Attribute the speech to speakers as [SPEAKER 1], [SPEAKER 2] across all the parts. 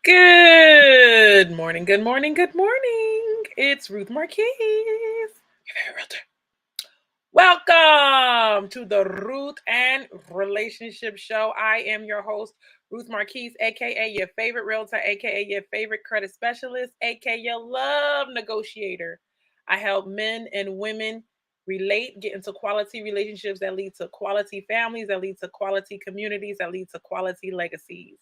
[SPEAKER 1] Good morning, good morning, good morning. It's Ruth Marquis, your favorite realtor. Welcome to the Ruth and Relationship Show. I am your host, Ruth Marquis, aka your favorite realtor, aka your favorite credit specialist, aka your love negotiator. I help men and women relate, get into quality relationships that lead to quality families, that lead to quality communities, that lead to quality legacies.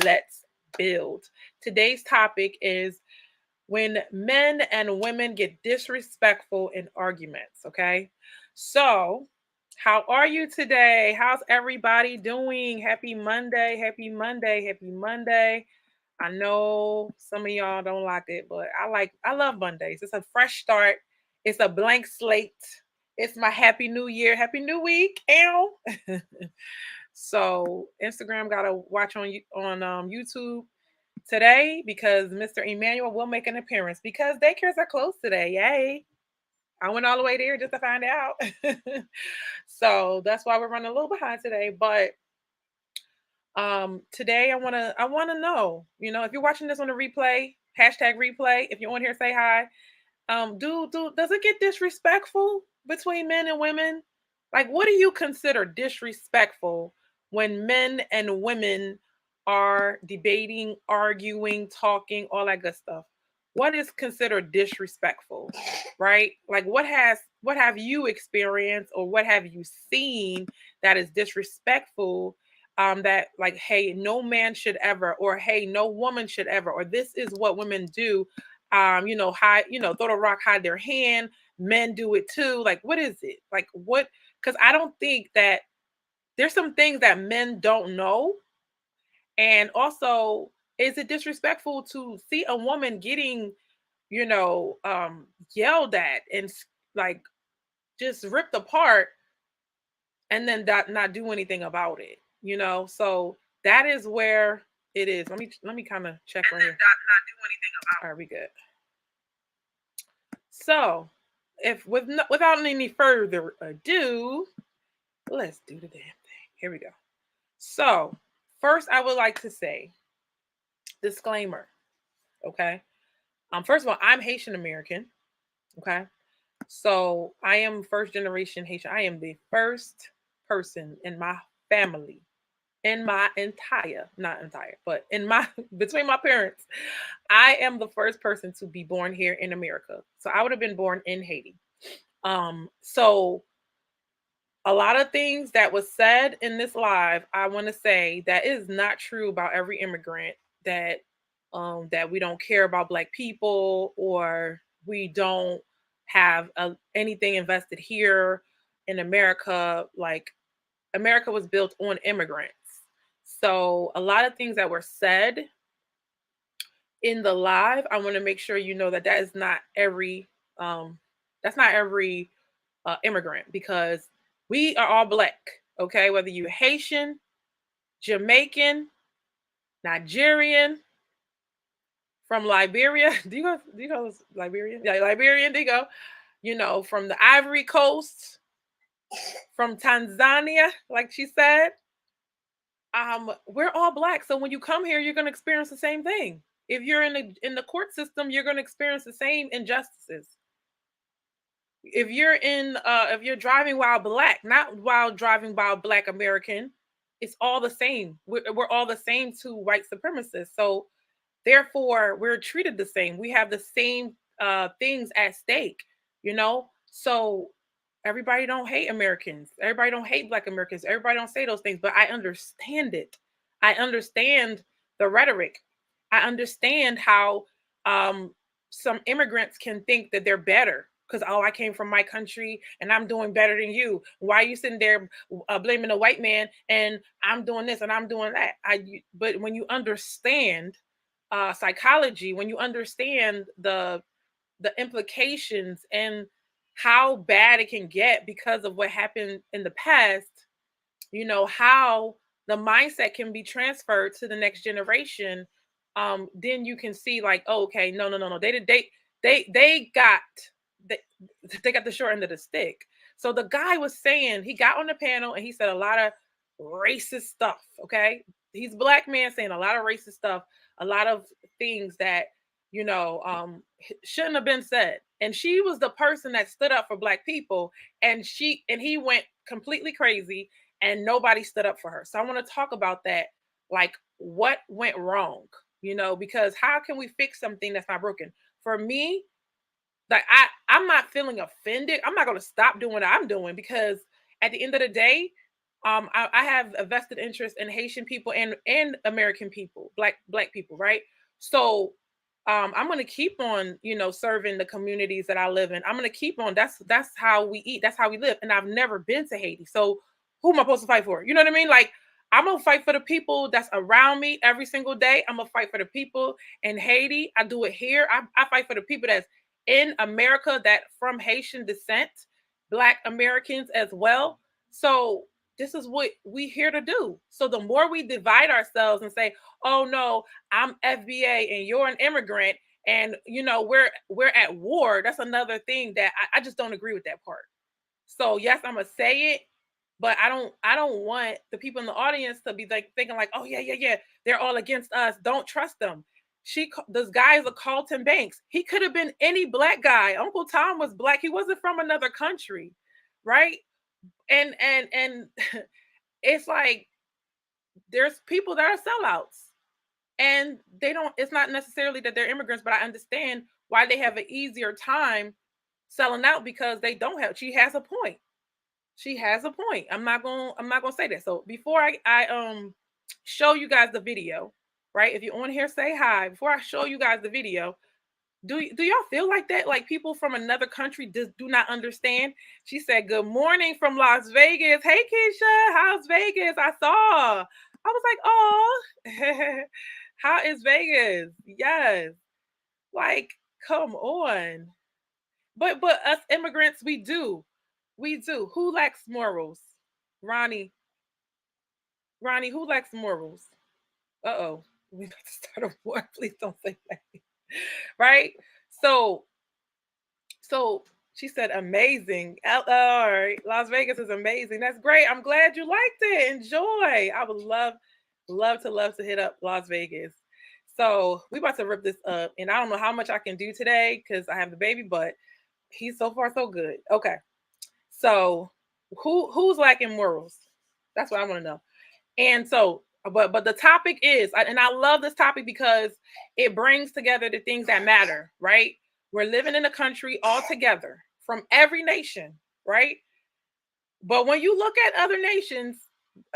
[SPEAKER 1] Let's build. Today's topic is when men and women get disrespectful in arguments, okay? So, how are you today? How's everybody doing? Happy Monday, happy Monday, happy Monday. I know some of y'all don't like it, but I love Mondays. It's a fresh start. It's a blank slate. It's my happy new year, happy new week. Ow. So, Instagram got to watch on YouTube today because Mr. Emmanuel will make an appearance because daycares are closed today. Yay. I went all the way there just to find out. So that's why we're running a little behind today. But today I wanna know, if you're watching this on the replay, hashtag replay, if you're on here, say hi. Do does it get disrespectful between men and women? Like, what do you consider disrespectful when men and women are debating, arguing, talking, all that good stuff? What is considered disrespectful, right? Like, what have you experienced or what have you seen that is disrespectful? That like, hey, no man should ever, or hey, no woman should ever, or this is what women do, hide, throw the rock, hide their hand. Men do it too. Like, what is it? Like, what? Because I don't think that there's some things that men don't know. And also, is it disrespectful to see a woman getting, you know, um, yelled at and like just ripped apart and then not do anything about it? So that is where it is. Let me kind of check right here. Not do anything about. All right, we good. So, if without any further ado, let's do the damn thing. Here we go. So, first, I would like to say disclaimer. Okay. First of all, I'm Haitian American. Okay. So I am first generation Haitian. I am the first person in my family, in my entire, not entire, but in my between my parents, I am the first person to be born here in America. So I would have been born in Haiti. So a lot of things that was said in this live, I want to say that is not true about every immigrant, that we don't care about black people, or we don't have anything invested here in America. Like, America was built on immigrants. So a lot of things that were said in the live, I want to make sure you know that that is not every immigrant, because we are all black. Okay, whether you're Haitian, Jamaican, Nigerian, from Liberia. Do you go Liberian? Yeah, Liberian. There you go. From the Ivory Coast, from Tanzania, like she said. We're all black. So when you come here, you're gonna experience the same thing. If you're in the court system, you're gonna experience the same injustices. If you're driving while black, not while driving while black American, it's all the same. We're all the same to white supremacists. So therefore, we're treated the same. We have the same things at stake, So everybody don't hate Americans. Everybody don't hate black Americans. Everybody don't say those things, but I understand it. I understand the rhetoric. I understand how some immigrants can think that they're better because, oh, I came from my country and I'm doing better than you. Why are you sitting there blaming the white man and I'm doing this and I'm doing that? But when you understand psychology, when you understand the implications and how bad it can get because of what happened in the past, how the mindset can be transferred to the next generation. Then you can see, like, oh, okay, no, they got they, they got the short end of the stick. So the guy was saying, he got on the panel and he said a lot of racist stuff. Okay, he's a black man saying a lot of racist stuff, a lot of things that shouldn't have been said. And she was the person that stood up for black people, and he went completely crazy, and nobody stood up for her. So I want to talk about that, like what went wrong, because how can we fix something that's not broken? For me, like I'm not feeling offended. I'm not going to stop doing what I'm doing, because at the end of the day, I have a vested interest in Haitian people and American people, black people, right? So I'm going to keep on, serving the communities that I live in. I'm going to keep on. That's how we eat. That's how we live. And I've never been to Haiti, so who am I supposed to fight for? You know what I mean? Like, I'm gonna fight for the people that's around me every single day. I'm gonna fight for the people in Haiti. I do it here. I fight for the people that's in America that from Haitian descent, Black Americans as well. So this is what we here to do. So the more we divide ourselves and say, "Oh no, I'm FBA and you're an immigrant," and we're at war. That's another thing that I just don't agree with that part. So yes, I'm gonna say it, but I don't want the people in the audience to be like thinking like, "Oh yeah, they're all against us. Don't trust them." This guy is a Carlton Banks. He could have been any black guy. Uncle Tom was black. He wasn't from another country, right? And it's like there's people that are sellouts, and they don't. It's not necessarily that they're immigrants, but I understand why they have an easier time selling out, because they don't have. She has a point. She has a point. I'm not gonna say that. So before I show you guys the video, right? If you're on here, say hi. Before I show you guys the video, do y'all feel like that? Like people from another country just do not understand? She said, "Good morning from Las Vegas. Hey Keisha, how's Vegas? I saw." I was like, "Oh, how is Vegas?" Yes. Like, come on. But us immigrants, we do. We do. Who lacks morals? Ronnie. Ronnie, who lacks morals? Uh-oh. We have to start a war. Please don't say that. Right? So so she said amazing. All right. Las Vegas is amazing. That's great. I'm glad you liked it. Enjoy. I would love to hit up Las Vegas. So we about to rip this up. And I don't know how much I can do today because I have the baby, but he's so far so good. Okay. So who's lacking morals? That's what I want to know. And so, but the topic is, and I love this topic because it brings together the things that matter, right? We're living in a country all together from every nation, right? But when you look at other nations,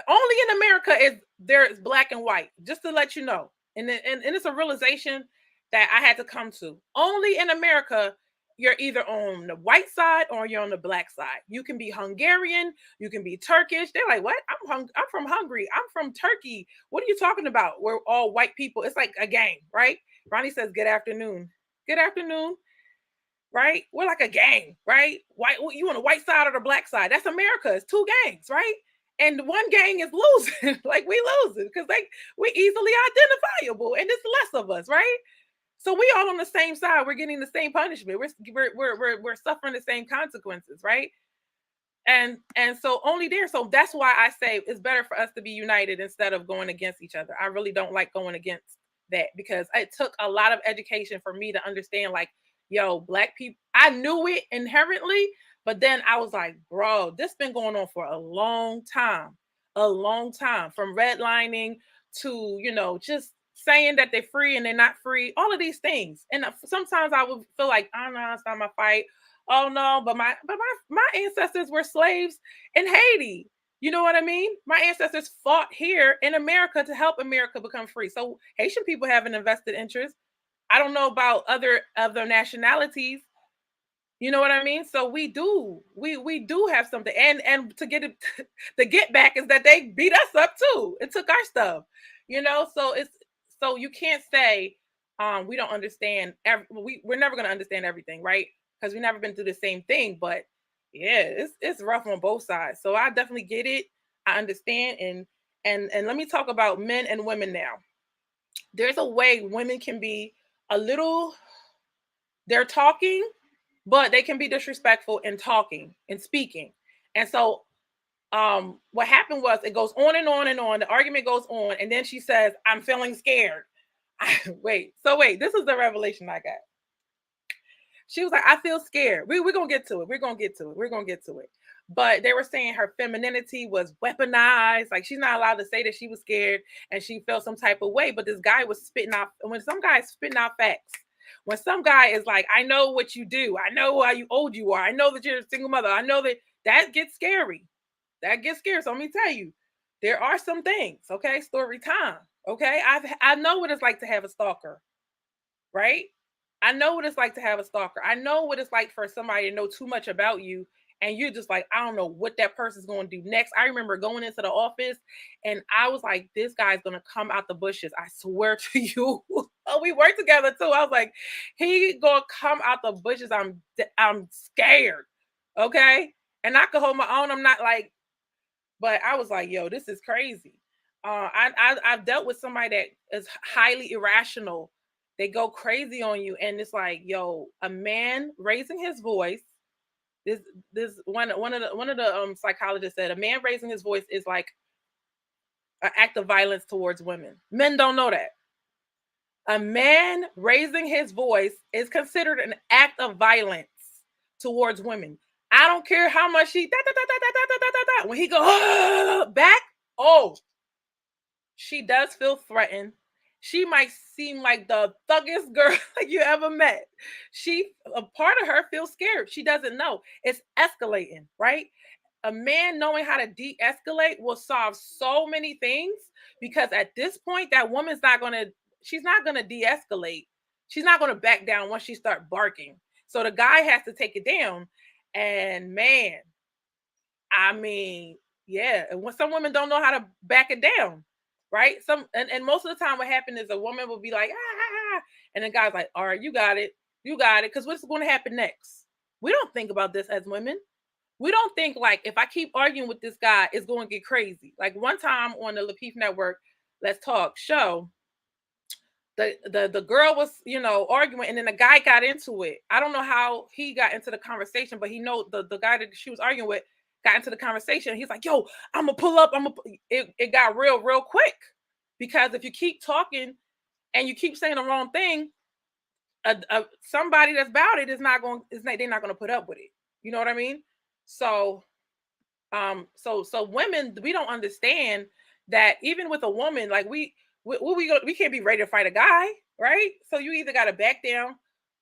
[SPEAKER 1] only in America is there's black and white, just to let you know. And it's a realization that I had to come to. Only in America, you're either on the white side or you're on the black side. You can be Hungarian, you can be Turkish. They're like, what? I'm from Hungary. I'm from Turkey. What are you talking about? We're all white people. It's like a gang, right? Ronnie says, good afternoon. Good afternoon, right? We're like a gang, right? White, you on the white side or the black side? That's America. It's two gangs, right? And one gang is losing, like we losing because we easily identifiable, and it's less of us, right? So we all on the same side. We're getting the same punishment. We're suffering the same consequences, right? And so only there. So that's why I say it's better for us to be united instead of going against each other. I really don't like going against that because it took a lot of education for me to understand, like, yo, black people, I knew it inherently, but then I was like, bro, this been going on for a long time, from redlining to, just saying that they're free and they're not free, all of these things. And sometimes I would feel like, oh no, it's not my fight. Oh no, but my ancestors were slaves in Haiti. You know what I mean? My ancestors fought here in America to help America become free. So Haitian people have an invested interest. I don't know about other nationalities. You know what I mean? So we do have something. And to get it the get back is that they beat us up too. It took our stuff. So you can't say we don't understand we're never going to understand everything, right? Because we've never been through the same thing, but yeah, it's rough on both sides. So I definitely get it. I understand, and let me talk about men and women now. There's a way women can be a little, they're talking, but they can be disrespectful in talking and speaking. And so what happened was it goes on and on and on. The argument goes on, and then she says, "I'm feeling scared." Wait, this is the revelation I got. She was like, "I feel scared." We're gonna get to it. We're gonna get to it. We're gonna get to it. But they were saying her femininity was weaponized. Like she's not allowed to say that she was scared and she felt some type of way. But this guy was spitting out. When some guy is spitting out facts, when some guy is like, "I know what you do. I know how old you are. I know that you're a single mother. I know that gets scary. That gets scary." So let me tell you, there are some things. Okay, story time. Okay, I know what it's like to have a stalker, right? I know what it's like to have a stalker. I know what it's like for somebody to know too much about you and you're just like, I don't know what that person's going to do next. I remember going into the office and I was like, this guy's going to come out the bushes. I swear to you. Oh, we work together too. I was like, he going to come out the bushes. I'm scared. Okay? And I could hold my own. I'm not like, but I was like, yo, this is crazy. I've dealt with somebody that is highly irrational. They go crazy on you, and it's like, yo, a man raising his voice. This one of the psychologists said a man raising his voice is like an act of violence towards women. Men don't know that. A man raising his voice is considered an act of violence towards women. I don't care how much he when he go back. Oh, she does feel threatened. She might seem like the thuggiest girl like you ever met. A part of her feels scared. She doesn't know. It's escalating, right? A man knowing how to de-escalate will solve so many things because at this point, that woman's she's not gonna de-escalate. She's not gonna back down once she start barking. So the guy has to take it down. And man, I mean, yeah. And when some women don't know how to back it down, right? And most of the time what happens is a woman will be like, and the guy's like, all right, you got it. You got it. Because what's going to happen next? We don't think about this as women. We don't think like if I keep arguing with this guy, it's going to get crazy. Like one time on the Lapeef Network, Let's Talk show, the girl was arguing and then the guy got into it. I don't know how he got into the conversation, but he know the guy that she was arguing with got into the conversation. He's like, yo, I'm gonna pull up. It got real quick because if you keep talking and you keep saying the wrong thing, somebody that's about it they're not gonna put up with it. You know what I mean? So so women, we don't understand that even with a woman, like we can't be ready to fight a guy, right? So you either got to back down,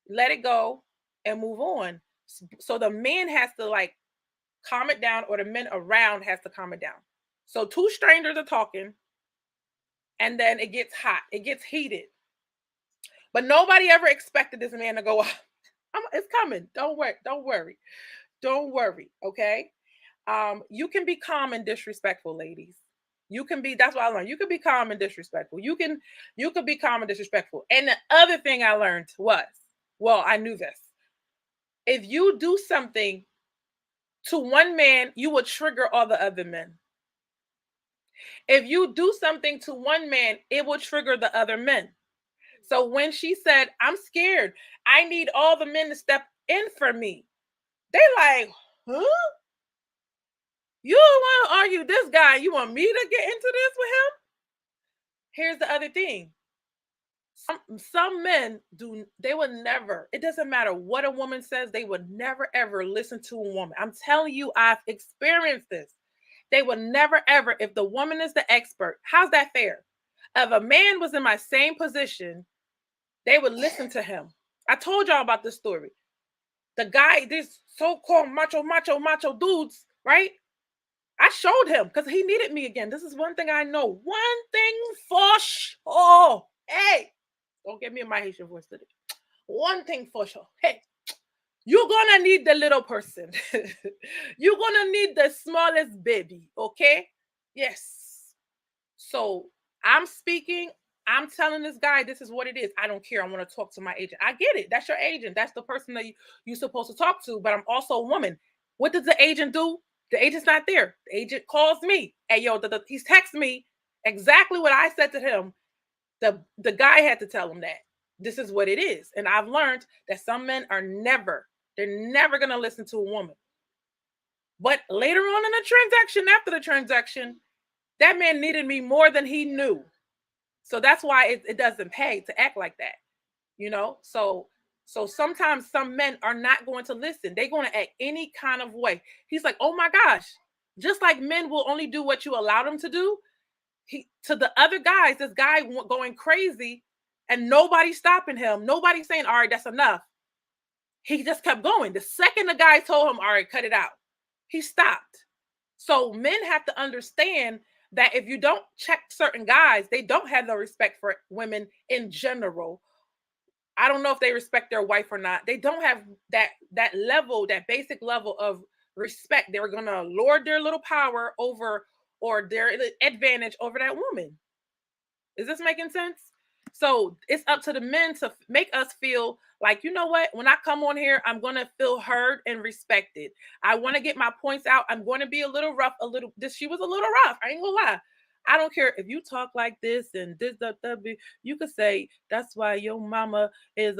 [SPEAKER 1] let it go, and move on. So the man has to like calm it down, or the men around has to calm it down. So two strangers are talking, and then it gets hot, it gets heated. But nobody ever expected this man to go, it's coming. Don't worry. Okay. You can be calm and disrespectful, ladies. You can be, that's what I learned. You can be calm and disrespectful. You can be calm and disrespectful. And the other thing I learned was, well, I knew this. If you do something to one man, you will trigger all the other men. If you do something to one man, it will trigger the other men. So when she said, I'm scared, I need all the men to step in for me, they like, huh? You want to argue this guy? You want me to get into this with him? Here's the other thing. Some men they would never, it doesn't matter what a woman says, they would never ever listen to a woman. I'm telling you, I've experienced this. They would never ever, if the woman is the expert, how's that fair? If a man was in my same position, they would listen to him. I told y'all about this story. The guy, these so-called macho dudes, right? I showed him because he needed me again. This is one thing I know. One thing for sure. Hey, don't get me in my Haitian voice today. One thing for sure. Hey, you're gonna need the little person. You're gonna need the smallest baby. Okay? Yes. So I'm speaking. I'm telling this guy this is what it is. I don't care. I want to talk to my agent. I get it. That's your agent. That's the person that you're supposed to talk to. But I'm also a woman. What does the agent do? The agent's not there. The agent calls me. Hey, yo, he's texting me exactly what I said to him. The guy had to tell him that this is what it is. And I've learned that some men they're never going to listen to a woman. But later on in the transaction, after the transaction, that man needed me more than he knew. So that's why it doesn't pay to act like that, you know? So sometimes some men are not going to listen. They're going to act any kind of way. He's like, oh my gosh, just like men will only do what you allow them to do, to the other guys, this guy going crazy and nobody stopping him. Nobody saying, all right, that's enough. He just kept going. The second the guy told him, all right, cut it out, he stopped. So men have to understand that if you don't check certain guys, they don't have no respect for women in general. I don't know if they respect their wife or not. They don't have that level, that basic level of respect. They're gonna lord their little power over, or their advantage over that woman. Is this making sense? So it's up to the men to make us feel like, you know what, when I come on here, I'm going to feel heard and respected. I want to get my points out. I'm going to be a little rough, she was a little rough. I ain't gonna lie. I don't care if you talk like this and this, you could say, that's why your mama is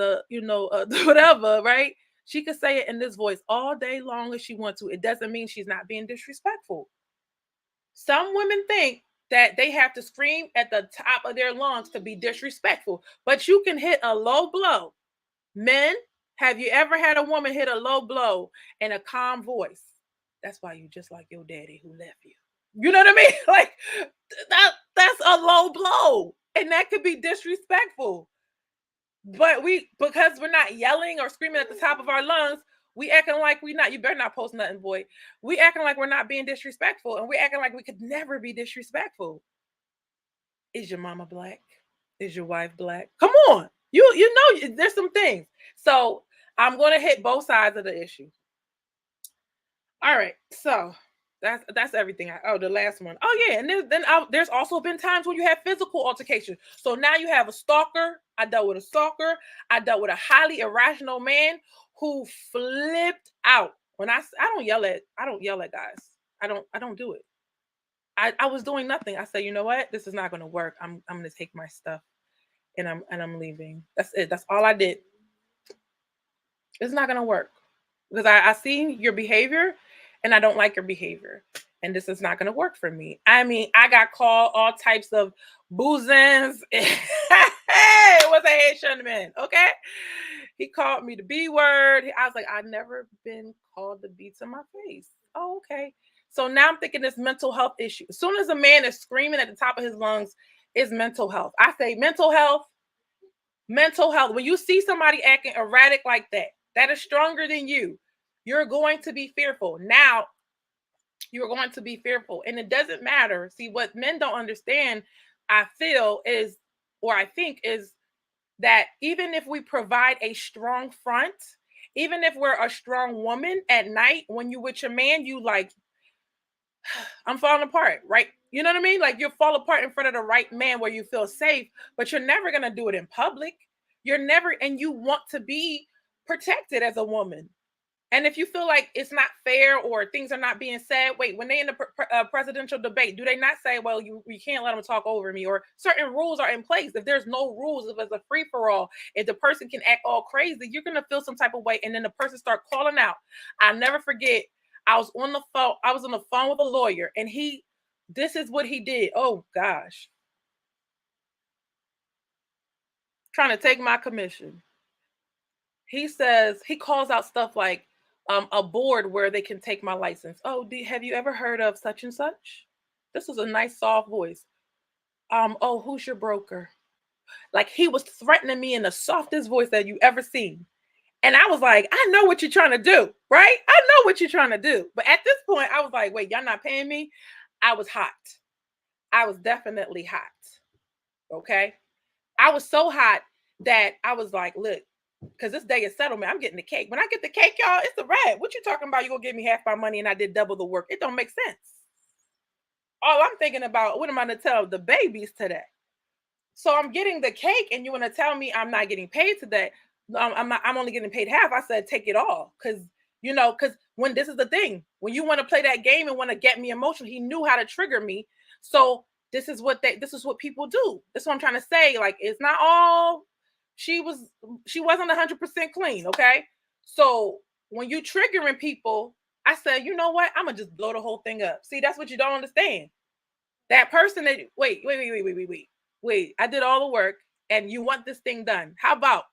[SPEAKER 1] whatever, right? She could say it in this voice all day long if she wants to. It doesn't mean she's not being disrespectful. Some women think that they have to scream at the top of their lungs to be disrespectful, but you can hit a low blow. Men, have you ever had a woman hit a low blow in a calm voice? That's why you just like your daddy who left you. You know what I mean? Like that's a low blow, and that could be disrespectful. But because we're not yelling or screaming at the top of our lungs, we acting like we not. You better not post nothing, boy. We acting like we're not being disrespectful, and we acting like we could never be disrespectful. Is your mama black? Is your wife black? Come on, you know there's some things. So I'm going to hit both sides of the issue. All right, so that's everything. The last one. Oh yeah, and there's also been times when you have physical altercation. So now you have a stalker. I dealt with a stalker. I dealt with a highly irrational man who flipped out. When I don't yell at guys. I don't do it. I was doing nothing. I said, you know what? This is not going to work. I'm going to take my stuff and I'm leaving. That's it. That's all I did. It's not going to work because I see your behavior and I don't like your behavior. And this is not going to work for me. I mean, I got called all types of boozins. It was a Haitian man, okay? He called me the B word. I was like, I've never been called the B to my face. Oh, okay. So now I'm thinking this mental health issue. As soon as a man is screaming at the top of his lungs, it's mental health. I say mental health. When you see somebody acting erratic like that is stronger than you, you're going to be fearful. Now, you're going to be fearful. And it doesn't matter. See, what men don't understand, I think is that even if we provide a strong front, even if we're a strong woman at night, when you with your man, you like, I'm falling apart, right? You know what I mean? Like you fall apart in front of the right man where you feel safe, but you're never going to do it in public. And you want to be protected as a woman. And if you feel like it's not fair or things are not being said, wait, when they in the presidential debate, do they not say, well, you can't let them talk over me, or certain rules are in place? If there's no rules, if it's a free for all, if the person can act all crazy, you're going to feel some type of way. And then the person start calling out. I'll never forget. I was on the phone with a lawyer and this is what he did. Oh gosh. Trying to take my commission. He calls out stuff like, a board where they can take my license. Oh, have you ever heard of such and such? This was a nice soft voice. Oh, who's your broker? Like he was threatening me in the softest voice that you ever seen. And I was like, I know what you're trying to do, right? I know what you're trying to do. But at this point, I was like, wait, y'all not paying me? I was hot. I was definitely hot. Okay. I was so hot that I was like, look, because this day is settlement. I'm getting the cake. When I get the cake, y'all, it's a wrap. What you talking about? You gonna give me half my money and I did double the work. It don't make sense. All I'm thinking about, what am I gonna tell the babies today? So I'm getting the cake and you want to tell me I'm not getting paid today. I'm only getting paid half. I said, take it all. Because when this is the thing, when you want to play that game and want to get me emotional, he knew how to trigger me. So this is what people do. That's what I'm trying to say. Like, it's not all, she wasn't 100% clean. Okay. So when you triggering people, I said, you know what? I'm gonna just blow the whole thing up. See, that's what you don't understand. That person that wait. I did all the work and you want this thing done. How about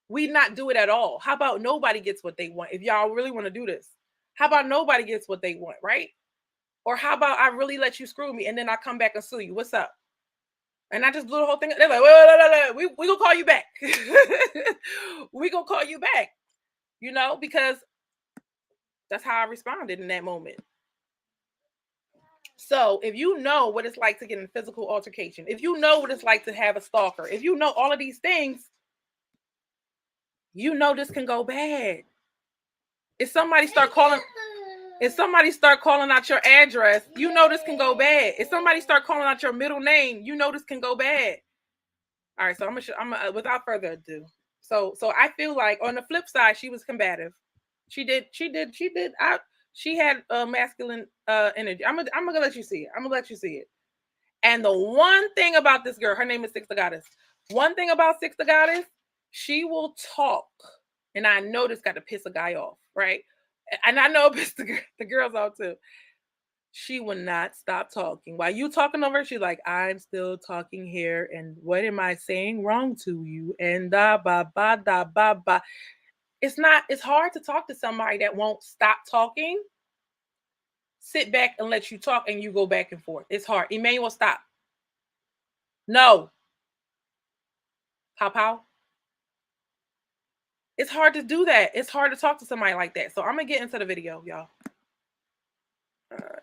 [SPEAKER 1] we not do it at all? How about nobody gets what they want? If y'all really want to do this, how about nobody gets what they want, right? Or how about I really let you screw me and then I come back and sue you? What's up? And I just blew the whole thing. They're like, wait. We gonna call you back. We gonna call you back. You know, because that's how I responded in that moment. So if you know what it's like to get in physical altercation, if you know what it's like to have a stalker, if you know all of these things, you know this can go bad. If somebody start calling out your address, you know this can go bad. If somebody start calling out your middle name, you know this can go bad. All right, so I'm without further ado. So I feel like on the flip side, she was combative. She had masculine energy. I'm gonna let you see it. And the one thing about this girl, her name is Six the Goddess. One thing about Six the Goddess, she will talk. And I know this got to piss a guy off, right? And I know it pissed the girls off too. She will not stop talking. While you talking over, she's like, I'm still talking here. And what am I saying wrong to you? And da ba ba da ba ba. It's hard to talk to somebody that won't stop talking, sit back and let you talk, and you go back and forth. It's hard. Emmanuel, stop. No. Pow. It's hard to do that. It's hard to talk to somebody like that. So I'm gonna get into the video, y'all.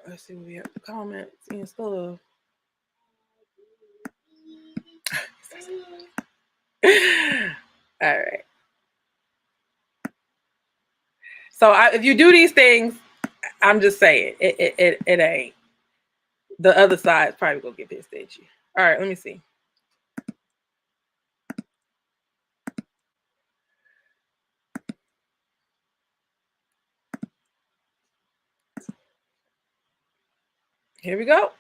[SPEAKER 1] Let's see what we have. Comments and stuff. All right. So if you do these things, I'm just saying it ain't. The other side probably gonna get pissed at you. All right, let me see. Here we go.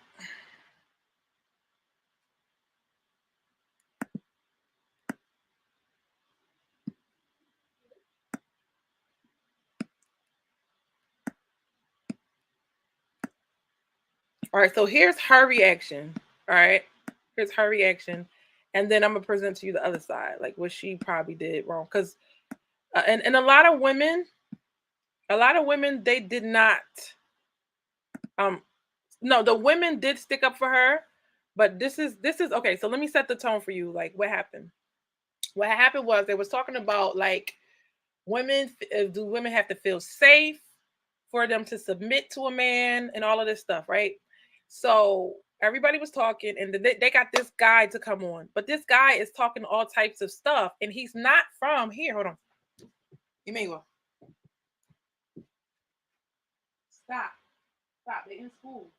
[SPEAKER 1] All right, so here's her reaction. All right, here's her reaction, and then I'm gonna present to you the other side, like what she probably did wrong. Because and a lot of women, they did not. No, the women did stick up for her, but this is okay. So let me set the tone for you. Like what happened? What happened was they was talking about like women. Do women have to feel safe for them to submit to a man and all of this stuff, right? So everybody was talking, and they got this guy to come on, but this guy is talking all types of stuff, and he's not from here. Hold on, Emmanuel, stop. They're in school.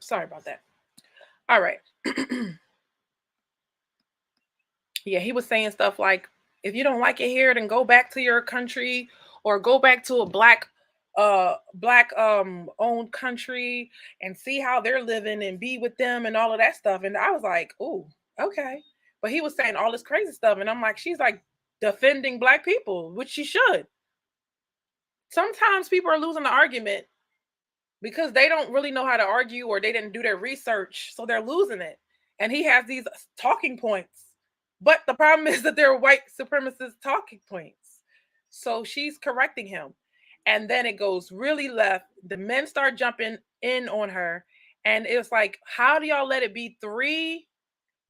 [SPEAKER 1] Sorry about that. All right. Yeah, he was saying stuff like, if you don't like it here, then go back to your country or go back to a black owned country and see how they're living and be with them and all of that stuff. And I was like, oh, okay. But he was saying all this crazy stuff. And I'm like, she's like defending black people, which she should. Sometimes people are losing the argument because they don't really know how to argue or they didn't do their research. So they're losing it. And he has these talking points. But the problem is that they're white supremacist talking points. So she's correcting him. And then it goes really left. The men start jumping in on her. And it's like, how do y'all let it be 3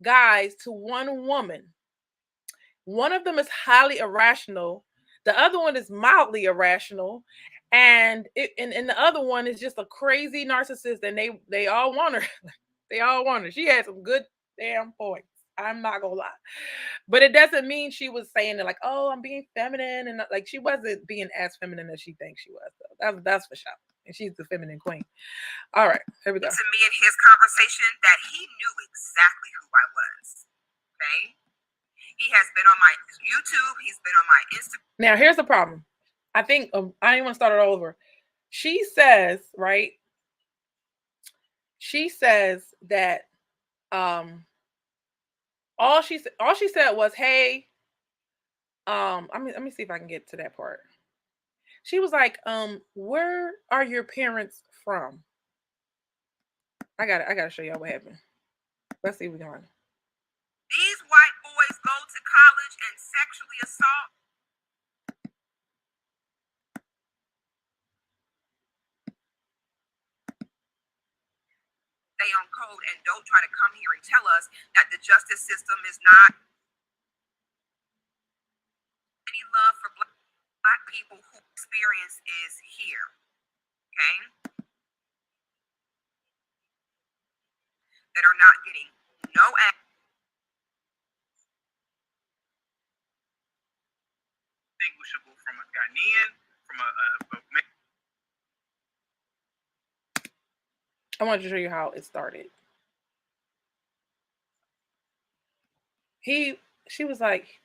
[SPEAKER 1] guys to 1 woman? One of them is highly irrational. The other one is mildly irrational. And the other one is just a crazy narcissist. And they all want her. They all want her. She had some good damn points. I'm not gonna lie. But it doesn't mean she was saying it like, oh, I'm being feminine. And like she wasn't being as feminine as she thinks she was, though. That's for sure. And she's the feminine queen. All right, here we go.
[SPEAKER 2] To me in his conversation that he knew exactly who I was. Okay? He has been on my YouTube, he's been on my Instagram.
[SPEAKER 1] Now here's the problem. I think I didn't want to start it all over. She says, right? She says that all she said was, "Hey, let me see if I can get to that part." She was like, "Where are your parents from?" I gotta show y'all what happened. Let's see if we can.
[SPEAKER 2] These white boys go to college and sexually assault. Stay on code and don't try to come here and tell us that the justice system is not any love for black people who experience is here. Okay? That are not getting no distinguishable from a Ghanaian, from a
[SPEAKER 1] I want to show you how it started. She was like,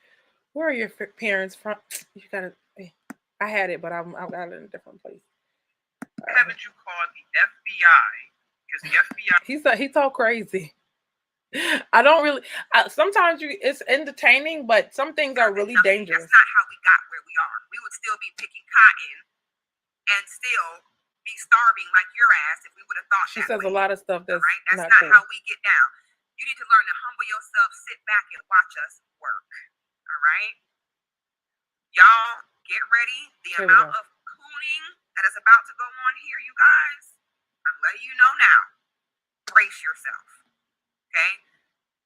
[SPEAKER 1] "Where are your parents from?" You gotta. I had it, but I got it in a different place.
[SPEAKER 2] Haven't you called the FBI? Because the FBI.
[SPEAKER 1] He's all crazy. I don't really. Sometimes it's entertaining, but some things are really dangerous.
[SPEAKER 2] That's not how we got where we are. We would still be picking cotton and still be starving like your ass if we would have thought.
[SPEAKER 1] She says a lot of stuff that's
[SPEAKER 2] right. That's
[SPEAKER 1] not
[SPEAKER 2] not
[SPEAKER 1] cool.
[SPEAKER 2] how we get down. You need to learn to humble yourself, sit back, and watch us work. All right, y'all, get ready. The amount of cooning that is about to go on here, you guys. I'm letting you know now. Brace yourself. Okay.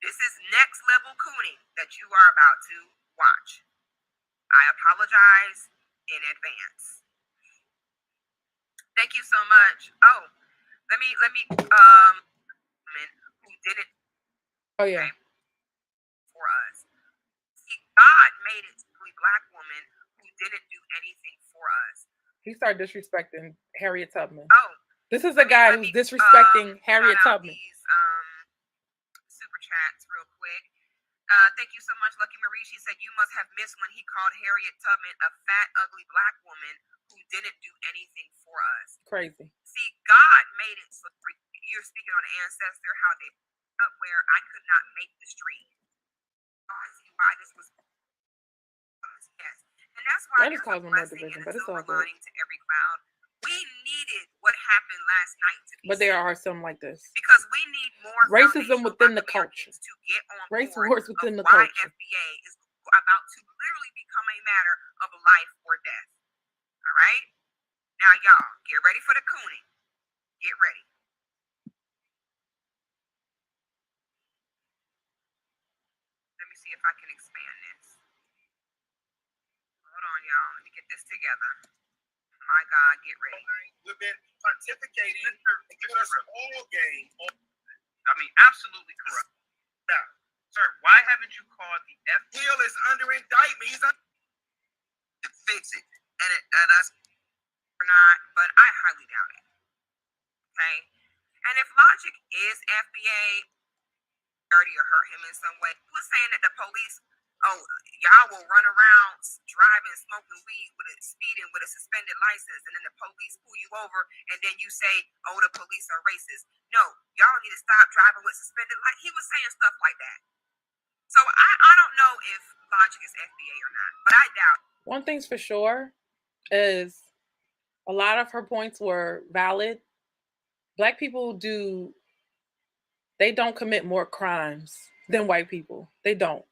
[SPEAKER 2] This is next level cooning that you are about to watch. I apologize in advance. Thank you so much. Oh, let me who did it.
[SPEAKER 1] Oh yeah.
[SPEAKER 2] Okay, for us. See, God made it to a black woman who didn't do anything for us.
[SPEAKER 1] He started disrespecting Harriet Tubman.
[SPEAKER 2] Oh.
[SPEAKER 1] This is a guy who's disrespecting Harriet Tubman.
[SPEAKER 2] These, super chats real quick. Thank you so much, Lucky Marie. She said, "You must have missed when he called Harriet Tubman a fat, ugly black woman who didn't do anything for us."
[SPEAKER 1] Crazy.
[SPEAKER 2] See, God made it so you're speaking on ancestor, how they up where I could not make the street. I see why this was. Yes, and that's why
[SPEAKER 1] that is causing more division, but it's all good.
[SPEAKER 2] To every cloud. We needed what happened last night to be
[SPEAKER 1] but there are some like this.
[SPEAKER 2] Because we need more
[SPEAKER 1] racism within the culture.
[SPEAKER 2] To get on
[SPEAKER 1] race
[SPEAKER 2] board
[SPEAKER 1] wars within the
[SPEAKER 2] why
[SPEAKER 1] culture.
[SPEAKER 2] FBA is about to literally become a matter of life or death. All right? Now, y'all, get ready for the cooning. Get ready. Let me see if I can expand this. Hold on, y'all. Let me get this together. My God, get ready. We've been pontificating and giving us all game. I mean, absolutely correct. Now, sir, why haven't you called the F? Hill is under indictment. He's to fix it. And us or not, but I highly doubt it. Okay? And if logic is FBA, dirty or hurt him in some way, he was saying that the police, y'all will run around driving, smoking weed with speeding with a suspended license, and then the police pull you over, and then you say, "Oh, the police are racist." No, y'all need to stop driving with suspended license. He was saying stuff like that. So I don't know if logic is FBA or not, but I doubt.
[SPEAKER 1] One thing's for sure is a lot of her points were valid. Black people they don't commit more crimes than white people. They don't.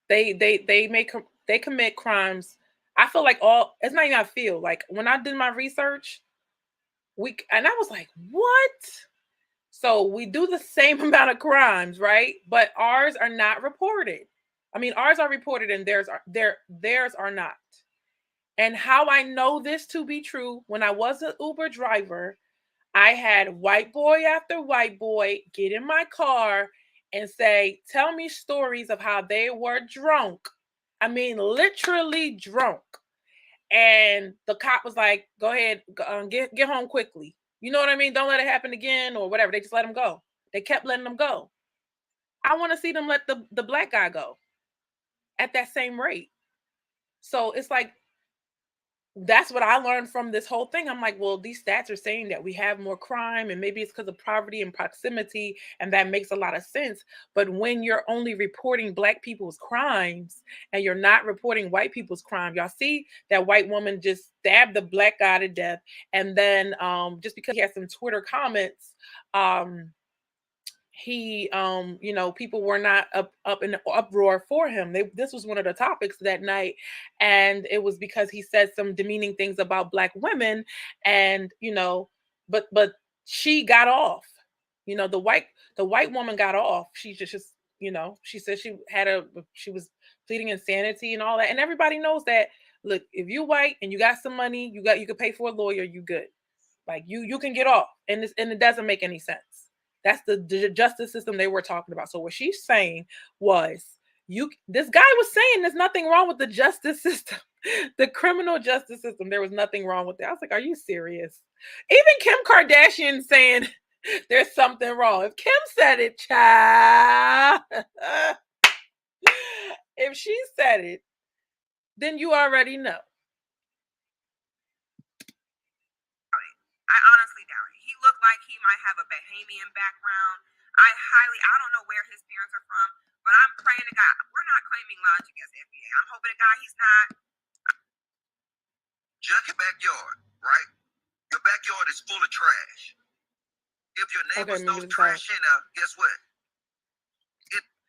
[SPEAKER 1] They commit crimes. I feel like it's not even I feel like when I did my research, and I was like, what? So we do the same amount of crimes, right? But ours are not reported. I mean, ours are reported and theirs are not. And how I know this to be true, when I was an Uber driver, I had white boy after white boy get in my car and say, "Tell me stories of how they were drunk." I mean, literally drunk. And the cop was like, "Go ahead, get home quickly." You know what I mean? Don't let it happen again or whatever. They just let them go. They kept letting them go. I want to see them let the black guy go at that same rate. So it's like, that's what I learned from this whole thing. I'm like, well, these stats are saying that we have more crime, and maybe it's because of poverty and proximity, and that makes a lot of sense. But when you're only reporting Black people's crimes and you're not reporting white people's crime, y'all see that white woman just stabbed the Black guy to death, and then just because he has some Twitter comments, he people were not up in uproar for him. This was one of the topics that night, and it was because he said some demeaning things about Black women, and but she got off. The white woman got off. She just she said she was pleading insanity and all that, and everybody knows that. Look, if you white and you got some money, you could pay for a lawyer, you good. Like you can get off, and it doesn't make any sense. That's the justice system they were talking about. So what she's saying was, this guy was saying there's nothing wrong with the justice system, the criminal justice system. There was nothing wrong with it. I was like, are you serious? Even Kim Kardashian saying there's something wrong. If Kim said it, child, if she said it, then you already know.
[SPEAKER 2] I honestly doubt it. He looked like he might have a Bahamian background. I don't know where his parents are from, but I'm praying to God. We're not claiming logic as FBA. I'm hoping to God he's not. Check your backyard, right? Your backyard is full of trash. If your neighbors throws trash in there, guess what?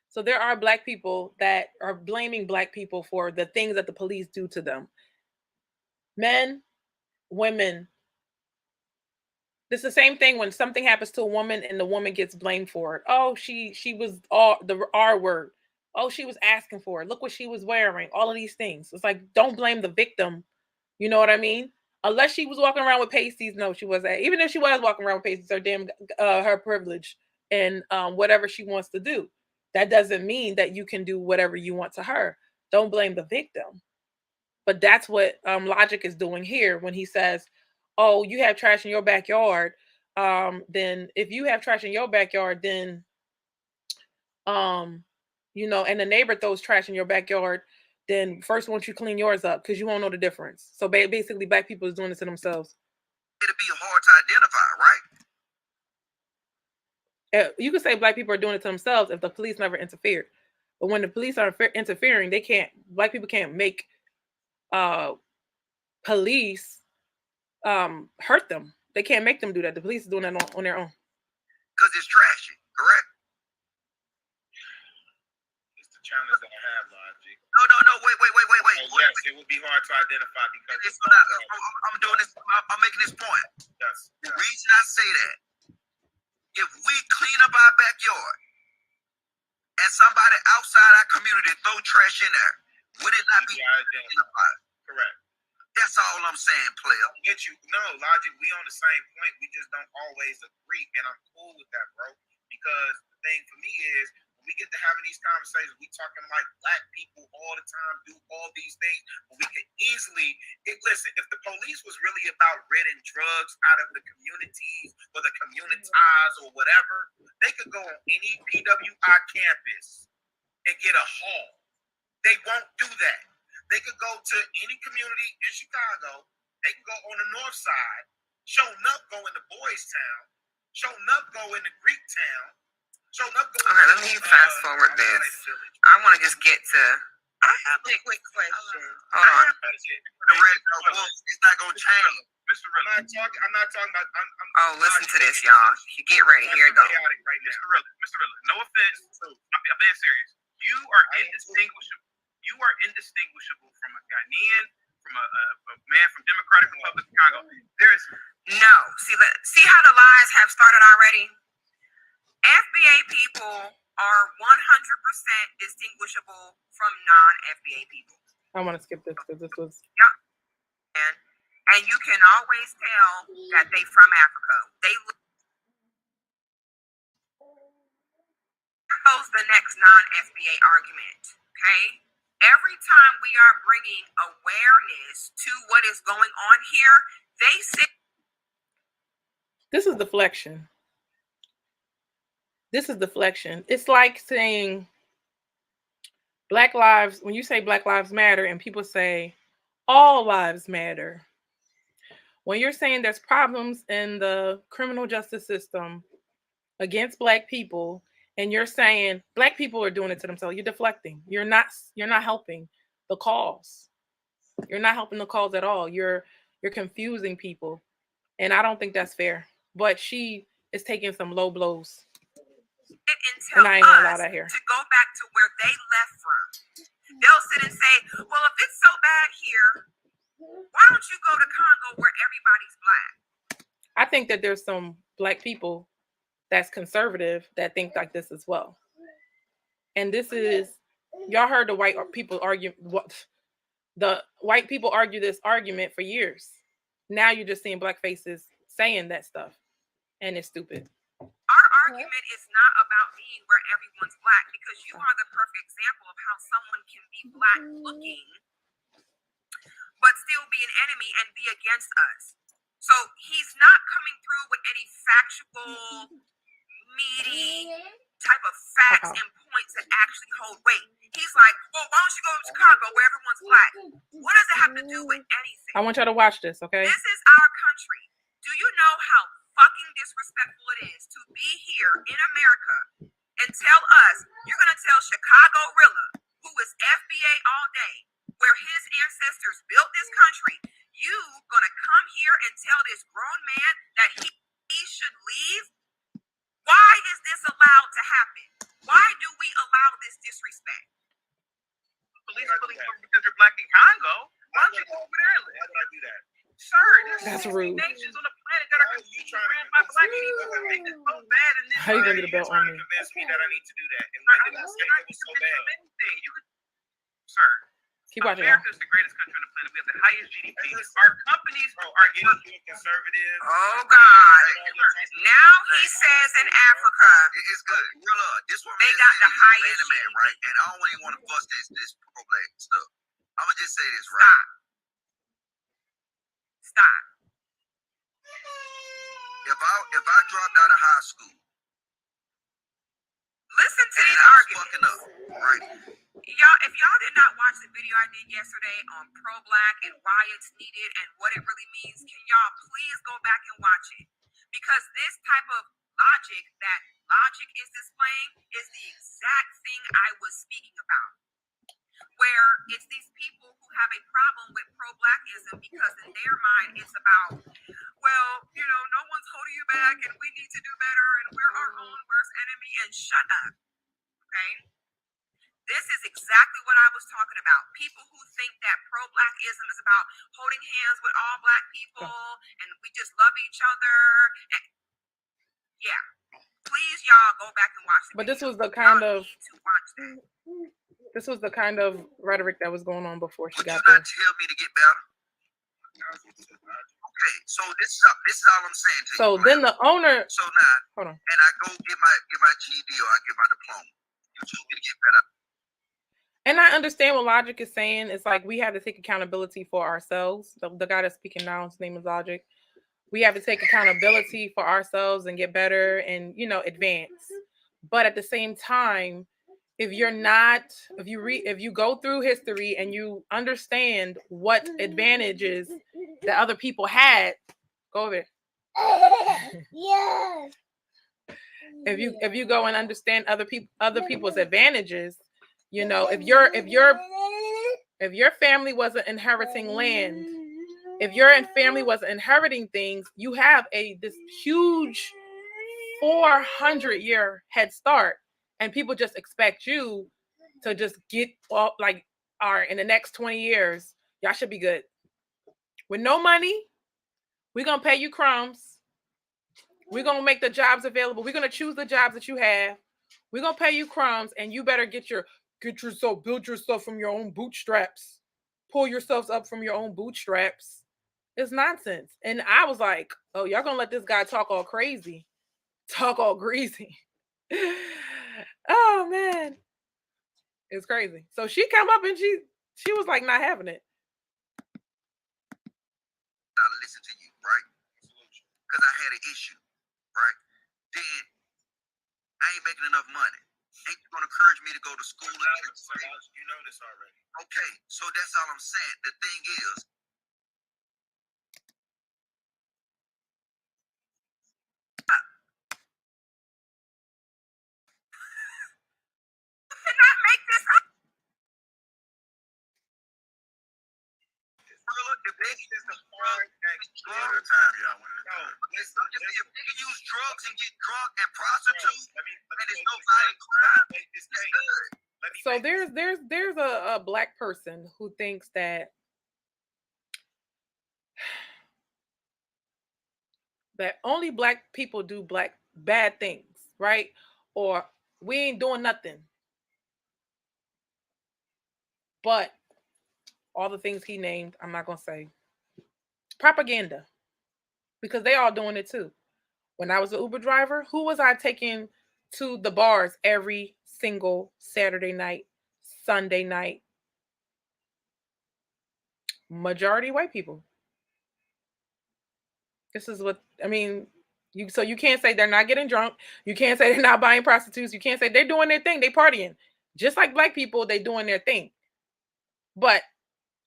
[SPEAKER 1] So there are Black people that are blaming Black people for the things that the police do to them. Men, women. It's the same thing when something happens to a woman and the woman gets blamed for it. Oh, she was the R word. Oh, she was asking for it. Look what she was wearing. All of these things. It's like, don't blame the victim. You know what I mean? Unless she was walking around with pasties. No, she wasn't. Even if she was walking around with pasties, her privilege and whatever she wants to do. That doesn't mean that you can do whatever you want to her. Don't blame the victim. But that's what Logic is doing here when he says, oh, you have trash in your backyard. Then if you have trash in your backyard, then, and the neighbor throws trash in your backyard, then first won't you clean yours up because you won't know the difference. So basically Black people is doing this to themselves.
[SPEAKER 2] It'll be hard to identify, right?
[SPEAKER 1] You could say Black people are doing it to themselves if the police never interfered. But when the police are interfering, Black people can't make police hurt them. They can't make them do that. The police is doing that on their own.
[SPEAKER 2] Because it's trashy, correct? It's the challenge that I have, Logic. No, wait. Yes, it would be hard to identify because I'm doing this. I'm making this point. Yes. The reason I say that, if we clean up our backyard and somebody outside our community throw trash in there, would it not be identified? Correct. That's all I'm saying, player. Get you? No, Logic. We on the same point. We just don't always agree, and I'm cool with that, bro. Because the thing for me is, when we get to having these conversations, we talking like Black people all the time, do all these things. But we could easily listen. If the police was really about ridding drugs out of the communities or the communities or whatever, they could go on any PWI campus and get a haul. They won't do that. They could go to any community in Chicago. They can go on the north side. Show enough go into Boys Town. Show enough go into Greek Town. Show enough go. Okay, let me fast forward this. I want to just get to. I have a quick question. Hold on. The red wolf is not going to change. Mr. Rilla. I'm not talking about. Oh, listen to this, y'all. Get ready. Here it goes. Mr. Rilla. No offense. I'm being serious. You are indistinguishable. You are indistinguishable from a Ghanaian, from a man from Democratic Republic of Congo. There is no. See how the lies have started already? FBA people are 100% distinguishable from non-FBA people.
[SPEAKER 1] I want to skip this because this was.
[SPEAKER 2] Yeah. And you can always tell that they from Africa. Here's the next non-FBA argument, okay? Every time we are bringing awareness to what is going on here, they say
[SPEAKER 1] this is deflection. This is deflection. It's like saying Black lives, when you say Black Lives Matter and people say, All lives matter. When you're saying there's problems in the criminal justice system against Black people, and you're saying Black people are doing it to themselves, you're deflecting. You're not helping the cause. You're not helping the cause at all. You're confusing people, and I don't think that's fair. But she is taking some low blows,
[SPEAKER 2] and
[SPEAKER 1] I ain't gonna allow that here.
[SPEAKER 2] To go back to where they left from. They'll sit and say, "Well, if it's so bad here, why don't you go to Congo where everybody's Black?"
[SPEAKER 1] I think that there's some Black people that's conservative that think like this as well. And this is, y'all heard the white people argue, what the white people argue this argument for years. Now you're just seeing Black faces saying that stuff, and it's stupid.
[SPEAKER 2] Our argument is not about being where everyone's Black, because you are the perfect example of how someone can be Black looking but still be an enemy and be against us. So he's not coming through with any factual, meaty type of facts and points that actually hold weight. He's like, well, why don't you go to Chicago where everyone's Black? What does it have to do with anything?
[SPEAKER 1] I want y'all to watch this, okay?
[SPEAKER 2] This is our country. Do you know how fucking disrespectful it is to be here in America and tell us, you're going to tell Chicago Rilla, who is FBA all day, where his ancestors built this country, you going to come here and tell this grown man that he should leave? Why is this allowed to happen? Why do we allow this disrespect? Police because you're Black in Congo. Why don't you go over there and live? Why would I do that? Sir, there's 60 nations on the planet that are ran by Black people. It's so bad in this.
[SPEAKER 1] How you gonna get a belt on me?
[SPEAKER 2] Convince me that I need to do that. And when did I say it was so bad? Sir.
[SPEAKER 1] Keep watching.
[SPEAKER 2] America is the greatest country on the planet. We have the highest GDP. Our companies are getting conservative. Oh God! Now he says in Africa, it's good. This one they got the highest GDP, right? And I don't even want to bust this pro-black stuff. I'm gonna just say this, right? Stop. If I dropped out of high school, listen to these arguments, right? Y'all, if y'all did not watch the video I did yesterday on pro-black and why it's needed and what it really means, can y'all please go back and watch it? Because this type of logic that logic is displaying is the exact thing I was speaking about. Where it's these people who have a problem with pro-blackism because in their mind it's about, well, you know, no one's holding you back and we need to do better and we're our own worst enemy, and shut up, okay? This is exactly what I was talking about. People who think that pro-blackism is about holding hands with all Black people and we just love each other. And yeah, please, y'all, go back and watch it.
[SPEAKER 1] But this was the kind of rhetoric that was going on before she got there.
[SPEAKER 2] Would you not tell me to get better? Okay, so this is all I'm saying to you.
[SPEAKER 1] So then the owner.
[SPEAKER 2] So now,
[SPEAKER 1] hold on.
[SPEAKER 2] and I go get my GED or I get my diploma. You told me to get better.
[SPEAKER 1] And I understand what Logic is saying. It's like we have to take accountability for ourselves. The guy that's speaking now, his name is Logic. We have to take accountability for ourselves and get better and, you know, advance. But at the same time, if you go through history and you understand what advantages that other people had, go over there.
[SPEAKER 3] Yeah.
[SPEAKER 1] If you go and understand other people's advantages, you know, if your family wasn't inheriting land, if your family wasn't inheriting things, you have this huge 400-year head start, and people just expect you to just get all like, all right, in the next 20 years, y'all should be good. With no money, we're gonna pay you crumbs. We're gonna make the jobs available. We're gonna choose the jobs that you have. We're gonna pay you crumbs, and you better build yourself from your own bootstraps. Pull yourselves up from your own bootstraps. It's nonsense. And I was like, oh, y'all gonna let this guy talk all crazy, talk all greasy. Oh man, it's crazy. So she come up and she was like not having it.
[SPEAKER 2] I listen to you, right? Because I had an issue, right? Then I ain't making enough money. Ain't you gonna encourage me to go to school? You know this already. Okay, so that's all I'm saying. The thing is, you cannot make this up. Debate is the hard time, y'all. Listen, if they use drugs and get drunk and prostitute, and there's no violent crime, it's good.
[SPEAKER 1] So there's a black person who thinks that only black people do bad things, right? Or we ain't doing nothing. But all the things he named, I'm not gonna say. Propaganda. Because they all doing it too. When I was an Uber driver, who was I taking to the bars every single Saturday night, Sunday night? Majority white people. This is what I mean. So you can't say they're not getting drunk. You can't say they're not buying prostitutes. You can't say they're doing their thing. They partying. Just like black people, they doing their thing. But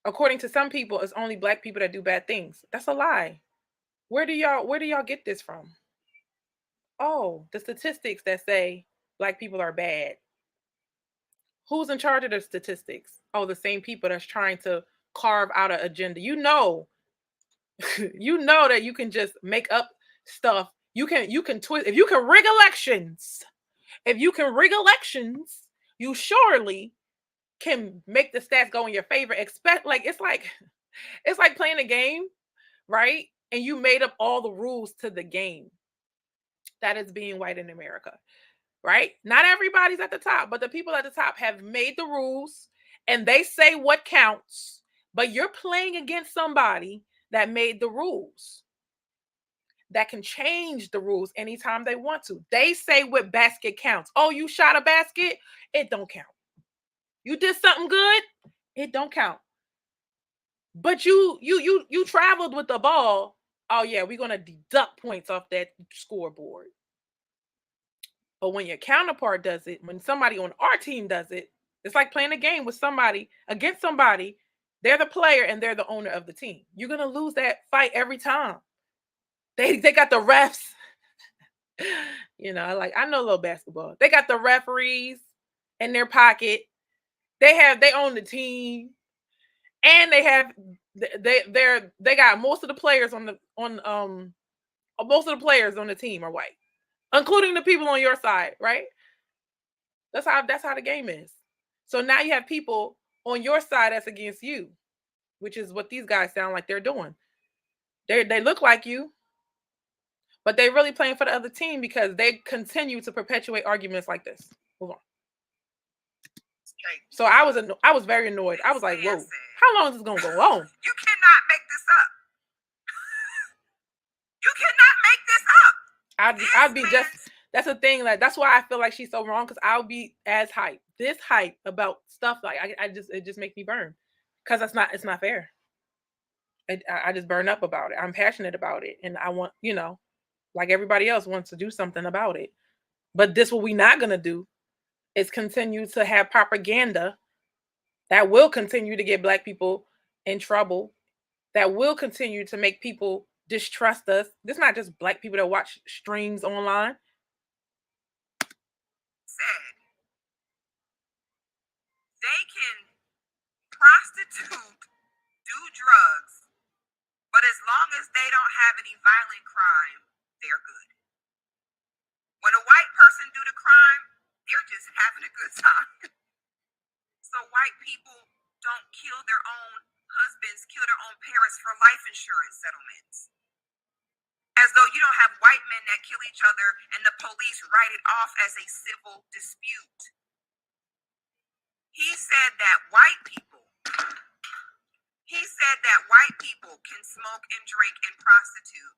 [SPEAKER 1] according to some people, it's only black people that do bad things. That's a lie. Where do y'all get this from? Oh, the statistics that say black people are bad. Who's in charge of the statistics? Oh, the same people that's trying to carve out an agenda. You know that you can just make up stuff. You can twist. If you can rig elections, you surely can make the stats go in your favor. It's like playing a game, right? And you made up all the rules to the game. That is being white in America, right? Not everybody's at the top, but the people at the top have made the rules and they say what counts, but you're playing against somebody that made the rules, that can change the rules anytime they want to. They say what basket counts. Oh, you shot a basket? It don't count. You did something good? It don't count. But you traveled with the ball. Oh yeah, we're gonna deduct points off that scoreboard. But when your counterpart does it, when somebody on our team does it, it's like playing a game with somebody against somebody. They're the player and they're the owner of the team. You're gonna lose that fight every time. They got the refs. You know, I know a little basketball. They got the referees in their pocket. They own the team, and they got most of the players on the team are white, including the people on your side, right? That's how the game is. So now you have people on your side that's against you, which is what these guys sound like they're doing. They look like you, but they really playing for the other team because they continue to perpetuate arguments like this. Move on. So I was very annoyed. I was like, whoa, how long is this gonna go on?
[SPEAKER 2] You cannot make this up. You cannot make this up.
[SPEAKER 1] I'd be just, that's the thing, like that's why I feel like she's so wrong, because I'll be as hype about stuff like it just makes me burn, because it's not fair. I just burn up about it. I'm passionate about it, and I want, like everybody else wants to do something about it. But this, what we're not gonna do is continue to have propaganda that will continue to get black people in trouble, that will continue to make people distrust us. This is not just black people that watch streams online.
[SPEAKER 2] Said they can prostitute, do drugs, but as long as they don't have any violent crime, they're good. When a white person do the crime, they're just having a good time. So white people don't kill their own husbands, kill their own parents for life insurance settlements. As though you don't have white men that kill each other and the police write it off as a civil dispute. He said that white people can smoke and drink and prostitute,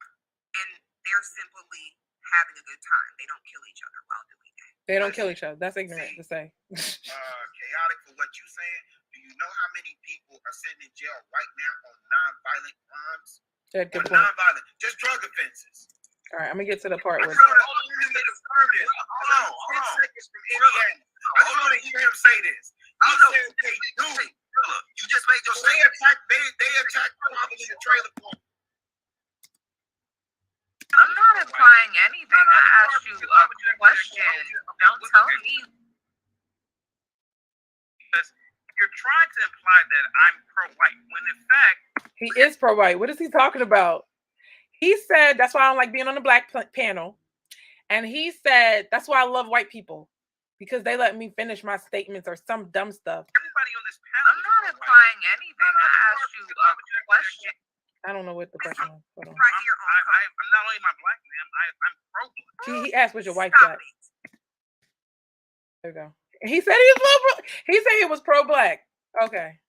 [SPEAKER 2] and they're simply having a good time. They don't kill each other while doing that.
[SPEAKER 1] They don't kill each other. That's ignorant to say.
[SPEAKER 2] Chaotic for what you saying. Do you know how many people are sitting in jail right now on non-violent crimes?
[SPEAKER 1] Good point.
[SPEAKER 2] Non-violent, just drug offenses.
[SPEAKER 1] All right, I'm gonna get to the part where.
[SPEAKER 2] Hold on. 10 seconds from Indiana. me. Because you're trying to imply that I'm pro-white, when in fact...
[SPEAKER 1] He is pro-white. What is he talking about? He said, that's why I don't like being on the black panel. And he said, that's why I love white people. Because they let me finish my statements or some dumb stuff.
[SPEAKER 2] Everybody on this panel... I'm not implying anything. I asked you a question.
[SPEAKER 1] I don't know what the question was. Hold on.
[SPEAKER 2] Right here I'm not only my black, ma'am, I'm pro-black.
[SPEAKER 1] He asked, was your wife black? There you go. He said he was pro-black. Okay.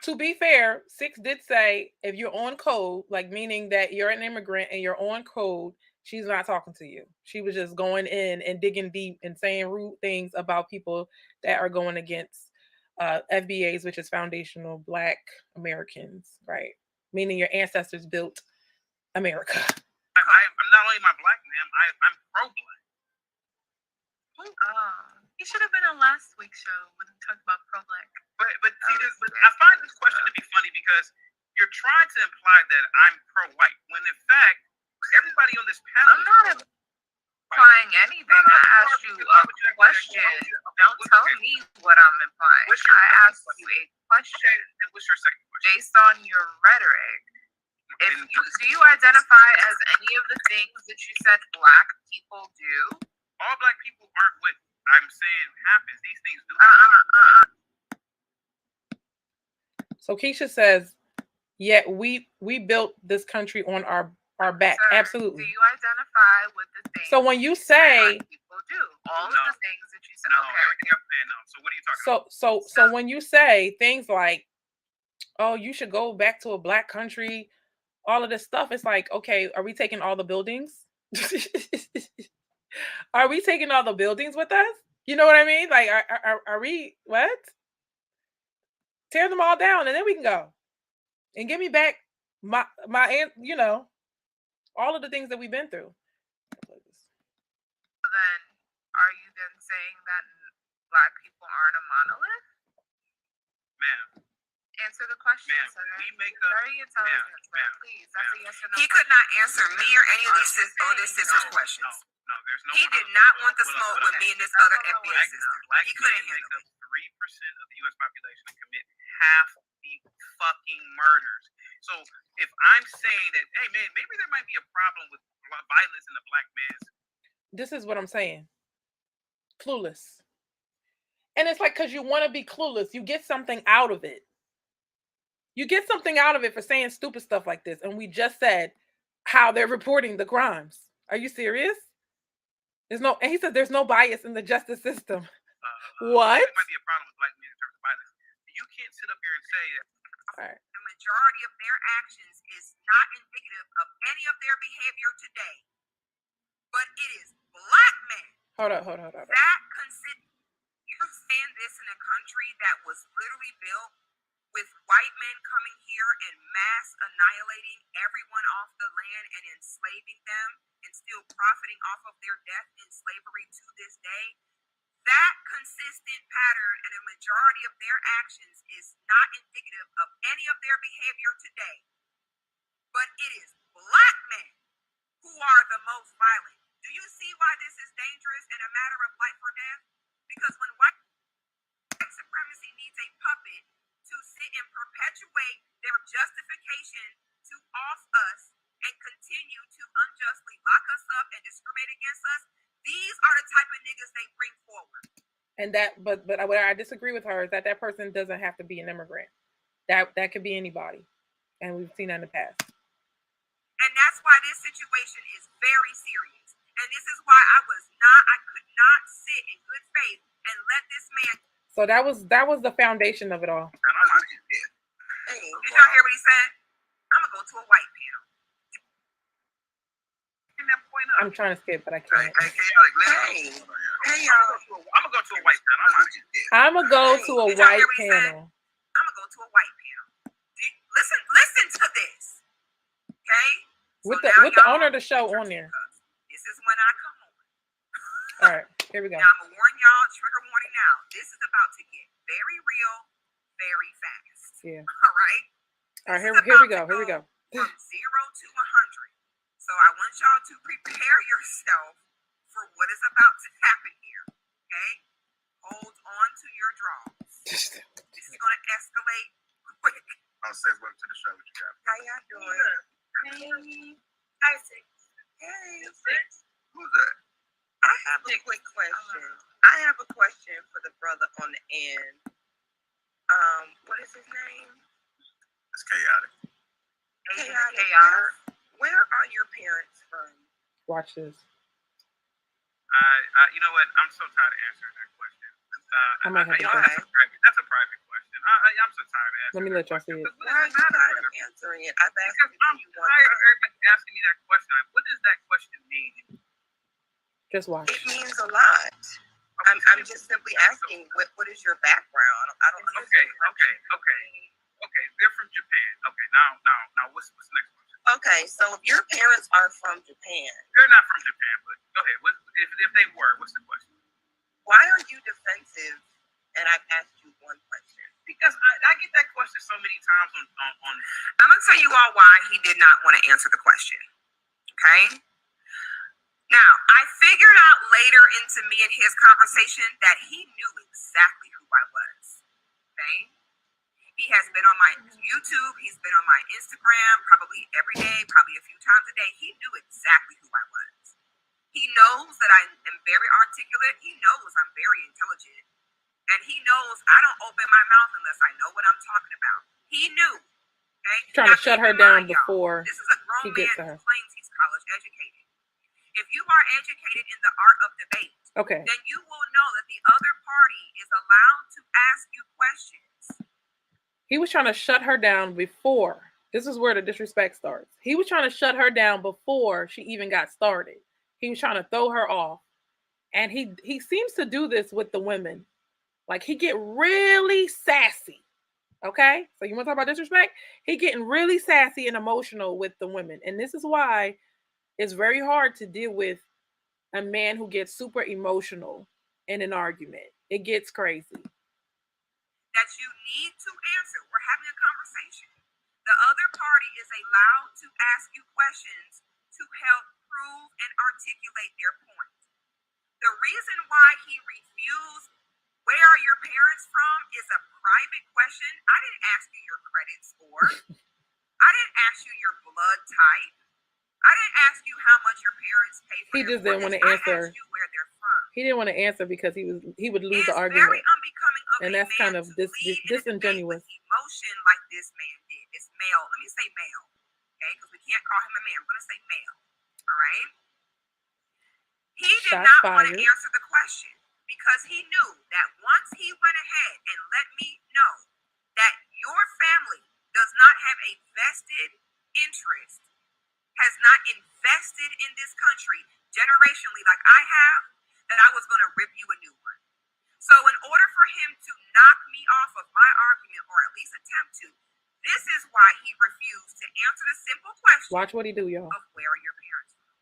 [SPEAKER 1] To be fair, Six did say if you're on code, like meaning that you're an immigrant and you're on code, she's not talking to you. She was just going in and digging deep and saying rude things about people that are going against FBAs, which is foundational Black Americans, right? Meaning your ancestors built America.
[SPEAKER 2] I'm not only my black, ma'am, I'm pro-black.
[SPEAKER 3] He should have been on last week's show when we talked about pro-black.
[SPEAKER 2] But I find this question to be funny because you're trying to imply that I'm pro-white, when in fact, everybody on this panel... I'm not implying anything. I asked you a question. Don't tell me what I'm implying. I asked you a question. And what's your second question? Based on your rhetoric, do you identify as any of the things that you said black people do? All black people aren't what I'm saying happens. These things do happen.
[SPEAKER 1] So Keisha says, yeah, we built this country on our back.
[SPEAKER 2] Sir,
[SPEAKER 1] absolutely.
[SPEAKER 2] Do you identify with the things?
[SPEAKER 1] So when you say
[SPEAKER 2] people do all of the things that you said, everything I'm saying, no. So what are you talking about?
[SPEAKER 1] So when you say things like, oh, you should go back to a black country, all of this stuff, it's like, okay, are we taking all the buildings? Are we taking all the buildings with us? You know what I mean? Like, are we what? Tear them all down and then we can go and give me back my you know, all of the things that we've been through.
[SPEAKER 2] Then are you then saying that black people aren't a monolith? Ma'am. Answer the question, sir. We make a very intelligent, please. That's a yes or no. He could not answer me or any of these sisters' questions. No, there's no. He did not want the smoke with me and this other FBI sister. He couldn't handle it. 3% of the U.S. population and commit half the fucking murders. So if I'm saying that, hey man, maybe there might be a problem with violence in the black man's.
[SPEAKER 1] This is what I'm saying. Clueless. And it's like, because you want to be clueless, you get something out of it. You get something out of it for saying stupid stuff like this. And we just said how they're reporting the crimes. Are you serious? And he said there's no bias in the justice system. What?
[SPEAKER 2] There might be a problem with black men in terms of violence. You can't sit up here and say that the majority of their actions is not indicative of any of their behavior today. But it is black men.
[SPEAKER 1] Hold up.
[SPEAKER 2] You're saying this in a country that was literally built with white men coming here and mass annihilating everyone off the land and enslaving them and still profiting off of their death in slavery to this day. That consistent pattern and a majority of their actions is not indicative of any of their behavior today. But it is black men who are the most violent. Do you see why this is dangerous and a matter of life or death? Because when white supremacy needs a puppet to sit and perpetuate their justification to off us and continue to unjustly lock us up and discriminate against us, these are the type of niggas they bring forward.
[SPEAKER 1] And but what I disagree with her is that person doesn't have to be an immigrant. That could be anybody. And we've seen that in the past.
[SPEAKER 2] And that's why this situation is very serious. And this is why I could not sit in good faith and let this man.
[SPEAKER 1] So that was the foundation of it all.
[SPEAKER 2] Did y'all hear what he said? I'm gonna go to a white panel.
[SPEAKER 1] I'm trying to skip, but I can't.
[SPEAKER 2] Hey, y'all. I'm gonna go to a white panel.
[SPEAKER 1] I'm gonna go to a white panel.
[SPEAKER 2] I'm gonna go to a white panel. Listen to this, okay?
[SPEAKER 1] With the owner of the show on there.
[SPEAKER 2] This is when I come on.
[SPEAKER 1] All right, here we go.
[SPEAKER 2] Now I'm gonna warn y'all. Trigger warning now. This is about to get very real, very fast.
[SPEAKER 1] Yeah.
[SPEAKER 2] All right.
[SPEAKER 1] All right. Here we go.
[SPEAKER 2] From 0 to 100. So I want y'all to prepare yourself for what is about to happen here. Okay? Hold on to your draws. This is going to escalate quick.
[SPEAKER 4] I'll say welcome to the show. What you got?
[SPEAKER 2] How y'all doing?
[SPEAKER 3] Hey.
[SPEAKER 2] Isaac. Hey.
[SPEAKER 4] Who's that?
[SPEAKER 2] I have a quick question. I have a question for the brother on the end. What is his name?
[SPEAKER 4] It's chaotic.
[SPEAKER 2] Chaotic. Where are your parents from?
[SPEAKER 1] Watch this.
[SPEAKER 4] You know what? I'm so tired of answering that question.
[SPEAKER 1] I might have to
[SPEAKER 4] that's a private question. I'm so tired of answering.
[SPEAKER 1] Let me let y'all see it.
[SPEAKER 2] Why are you tired of answering it? I've asked
[SPEAKER 4] Because I'm tired of everybody asking me that question. What does that question mean?
[SPEAKER 1] Just watch.
[SPEAKER 2] It means a lot. I'm just simply asking, what is your background? I don't know.
[SPEAKER 4] Okay. They're from Japan. Okay, now what's the next question?
[SPEAKER 2] Okay, so if your parents are from Japan,
[SPEAKER 4] They're not from Japan, but go ahead. If they were, what's the question?
[SPEAKER 2] why are you defensive? And I've asked you one question.
[SPEAKER 4] Because I get that question so many times on.
[SPEAKER 2] I'm gonna tell you all why he did not want to answer the question. Okay. Now, I figured out later into me and his conversation that he knew exactly who I was. Okay. He has been on my YouTube. He's been on my Instagram probably every day, probably a few times a day. He knew exactly who I was. He knows that I am very articulate. He knows I'm very intelligent. And he knows I don't open my mouth unless I know what I'm talking about. He knew. Okay?
[SPEAKER 1] Trying to shut her down before
[SPEAKER 2] this is a grown
[SPEAKER 1] he gets to
[SPEAKER 2] man
[SPEAKER 1] her.
[SPEAKER 2] who claims he's college educated. If you are educated in the art of debate,
[SPEAKER 1] Okay.
[SPEAKER 2] then you will know that the other party is allowed to ask you questions.
[SPEAKER 1] He was trying to shut her down before. This is where the disrespect starts. He was trying to shut her down before she even got started. He was trying to throw her off. And he seems to do this with the women. Like, he get really sassy. Okay? So you want to talk about disrespect? He getting really sassy and emotional with the women. And this is why it's very hard to deal with a man who gets super emotional in an argument. It gets crazy.
[SPEAKER 2] That you need to answer. We're having a conversation. The other party is allowed to ask you questions to help prove and articulate their point. The reason why he refused, where are your parents from, is a private question. I didn't ask you your credit score. I didn't ask you your blood type. I didn't ask you how much your parents pay for.
[SPEAKER 1] He just didn't want to answer.
[SPEAKER 2] I asked you where they're from.
[SPEAKER 1] He didn't want to answer because he would lose
[SPEAKER 2] It's
[SPEAKER 1] the argument.
[SPEAKER 2] very unbecoming of
[SPEAKER 1] And
[SPEAKER 2] a
[SPEAKER 1] that's
[SPEAKER 2] man
[SPEAKER 1] kind of
[SPEAKER 2] to lead in a debate
[SPEAKER 1] disingenuous.
[SPEAKER 2] with emotion like this man did. This male, let me say male, okay? Because we can't call him a man. We're going to say male, all right? He did
[SPEAKER 1] Shots
[SPEAKER 2] not want
[SPEAKER 1] fired.
[SPEAKER 2] to answer the question because he knew that once he went ahead and let me know that your family does not have a vested interest, has not invested in this country generationally like I have, that I was going to rip you a new one. So in order for him to knock me off of my argument, or at least attempt to, this is why he refused to answer the simple question.
[SPEAKER 1] Watch what he do, y'all.
[SPEAKER 2] Of where are your parents from?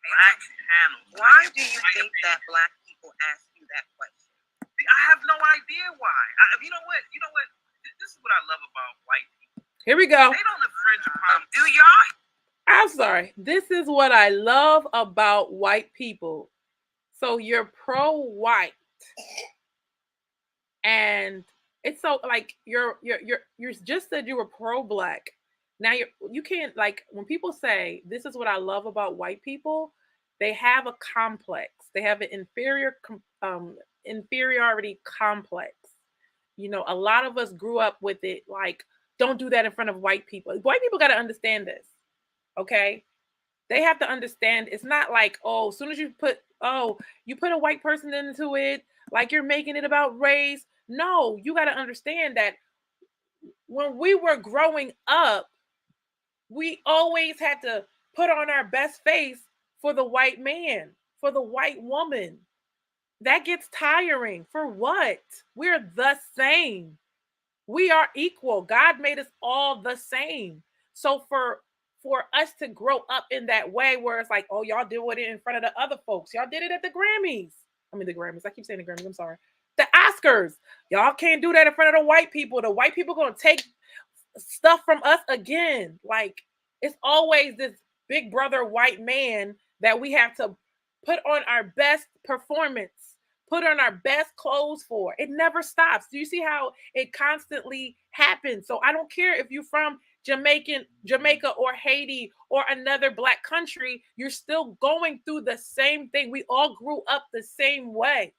[SPEAKER 4] Black panel.
[SPEAKER 2] Why do you think that black people ask you that question?
[SPEAKER 4] I have no idea why. You know what? This is what I love about white people.
[SPEAKER 1] Here we go.
[SPEAKER 4] They don't infringe upon.
[SPEAKER 2] Do y'all?
[SPEAKER 1] I'm sorry. This is what I love about white people. So you're pro-white, and it's so like you just said you were pro-black. Now you can't, like, when people say this is what I love about white people, they have a complex. They have an inferiority complex. You know, a lot of us grew up with it. Like, don't do that in front of white people. White people got to understand this. Okay, they have to understand. It's not like, oh, as soon as you put a white person into it, like you're making it about race. No, you got to understand that when we were growing up, we always had to put on our best face for the white man, for the white woman. That gets tiring. For what? We're the same. We are equal. God made us all the same. So for us to grow up in that way where it's like, oh, y'all did it in front of the other folks. Y'all did it at the Grammys. I mean, the Grammys. I keep saying the Grammys. I'm sorry. The Oscars. Y'all can't do that in front of the white people. The white people going to take stuff from us again. Like, it's always this big brother white man that we have to put on our best performance, put on our best clothes for. It never stops. Do you see how it constantly happens? So I don't care if you're from Jamaica or Haiti or another black country, you're still going through the same thing. We all grew up the same way.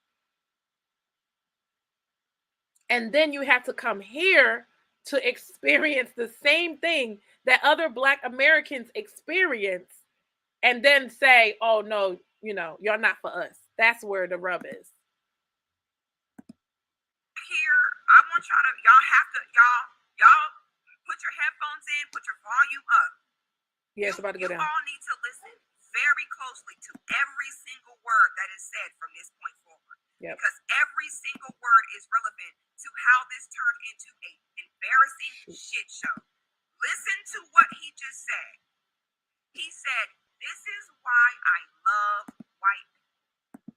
[SPEAKER 1] And then you have to come here to experience the same thing that other black Americans experience and then say, oh no, you're not for us. That's where the rub is.
[SPEAKER 2] Here, I want y'all put your headphones in, put your volume up.
[SPEAKER 1] Yeah, it's about to go down.
[SPEAKER 2] You all need to listen very closely to every single word that is said from this point forward.
[SPEAKER 1] Yep.
[SPEAKER 2] Because every single word is relevant to how this turned into an embarrassing shit show. Listen to what he just said. He said, this is why I love white people.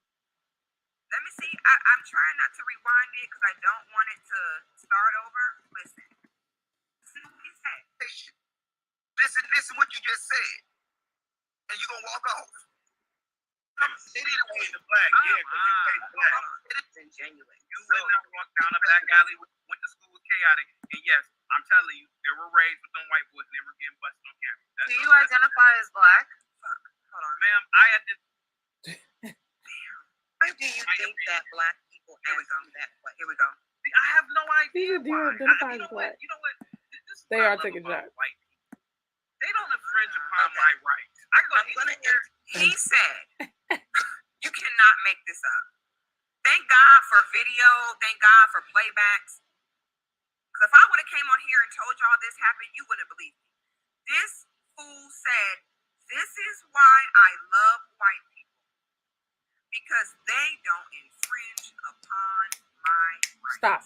[SPEAKER 2] Let me see. I'm trying not to rewind it because I don't want it to start over. Listen. Listen to what he said.
[SPEAKER 4] Listen what you just said. And you're going to walk off. They didn't pay the flag. Yeah, because you paid the flag.
[SPEAKER 2] It is ingenuine.
[SPEAKER 4] You went and walked down a back alley, went to school with chaotic, and yes, I'm telling you, there were raids with them white boys and they were getting busted on camera.
[SPEAKER 3] Do you identify as black?
[SPEAKER 2] Fuck. Hold on.
[SPEAKER 4] Ma'am, I had to...
[SPEAKER 2] Why do you think that black people ask you that way? Here we go.
[SPEAKER 4] I have no idea
[SPEAKER 1] Do you
[SPEAKER 4] why.
[SPEAKER 1] identify as black?
[SPEAKER 4] You know what? This is
[SPEAKER 1] They
[SPEAKER 4] what I
[SPEAKER 1] are
[SPEAKER 4] love
[SPEAKER 1] taking
[SPEAKER 4] about
[SPEAKER 1] shots.
[SPEAKER 4] white people. They don't infringe upon my rights. I go anywhere.
[SPEAKER 2] He said, you cannot make this up. Thank God for video. Thank God for playbacks. Because if I would have came on here and told y'all this happened, you wouldn't believe me. This fool said, this is why I love white people. Because they don't infringe upon my rights.
[SPEAKER 1] Stop.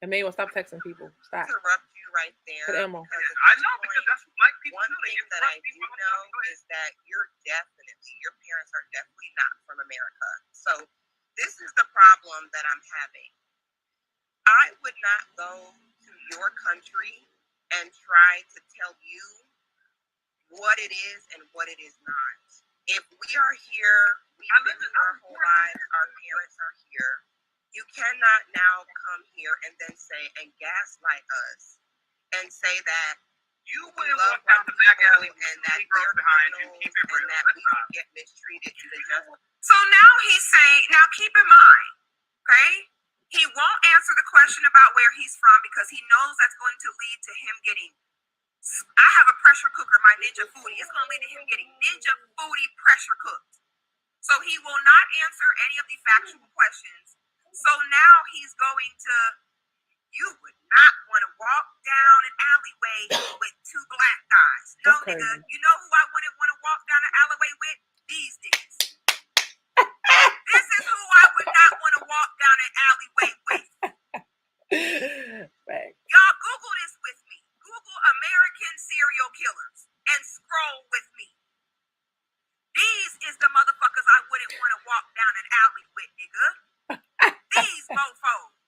[SPEAKER 1] Emmanuel, stop texting people. Stop.
[SPEAKER 2] Interrupt you right there.
[SPEAKER 1] Put Emma.
[SPEAKER 4] I know, because that's what black people
[SPEAKER 2] One
[SPEAKER 4] do. They
[SPEAKER 2] thing that I do know is that your parents are definitely not from America. So this is the problem that I'm having. I would not go to your country and try to tell you what it is and what it is not. If we are here, we've lived our whole lives, our parents are here. You cannot now come here and then say and gaslight us and say that
[SPEAKER 4] you wouldn't walk down the back alley
[SPEAKER 2] and that
[SPEAKER 4] they're
[SPEAKER 2] behind
[SPEAKER 4] and keep it real.
[SPEAKER 2] and that we can get mistreated in the justice. So now he's saying, now keep in mind, okay? He won't answer the question about where he's from because he knows that's going to lead to him getting. I have a pressure cooker, my Ninja Foodie. It's going to lead to him getting Ninja Foodie pressure cooked. So he will not answer any of the factual questions. So now he's going to, you would not want to walk down an alleyway with two black guys. No, nigga, you know who I wouldn't want to walk down an alleyway with? These niggas. This is who I would not want to walk down an alleyway with.
[SPEAKER 1] Right.
[SPEAKER 2] Y'all Google this with me. Google American serial killers and scroll with me. These is the motherfuckers I wouldn't want to walk down an alley with, nigga. These mofos.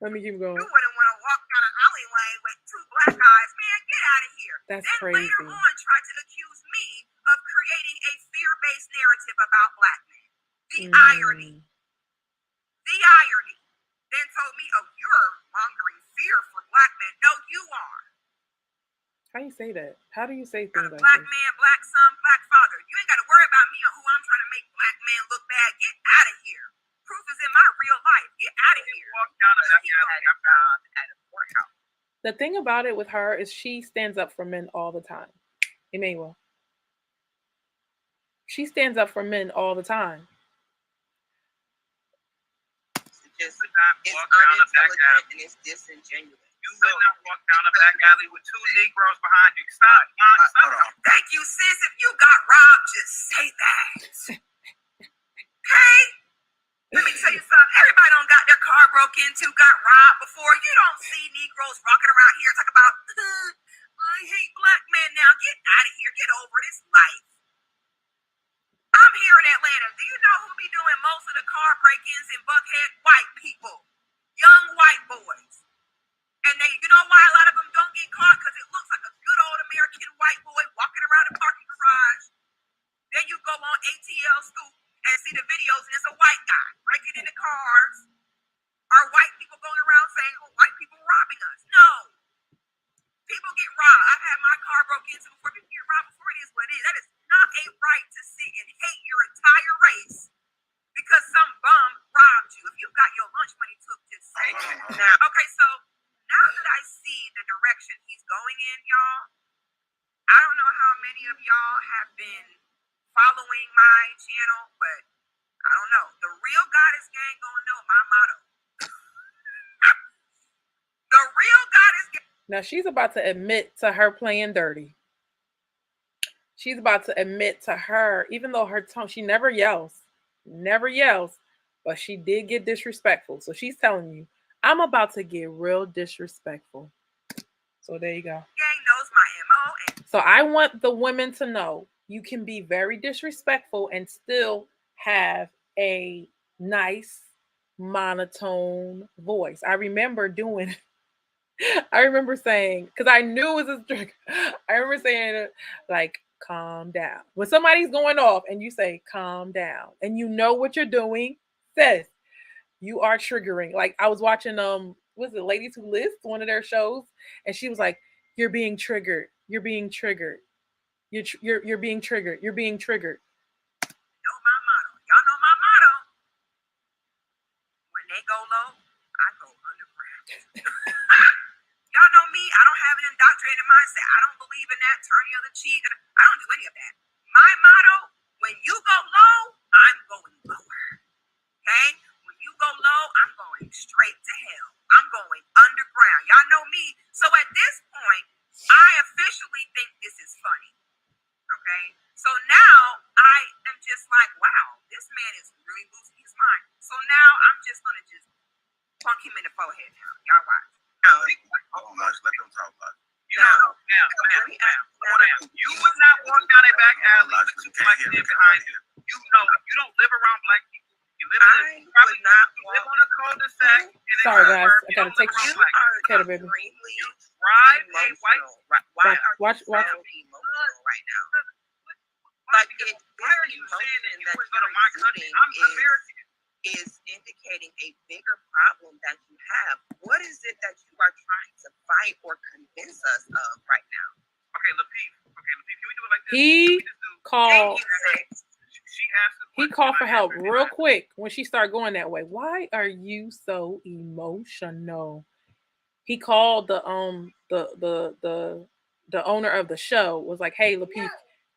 [SPEAKER 1] Let me keep going.
[SPEAKER 2] You wouldn't want to walk down an alleyway with two black guys. Man, get out of here.
[SPEAKER 1] That's
[SPEAKER 2] then
[SPEAKER 1] crazy.
[SPEAKER 2] Later on tried to accuse me of creating a fear-based narrative about black men. The irony. The irony. Then told me, oh, you're mongering fear for black men. No, you are.
[SPEAKER 1] How do you say that? How do you say
[SPEAKER 2] Got
[SPEAKER 1] things
[SPEAKER 2] a
[SPEAKER 1] like
[SPEAKER 2] black
[SPEAKER 1] that?
[SPEAKER 2] man, black son, black father. You ain't got to worry about me or who I'm trying to make black men look bad. Get out of here. Proof is in my real life. Get out of here.
[SPEAKER 4] Walk down the back alley. I'm down at a courthouse.
[SPEAKER 1] The thing about it with her is she stands up for men all the time. Emmanuel. She stands up for men all the time.
[SPEAKER 2] It's unintelligent and it's disingenuous.
[SPEAKER 4] You would not walk down a back alley with two Negroes behind you. Stop.
[SPEAKER 2] Thank you, sis. If you got robbed, just say that. Okay? Let me tell you something. Everybody don't got their car broke into, got robbed before. You don't see Negroes walking around here talking about, I hate black men now. Get out of here. Get over this life. I'm here in Atlanta. Do you know who be doing most of the car break-ins in Buckhead? White people. Young white boys. And they, you know why a lot of them don't get caught? Because it looks like a good old American white boy walking around the parking garage. Then you go on ATL Scoop and see the videos, and it's a white guy breaking into cars. Are white people going around saying, oh, white people robbing us? No. People get robbed. I've had my car broke into before. People get robbed before. It is what it is. That is not a right to sit and hate your entire race because some bum robbed you. If you got your lunch money took, just say it. Now, okay, so now that I see the direction he's going in, y'all, I don't know how many of y'all have been following my channel, but I don't know. The real goddess gang gonna know my motto. The real goddess gang.
[SPEAKER 1] Now she's about to admit to her playing dirty. She's about to admit to her, even though her tone, she never yells, but she did get disrespectful. So she's telling you, I'm about to get real disrespectful. So there you go.
[SPEAKER 2] Gang knows my MO.
[SPEAKER 1] So I want the women to know you can be very disrespectful and still have a nice monotone voice. I remember saying, because I knew it was a trick. I remember saying like, calm down. When somebody's going off and you say, calm down, and you know what you're doing, sis, you are triggering. Like I was watching, was it Ladies Who List, one of their shows, and she was like, you're being triggered. You're being triggered. You're being triggered. You're being triggered.
[SPEAKER 2] Know my motto. Y'all know my motto. When they go low, I go underground. Y'all know me. I don't have an indoctrinated mindset. I don't believe in that. Turn the other cheek. I don't do any of that. My motto, when you go low, I'm going lower. Okay? When you go low, I'm going straight to hell. I'm going underground. Y'all know me. So at this point, I officially think this is funny. Okay? So now I am just like, wow, this man is really losing his mind. So now I'm just going to just punk him in the forehead now. Y'all watch.
[SPEAKER 4] Let them talk about it.
[SPEAKER 2] You would not walk down a back alley with two black men behind you. You know it. You don't live around black people. You live in live on a cul-de-sac.
[SPEAKER 1] Sorry, guys. I gotta take you. Okay, baby.
[SPEAKER 2] You drive a white.
[SPEAKER 1] Watch.
[SPEAKER 2] Right now. Like, why are you saying that you would go to my country? I'm American. Is indicating a bigger problem that you have. What is it that you are trying to fight or convince us of right now? Okay, Lapeef, can we do it like this?
[SPEAKER 1] He called for help real quick when she started going that way. Why are you so emotional? He called the owner of the show, was like, hey, Lapeef,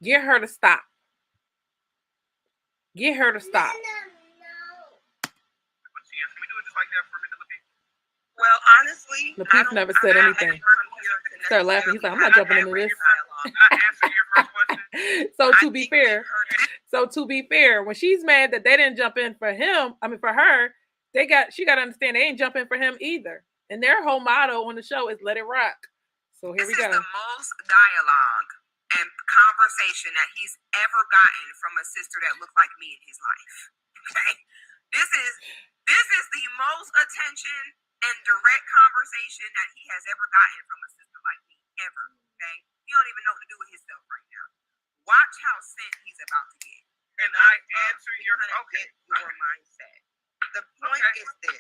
[SPEAKER 1] get her to stop. Get her to stop.
[SPEAKER 2] Well, honestly,
[SPEAKER 1] Lapeef never said anything. Start laughing. He's like, I'm not jumping into this. So to be fair, when she's mad that they didn't jump in for her, she got to understand they ain't jumping for him either. And their whole motto on the show is let it rock. So here we go.
[SPEAKER 2] This is the most dialogue and conversation that he's ever gotten from a sister that looked like me in his life. Okay, this is the most attention and direct conversation that he has ever gotten from a sister like me ever. Okay, he don't even know what to do with himself right now. Watch how sent he's about to get. And I answer your mindset. The point is this.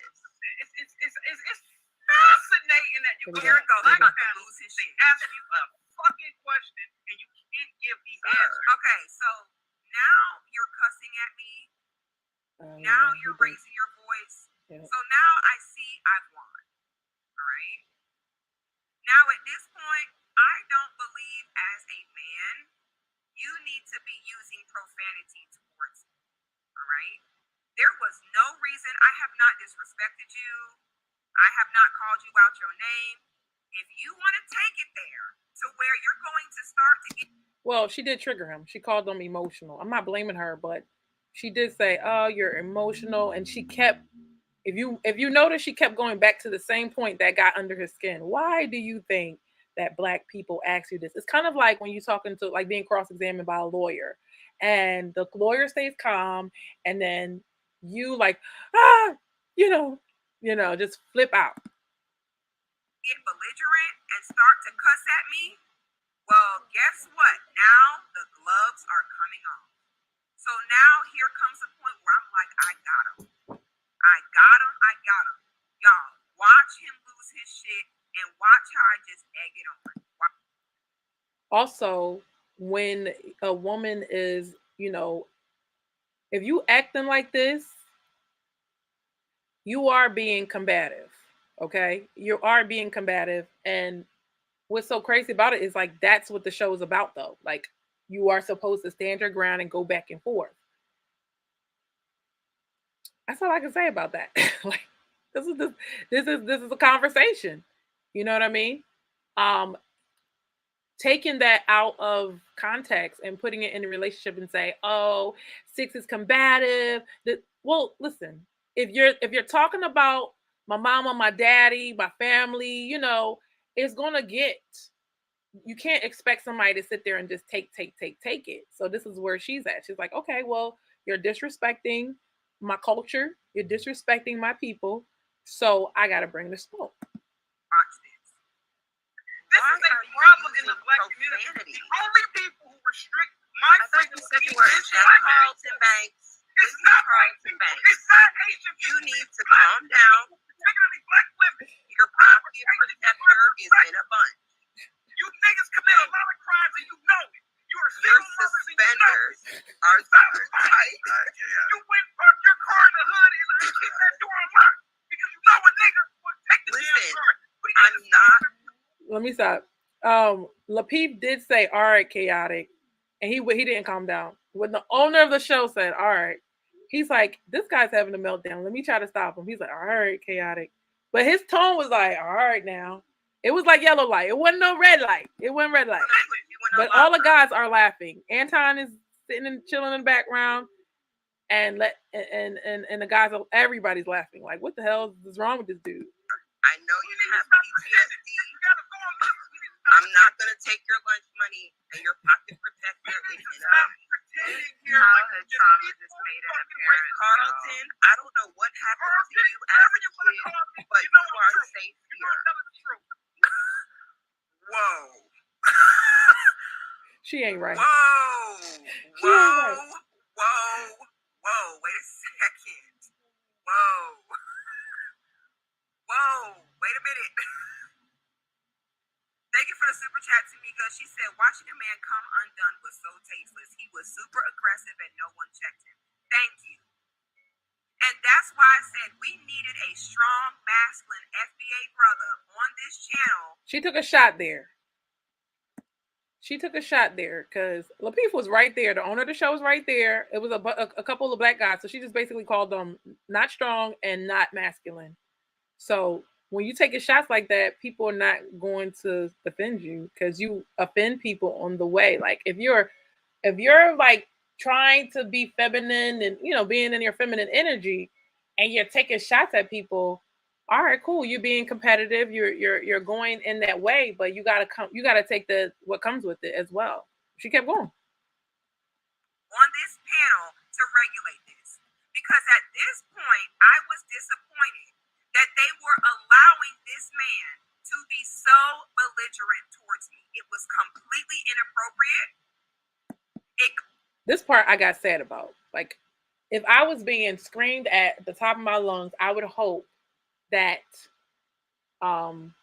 [SPEAKER 2] It's fascinating that you here go. I got to lose his shit. Ask you a fucking question and you can't give the answer. Okay, so now you're cussing at me. Now you're raising your voice. Yeah. So now I see I've won. All right. Now at this point, I don't believe as a man you need to be using profanity towards me. All right. There was no reason. I have not disrespected you. I have not called you out your name. If you want to take it there to where you're going to start to get.
[SPEAKER 1] Well, she did trigger him. She called him emotional. I'm not blaming her, but she did say, oh, you're emotional. And she kept, if you notice, she kept going back to the same point that got under his skin. Why do you think that Black people ask you this? It's kind of like when you're talking to, like, being cross-examined by a lawyer. And the lawyer stays calm. And then you like, just flip out.
[SPEAKER 2] Get belligerent and start to cuss at me. Well, guess what? Now the gloves are coming off. So now here comes a point where I'm like, I got him. Y'all, watch him lose his shit and watch how I just egg it on.
[SPEAKER 1] Also, when a woman is, if you acting like this, you are being combative. Okay? You are being combative. And what's so crazy about it is like that's what the show is about though. Like you are supposed to stand your ground and go back and forth. That's all I can say about that. Like this is a conversation. You know what I mean? Taking that out of context and putting it in a relationship and say, "Oh, 6 is combative." Well, listen, if you're talking about my mama, my daddy, my family, it's gonna get. You can't expect somebody to sit there and just take it. So this is where she's at. She's like, okay, well, you're disrespecting my culture, you're disrespecting my people, so I gotta bring the smoke.
[SPEAKER 2] Watch this. This is a problem in the black community. The only people who restrict my freedom of speech is Carlton Banks. It's not Carlton Banks. It's not Asian. You need to calm down. Particularly black women. Your property protector is in a bunch. You niggas commit a lot of crimes and you know it. Your suspenders are tight. You went and parked your car in the hood and I keep that door unlocked because you know a nigga will take the damn car. I'm not.
[SPEAKER 1] Let me stop. Lapeep did say, "All right, chaotic," and he didn't calm down. When the owner of the show said, "All right," he's like, "This guy's having a meltdown. Let me try to stop him." He's like, "All right, chaotic," but his tone was like, "All right, now." It was like yellow light. It wasn't no red light. It wasn't red light. But all the guys are laughing. Anton is sitting and chilling in the background, and the guys, everybody's laughing. Like, what the hell is wrong with this dude?
[SPEAKER 2] I know you have PTSD. I'm not gonna take your lunch money and your pocket protector if you know. Childhood trauma just made an appearance. Carlton, I don't know what happened to you as a kid, but you are safe here. Whoa.
[SPEAKER 1] She ain't right.
[SPEAKER 2] Whoa. Wait a second. Wait a minute. Thank you for the super chat, Tamika. She said, watching a man come undone was so tasteless. He was super aggressive and no one checked him. Thank you. And that's why I said we needed a strong, masculine FBA brother on this channel.
[SPEAKER 1] She took a shot there. Because Lapeef was right there. The owner of the show was right there. It was a couple of black guys. So she just basically called them not strong and not masculine. So when you take shots like that, people are not going to defend you because you offend people on the way. Like if you're like trying to be feminine and being in your feminine energy and you're taking shots at people, all right, cool. You're being competitive. You're going in that way, but you gotta take what comes with it as well. She kept going.
[SPEAKER 2] On this panel to regulate this. Because at this point, I was disappointed that they were allowing this man to be so belligerent towards me. It was completely inappropriate.
[SPEAKER 1] This part I got sad about. Like, if I was being screamed at the top of my lungs, I would hope that I'm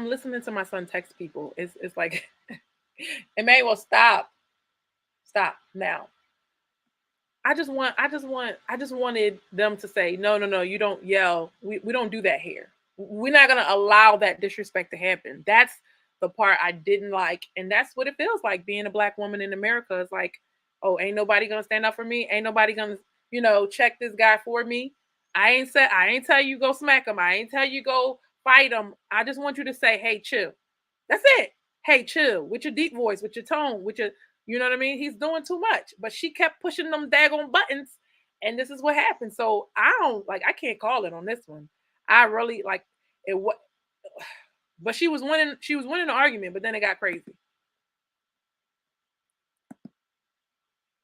[SPEAKER 1] listening to my son text people. It's like Emmanuel, stop now. I just wanted them to say, no, you don't yell. We don't do that here. We're not gonna allow that disrespect to happen. That's the part I didn't like, and that's what it feels like being a black woman in America. It's like, oh, ain't nobody gonna stand up for me. Ain't nobody gonna, check this guy for me. I ain't tell you go smack him. I ain't tell you go fight him. I just want you to say, hey, chill. That's it. Hey, chill, with your deep voice, with your tone, with your, you know what I mean? He's doing too much. But she kept pushing them daggone buttons, and this is what happened. So I can't call it on this one. I really like it. What? But she was winning the argument, but then it got crazy.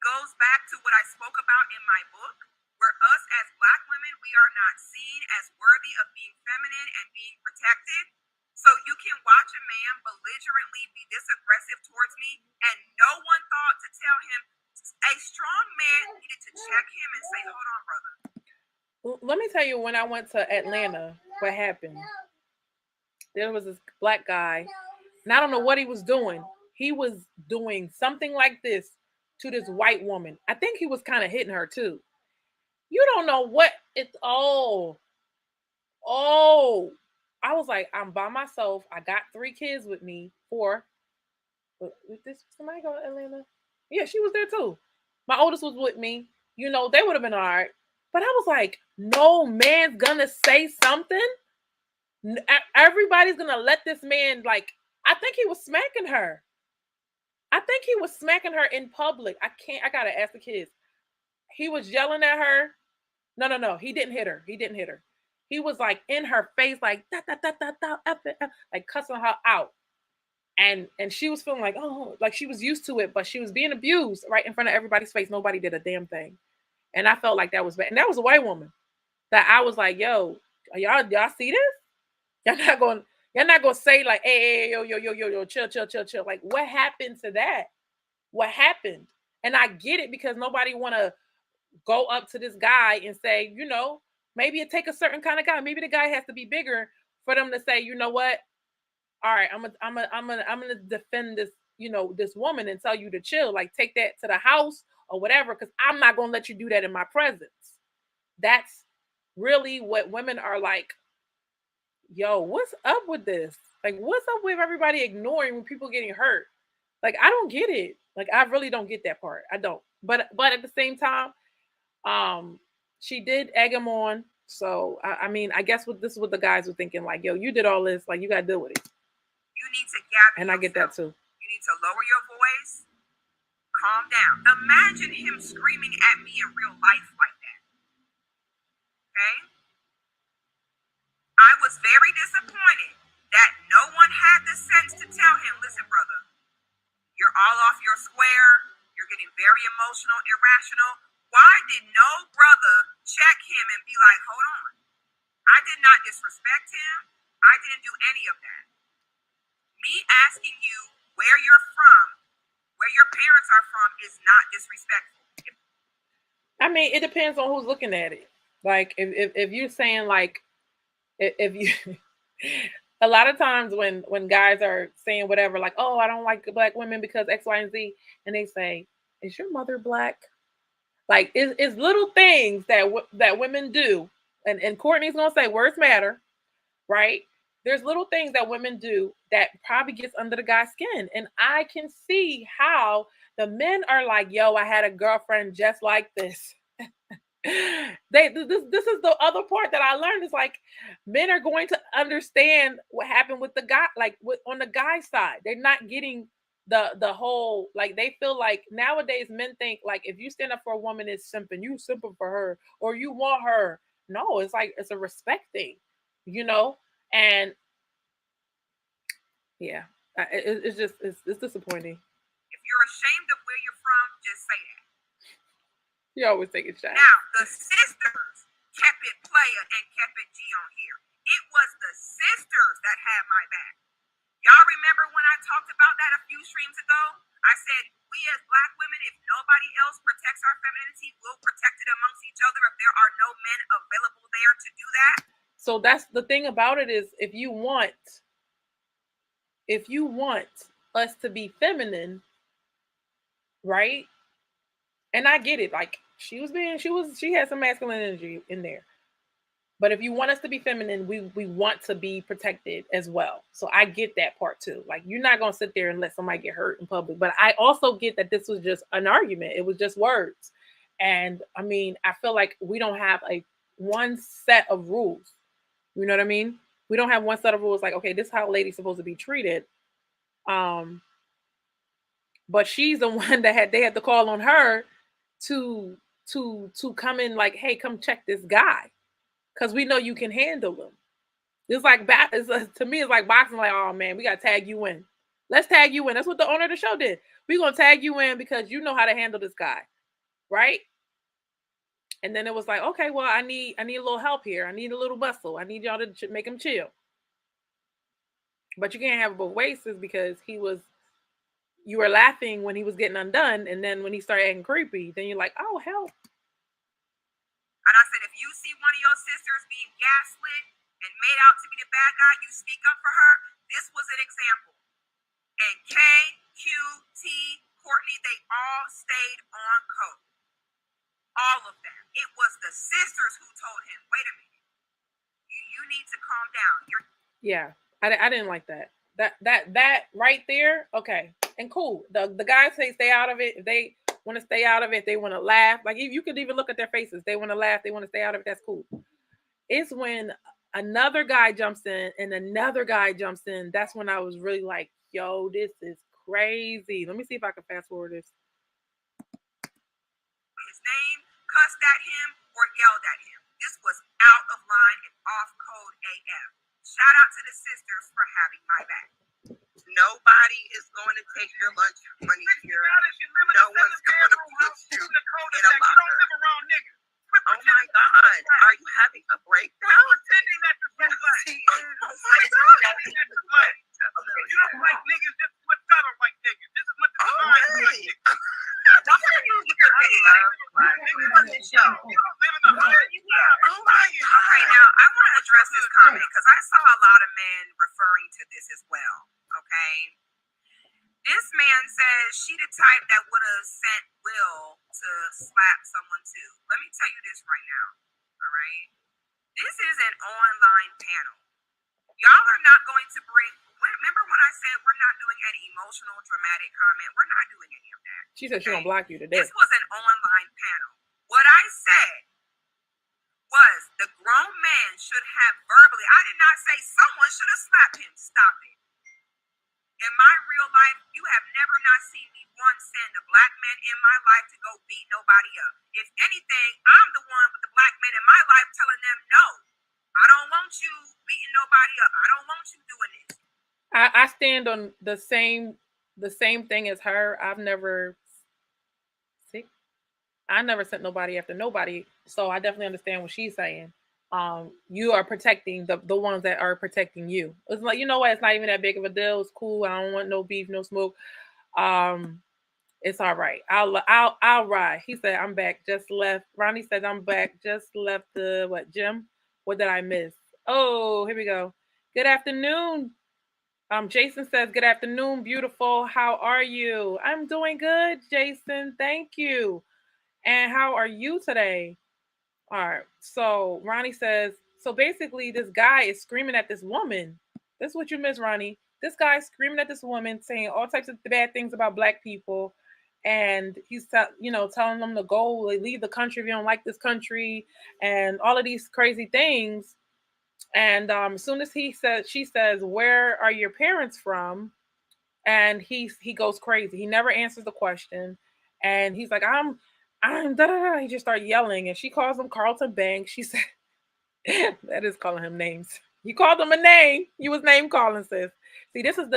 [SPEAKER 2] Goes back to what I spoke about in my book, where us as black women, we are not seen as worthy of being feminine and being protected. So you can watch a man belligerently be this aggressive towards me, and no one thought to tell him. A strong man needed to check him and say, hold on, brother.
[SPEAKER 1] Let me tell you, when I went to Atlanta, what happened. There was this black guy, and I don't know what he was doing. He was doing something like this to this white woman. I think he was kind of hitting her too. You don't know what it's I was like, I'm by myself. I got 3 kids with me. 4. Is this somebody go to Atlanta? Yeah, she was there too. My oldest was with me. You know, they would have been all right. But I was like, no man's gonna say something. Everybody's gonna let this man, like, I think he was smacking her. I think he was smacking her in public. I gotta ask the kids. He was yelling at her. No. He didn't hit her. He was like in her face, like da, da, da, da, da, like cussing her out. And she was feeling like, oh, like she was used to it, but she was being abused right in front of everybody's face. Nobody did a damn thing. And I felt like that was bad. And that was a white woman that I was like, yo, y'all see this? Y'all not gonna say like, hey, yo, chill. Like, what happened to that? What happened? And I get it, because nobody wanna go up to this guy and say, you know, maybe it take a certain kind of guy. Maybe the guy has to be bigger for them to say, you know what? All right, I'm gonna defend this, you know, this woman and tell you to chill. Like, take that to the house or whatever, because I'm not gonna let you do that in my presence. That's really what women are like. Yo, what's up with this? Like, what's up with everybody ignoring when people getting hurt? Like, I don't get it. Like, I really don't get that part. I don't. But at the same time, she did egg him on. So I mean, I guess this is what the guys were thinking. Like, yo, you did all this. Like, you gotta deal with it.
[SPEAKER 2] You need to gather
[SPEAKER 1] And I get that too.
[SPEAKER 2] You need to lower your voice. Calm down. Imagine him screaming at me in real life like that. Okay? I was very disappointed that no one had the sense to tell him, listen, brother, you're all off your square. You're getting very emotional, irrational. Why did no brother check him and be like, hold on. I did not disrespect him. I didn't do any of that. Me asking you where you're from, where your parents are from, is not disrespectful.
[SPEAKER 1] I mean, it depends on who's looking at it. Like, if you're saying, like, if you a lot of times when guys are saying whatever, like, oh, I don't like black women because X, Y, and Z, and they say, is your mother black? Like, it's little things that women do, and Courtney's gonna say words matter, right? There's little things that women do that probably gets under the guy's skin, and I can see how the men are like, yo, I had a girlfriend just like this. This is the other part that I learned, is like, men are going to understand what happened with the guy, like on the guy side. They're not getting the whole, like, they feel like nowadays men think like if you stand up for a woman, it's simping, you simping for her or you want her. No, it's like, it's a respect thing, you know. And yeah, it's just it's disappointing.
[SPEAKER 2] If you're ashamed of where you're from, just say that.
[SPEAKER 1] You always take a shot.
[SPEAKER 2] Now, the sisters kept it player and kept it G on here. It was the sisters that had my back. Y'all remember when I talked about that a few streams ago? I said, we as black women, if nobody else protects our femininity, we'll protect it amongst each other if there are no men available there to do that.
[SPEAKER 1] So that's the thing about it, is if you want us to be feminine, right? And I get it, like, she had some masculine energy in there. But if you want us to be feminine, we want to be protected as well. So I get that part too. Like, you're not going to sit there and let somebody get hurt in public. But I also get that this was just an argument. It was just words. And I mean, I feel like we don't have one set of rules. You know what I mean? We don't have one set of rules like, okay, this is how a lady's supposed to be treated. But she's the one that they had to call on her to come in, like, hey, come check this guy, because we know you can handle them. It's like to me, it's like boxing. Like, oh man, we gotta tag you in. Let's tag you in. That's what the owner of the show did. We're gonna tag you in because you know how to handle this guy, right? And then it was like, okay, well, I need a little help here. I need a little bustle. I need y'all to make him chill. But you can't have it both ways, sis, because you were laughing when he was getting undone, and then when he started acting creepy, then you're like, oh, help.
[SPEAKER 2] And I said, if you see one of your sisters being gaslit and made out to be the bad guy, you speak up for her. This was an example. And K, Q, T, Courtney, they all stayed on code. All of them. It was the sisters who told him, wait a minute, you need to calm down.
[SPEAKER 1] Yeah, I didn't like that. That right there, okay. And cool. The guys say stay out of it. If they want to stay out of it, they want to laugh. Like you could even look at their faces. They want to laugh. They want to stay out of it. That's cool. It's when another guy jumps in and another guy jumps in. That's when I was really like, yo, this is crazy. Let me see if I can fast forward this.
[SPEAKER 2] His name, cussed at him, or yelled at him. This was out of line and off code AF. Shout out to the sisters for having my back. Nobody is going to take your lunch money here. No one's going to put you in a locker. Oh my God, are you having a breakdown? Pretending that you're so black. Oh my God. You don't like niggas just as much as I don't like niggas. This is much as I don't like niggas. Don't use your niggas on this show. You don't live in the hood. Oh my God. Okay, now I want to address this comment because I saw a lot of men referring to this as well. Okay. This man says she the type that would have sent Will to slap someone too. Let me tell you this right now. All right. This is an online panel. Y'all are not going to bring. Remember when I said we're not doing any emotional, dramatic comment? We're not doing any of that.
[SPEAKER 1] She said she gonna block you today.
[SPEAKER 2] This was an online panel. What I said was the grown man should have verbally. I did not say someone should have slapped him. Stop it. In my real life, you have never not seen me once send a black man in my life to go beat nobody up. If anything, I'm the one with the black men in my life telling them, no, I don't want you beating nobody up. I don't want you doing this.
[SPEAKER 1] I stand on the same thing as her. I never sent nobody after nobody, so I definitely understand what she's saying. You are protecting the ones that are protecting you. It's like, you know what? It's not even that big of a deal. It's cool. I don't want no beef, no smoke. It's all right. I'll ride. He said, I'm back. Just left. Ronnie said, I'm back. Just left the gym? What did I miss? Oh, here we go. Good afternoon. Jason says, good afternoon, beautiful. How are you? I'm doing good, Jason. Thank you. And how are you today? All right. So Ronnie says, so basically this guy is screaming at this woman. This is what you miss, Ronnie. This guy is screaming at this woman, saying all types of bad things about black people. And he's telling them to go, leave the country if you don't like this country, and all of these crazy things. And as soon as she says, where are your parents from? And he goes crazy. He never answers the question. And he's like, I'm da da da. He just started yelling. And she calls him Carlton Banks. She said, that is calling him names. You called him a name. You was name calling, sis. See, this is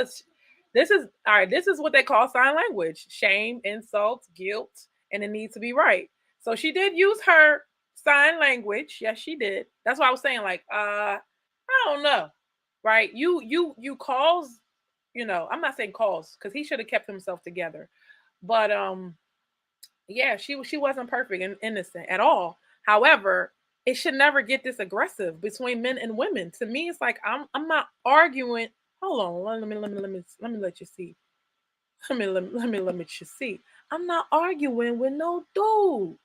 [SPEAKER 1] what they call sign language. Shame, insult, guilt, and it needs to be right. So she did use her sign language. Yes, she did. That's why I was saying, like, I don't know. Right? You calls, I'm not saying calls, because he should have kept himself together. But yeah, she wasn't perfect and innocent at all. However, it should never get this aggressive between men and women. To me, it's like I'm not arguing. Hold on, let me let you see. Let me let you see. I'm not arguing with no dude.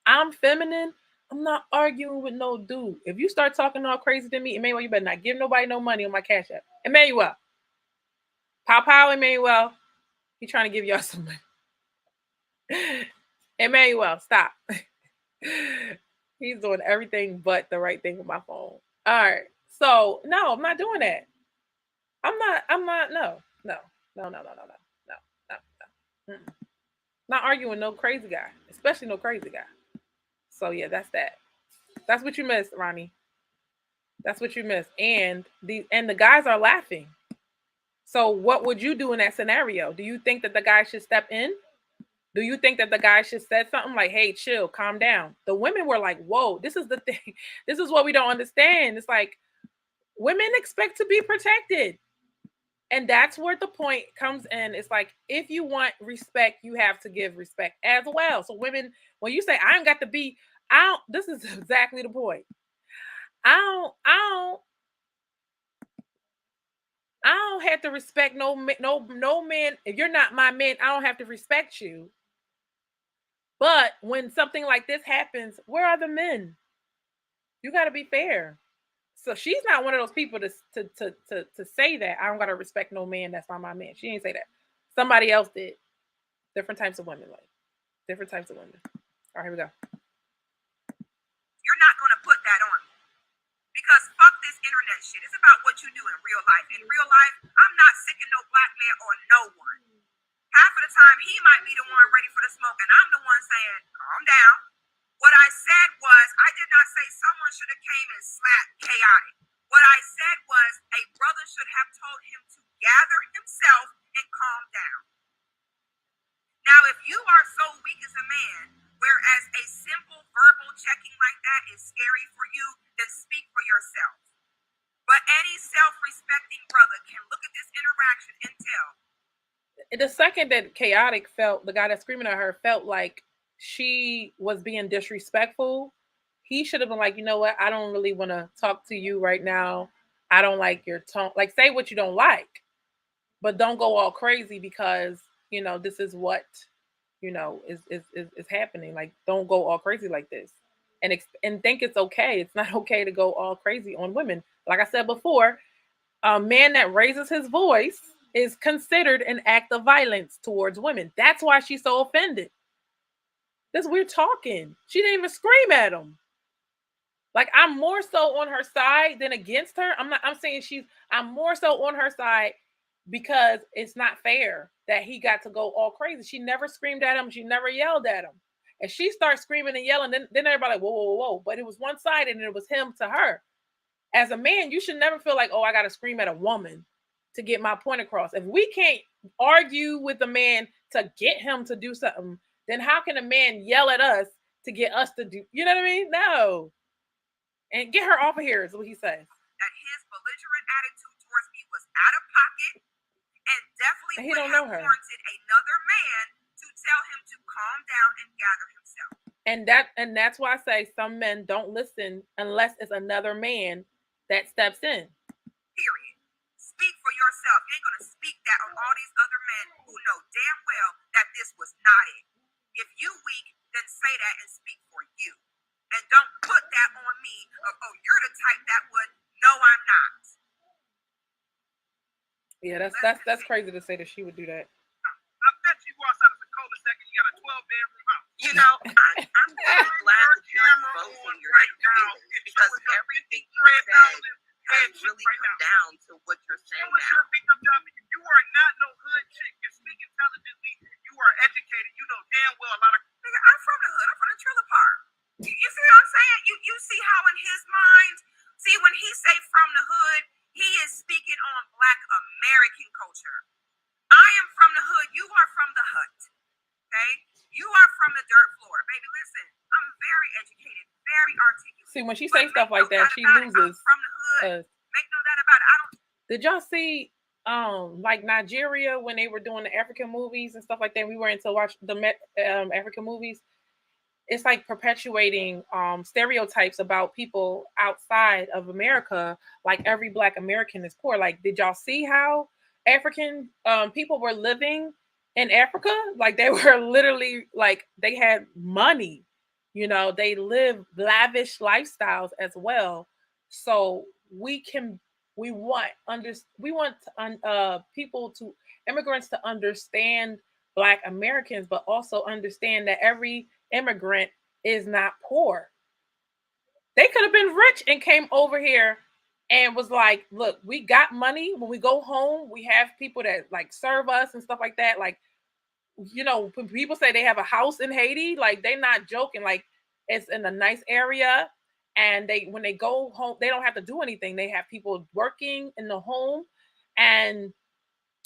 [SPEAKER 1] I'm feminine. I'm not arguing with no dude. If you start talking all crazy to me, Emmanuel, you better not give nobody no money on my Cash App. Emmanuel. Pow, Emmanuel. He trying to give y'all some money. Emmanuel, stop. He's doing everything but the right thing with my phone. All right. So no, I'm not doing that. I'm not. No. Not arguing no crazy guy, especially no crazy guy. So yeah, that's that. That's what you missed, Ronnie. That's what you missed. And the guys are laughing. So what would you do in that scenario? Do you think that the guy should step in? Do you think that the guy should say something like, hey, chill, calm down? The women were like, whoa, this is the thing. This is what we don't understand. It's like women expect to be protected. And that's where the point comes in. It's like, if you want respect, you have to give respect as well. So women, when you say I ain't got to be, this is exactly the point. I don't have to respect no man. If you're not my man, I don't have to respect you. But when something like this happens, where are the men? You got to be fair. So she's not one of those people to say that I don't got to respect no man that's not my man. She didn't say that. Somebody else did. Different types of women, like different types of women. All right, here we go.
[SPEAKER 2] You're not going to put that on me. Because fuck this internet shit. It's about what you do in real life. In real life, I'm not sick of no black man or no one. Half of the time, he might be the one ready for the smoke, and I'm the one saying, calm down. What I said was, I did not say someone should have came and slapped chaotic. What I said was, a brother should have told him to gather himself and calm down. Now, if you are so weak as a man, whereas a simple verbal checking like that is scary for you, then speak for yourself. But any self-respecting brother can look at this interaction and tell.
[SPEAKER 1] The second that chaotic felt, the guy that's screaming at her felt like she was being disrespectful, he should have been like, you know what? I don't really want to talk to you right now. I don't like your tone. Like, say what you don't like, but don't go all crazy because, you know, this is what, you know, is happening. Like, don't go all crazy like this. And think it's okay. It's not okay to go all crazy on women. Like I said before, a man that raises his voice is considered an act of violence towards women. That's why she's so offended. This we're talking. She didn't even scream at him. Like, I'm more so on her side than against her. I'm saying I'm more so on her side because it's not fair that he got to go all crazy. She never screamed at him. She never yelled at him. And she starts screaming and yelling, then everybody like, whoa, whoa, whoa. But it was one sided and it was him to her. As a man, you should never feel like, oh, I got to scream at a woman to get my point across. If we can't argue with a man to get him to do something, then how can a man yell at us to get us to do, you know what I mean? No. And get her off of here is what he says.
[SPEAKER 2] That his belligerent attitude towards me was out of pocket and definitely
[SPEAKER 1] And he
[SPEAKER 2] would
[SPEAKER 1] don't
[SPEAKER 2] have
[SPEAKER 1] know her.
[SPEAKER 2] warranted another man to tell him to calm down and gather himself.
[SPEAKER 1] And that's why I say some men don't listen unless it's another man that steps in.
[SPEAKER 2] Period. Speak for yourself. You ain't gonna speak that on all these other men who know damn well that this was not it. If you weak, then say that and speak for you. And don't put that on me of, oh, you're the type that would. No, I'm not.
[SPEAKER 1] Yeah, that's crazy to say that she would do that.
[SPEAKER 4] I bet you walked out of the cul-de-sac and you got a 12-bedroom house.
[SPEAKER 2] You know, I'm very glad that you're exposing your right now because everything you said has really come down to what you're saying now.
[SPEAKER 4] Your pickup job, you are not no hood chick. You speak intelligently. You are educated. You know damn well a lot of.
[SPEAKER 2] I'm from the hood. I'm from the trailer park. You see what I'm saying? You see how in his mind, see when he say from the hood, he is speaking on Black American culture. I am from the hood. You are from the hut. Okay? You are from the dirt floor. Baby, listen, I'm very educated, very articulate.
[SPEAKER 1] See, when she says stuff like that, she loses.
[SPEAKER 2] From the hood. Make no doubt about it.
[SPEAKER 1] Did y'all see like Nigeria when they were doing the African movies and stuff like that? We were into watch the African movies. It's like perpetuating stereotypes about people outside of America, like every Black American is poor. Like, did y'all see how African people were living in Africa? Like, they were literally like, they had money, you know, they live lavish lifestyles as well. So we want immigrants to understand Black Americans, but also understand that every immigrant is not poor. They could have been rich and came over here and was like, look, we got money. When we go home, we have people that like serve us and stuff like that. Like, you know, when people say they have a house in Haiti, like, they're not joking. Like, it's in a nice area. And when they go home, they don't have to do anything. They have people working in the home. And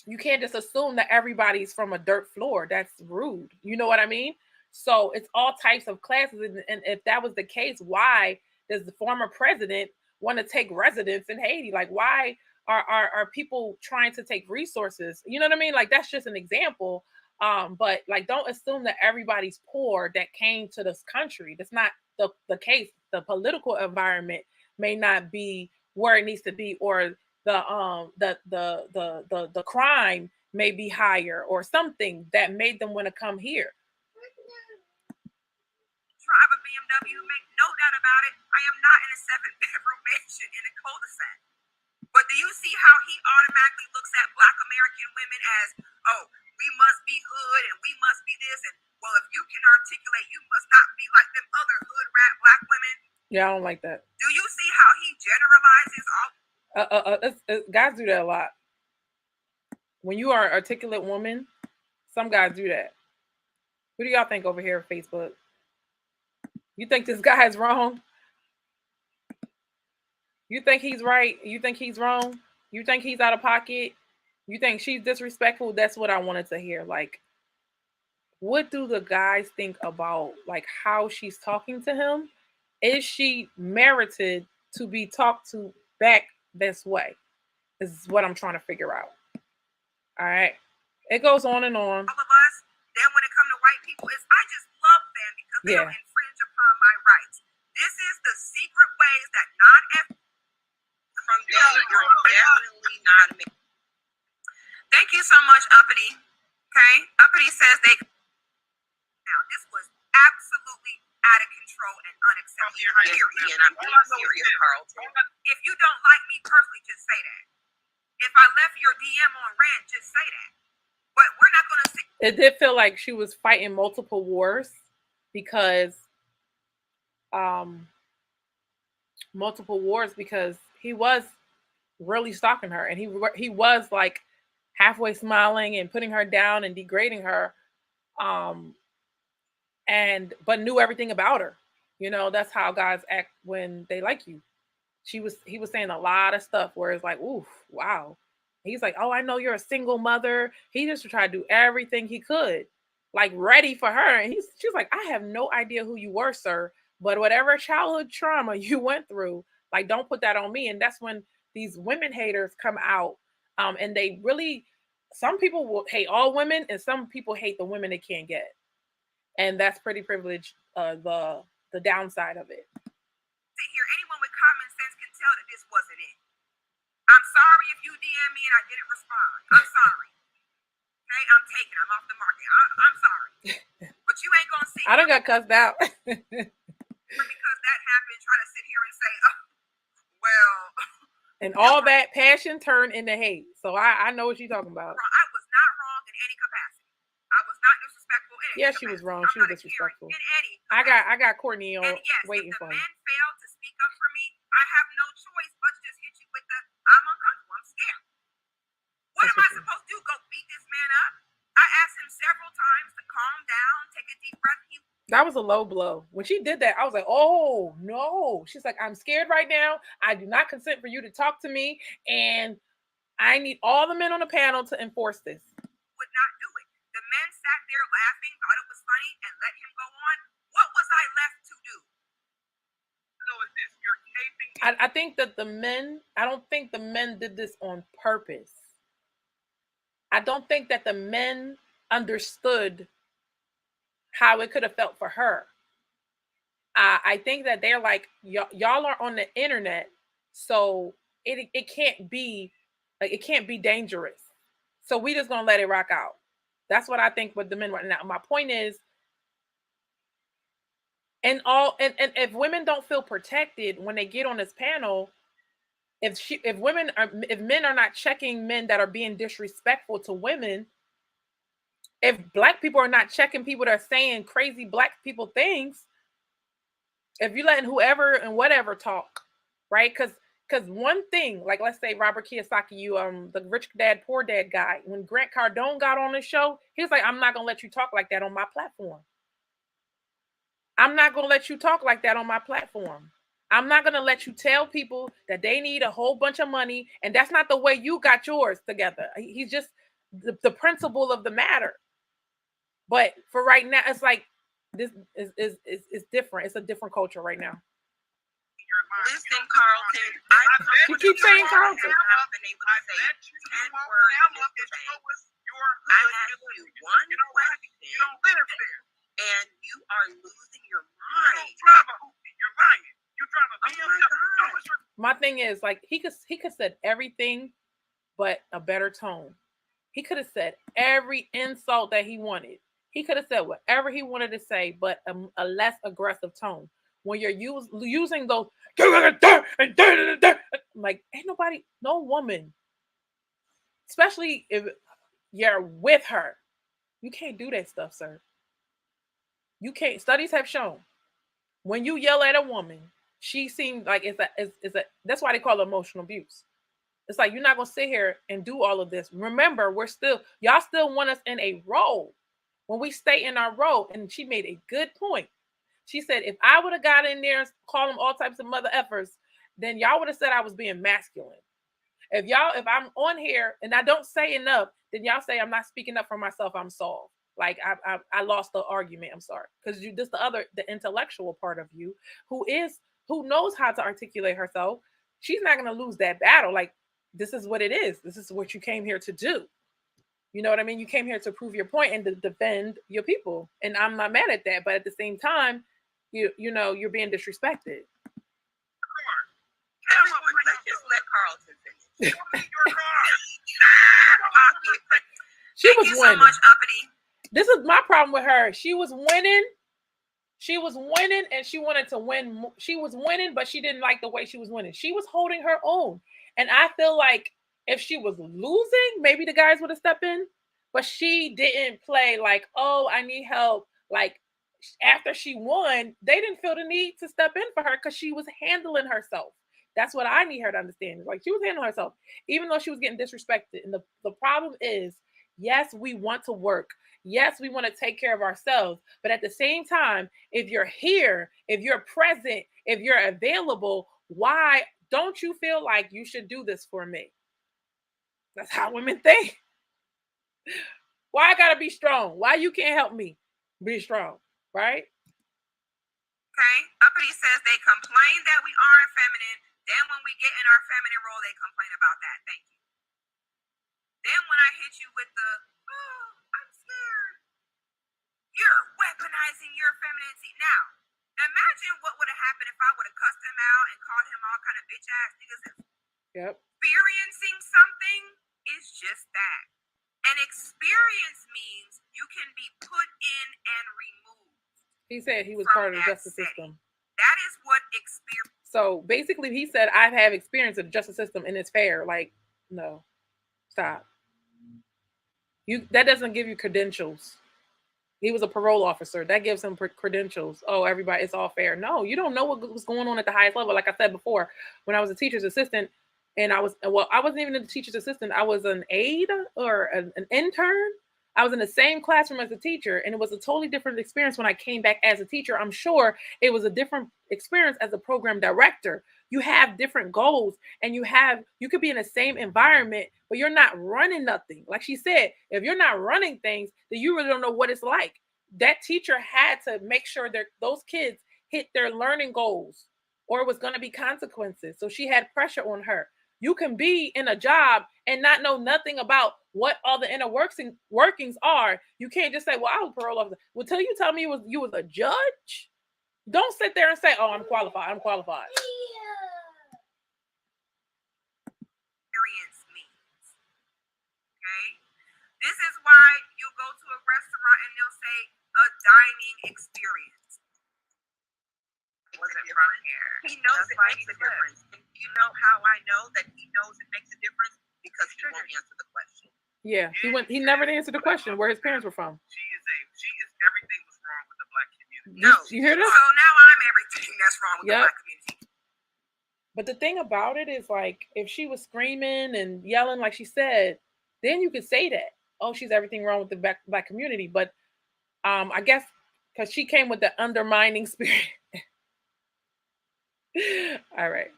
[SPEAKER 1] you can't just assume that everybody's from a dirt floor. That's rude. You know what I mean? So it's all types of classes. And if that was the case, why does the former president want to take residence in Haiti? Like, why are people trying to take resources. You know what I mean? Like that's just an example. But like don't assume that everybody's poor that came to this country. That's not the case. The political environment may not be where it needs to be, or the crime may be higher or something that made them want to come here.
[SPEAKER 2] Drive a BMW, make no doubt about it. I am not in a 7-bedroom mansion in a cul-de-sac. But do you see how he automatically looks at Black American women as, oh, we must be hood and we must be this, and well, if you can articulate, you must not be like them other hood rat Black women.
[SPEAKER 1] Yeah, I don't like that.
[SPEAKER 2] Do you see how he generalizes all?
[SPEAKER 1] Guys do that a lot. When you are an articulate woman, some guys do that. What do y'all think over here on Facebook? You think this guy is wrong? You think he's right? You think he's wrong? You think he's out of pocket? You think she's disrespectful? That's what I wanted to hear. Like, what do the guys think about like how she's talking to him? Is she merited to be talked to back this way? Is what I'm trying to figure out. All right. It goes on and on.
[SPEAKER 2] All of us. Then when it comes to white people, I just love them because they don't infringe upon my rights. This is the secret ways that from them, you're definitely not me. Thank you so much, Uppity. Okay? Uppity says now this was absolutely out of control and unacceptable. And I'm being serious, Carlton. If you don't like me personally, just say that. If I left your DM on rant, just say that. But we're not going to see.
[SPEAKER 1] It did feel like she was fighting multiple wars because he was really stalking her, and he was like halfway smiling and putting her down and degrading her, but knew everything about her. You know, that's how guys act when they like you. He was saying a lot of stuff where it's like, ooh, wow. He's like, oh, I know you're a single mother. He just tried to do everything he could, like ready for her. And she's like, I have no idea who you were, sir, but whatever childhood trauma you went through, like, don't put that on me. And that's when these women haters come out. And they really, some people will hate all women, and some people hate the women they can't get. And that's pretty privileged, the downside of it.
[SPEAKER 2] Here, anyone with common sense can tell that this wasn't it. I'm sorry if you DM me and I didn't respond. I'm sorry. Okay, I'm taken. I'm off the market. I'm sorry. But you ain't gonna see.
[SPEAKER 1] I done got cussed out.
[SPEAKER 2] Because that happened, try to sit here and say, oh, well.
[SPEAKER 1] And all that passion turned into hate. So I know what you're talking about.
[SPEAKER 2] I was not wrong in any capacity. I was not disrespectful in any capacity.
[SPEAKER 1] She was wrong. She was disrespectful.
[SPEAKER 2] In any capacity.
[SPEAKER 1] I got Courtney on waiting for
[SPEAKER 2] me. If the
[SPEAKER 1] him.
[SPEAKER 2] man failed to speak up for me, I have no choice but to just hit you with the, I'm uncomfortable, I'm scared. What am I supposed to do? Go beat this man up? I asked him several times to calm down, take a deep breath.
[SPEAKER 1] That was a low blow. When she did that, I was like, oh, no. She's like, I'm scared right now. I do not consent for you to talk to me. And I need all the men on the panel to enforce this.
[SPEAKER 2] Would not do it. The men sat there laughing, thought it was funny, and let him go on. What was I left to do? So is this, you're taping.
[SPEAKER 1] I think that I don't think the men did this on purpose. I don't think that the men understood how it could have felt for her. I think that they're like, y'all are on the internet, so it can't be like, it can't be dangerous. So we just gonna let it rock out. That's what I think with the men right now. My point is, and if women don't feel protected when they get on this panel, if men are not checking men that are being disrespectful to women, if Black people are not checking people that are saying crazy Black people things, if you're letting whoever and whatever talk, right? Because one thing, like let's say Robert Kiyosaki, the rich dad, poor dad guy, when Grant Cardone got on the show, he was like, I'm not going to let you talk like that on my platform. I'm not going to let you talk like that on my platform. I'm not going to let you tell people that they need a whole bunch of money, and that's not the way you got yours together. He's just the principle of the matter. But for right now, it's like this is different. It's a different culture right now.
[SPEAKER 2] You're Listen, Carlton.
[SPEAKER 1] You keep saying Carlton.
[SPEAKER 2] I've been able to say 10 words. I asked you one question. You don't live there. And you are losing your mind.
[SPEAKER 4] You're lying. You drive a BMW.
[SPEAKER 1] My thing is, like, he could said everything but a better tone. He could have said every insult that he wanted. He could have said whatever he wanted to say, but a less aggressive tone. When you're using those, like, ain't nobody, no woman, especially if you're with her, you can't do that stuff, sir. You can't. Studies have shown when you yell at a woman, she seems like it's a. That's why they call it emotional abuse. It's like, you're not gonna sit here and do all of this. Remember, y'all still want us in a role. When we stay in our role, and she made a good point. She said, if I would have got in there and called them all types of mother effers, then y'all would have said I was being masculine. If I'm on here and I don't say enough, then y'all say I'm not speaking up for myself. I'm soft. Like I lost the argument. I'm sorry, because the intellectual part of you, who knows how to articulate herself. She's not gonna lose that battle. Like, this is what it is. This is what you came here to do. You know what I mean? You came here to prove your point and to defend your people. And I'm not mad at that. But at the same time, you're being disrespected.
[SPEAKER 2] Just let Carlton finish.
[SPEAKER 1] She was
[SPEAKER 2] winning.
[SPEAKER 1] So
[SPEAKER 2] much, uppity.
[SPEAKER 1] This is my problem with her. She was winning. And she wanted to win. She was winning, but she didn't like the way she was winning. She was holding her own. And I feel like if she was losing, maybe the guys would have stepped in. But she didn't play like, oh, I need help. Like, after she won, they didn't feel the need to step in for her because she was handling herself. That's what I need her to understand. Like, she was handling herself, even though she was getting disrespected. And the problem is, yes, we want to work. Yes, we want to take care of ourselves. But at the same time, if you're here, if you're present, if you're available, why don't you feel like you should do this for me? That's how women think. Why I gotta be strong? Why you can't help me be strong, right?
[SPEAKER 2] Okay. Uppity says they complain that we aren't feminine. Then when we get in our feminine role, they complain about that. Thank you. Then when I hit you with the, oh, I'm scared. You're weaponizing your femininity. Now, imagine what would have happened if I would have cussed him out and called him all kind of bitch ass niggas.
[SPEAKER 1] Yep.
[SPEAKER 2] Experiencing something is just that. And experience means you can be put in and removed.
[SPEAKER 1] He said he was part of the justice system.
[SPEAKER 2] That is what experience.
[SPEAKER 1] So basically, he said, I have experience in the justice system and it's fair. Like, no, stop. That doesn't give you credentials. He was a parole officer. That gives him credentials. Oh, everybody, it's all fair. No, you don't know what was going on at the highest level. Like I said before, when I was a teacher's assistant, and I wasn't even a teacher's assistant. I was an aide or an intern. I was in the same classroom as a teacher, and it was a totally different experience when I came back as a teacher. I'm sure it was a different experience as a program director. You have different goals, and you could be in the same environment, but you're not running nothing. Like she said, if you're not running things, then you really don't know what it's like. That teacher had to make sure that those kids hit their learning goals, or it was going to be consequences. So she had pressure on her. You can be in a job and not know nothing about what all the inner workings are. You can't just say, well, I was a parole officer. Well, till you tell me you was a judge, don't sit there and say, oh, I'm qualified.
[SPEAKER 2] Experience means. Okay? This is why you go to a restaurant and they'll say a dining experience. Wasn't from here. He knows it makes a difference. You know how I know that he knows it makes a difference? Because he won't answer the question.
[SPEAKER 1] Yeah, he never answered the question where his parents were from.
[SPEAKER 4] She is everything was wrong with the Black community.
[SPEAKER 2] No,
[SPEAKER 1] you hear that?
[SPEAKER 2] So now I'm everything that's wrong with the Black community.
[SPEAKER 1] But the thing about it is, like, if she was screaming and yelling like she said, then you could say that, oh, she's everything wrong with the Black community. But I guess because she came with the undermining spirit. All right.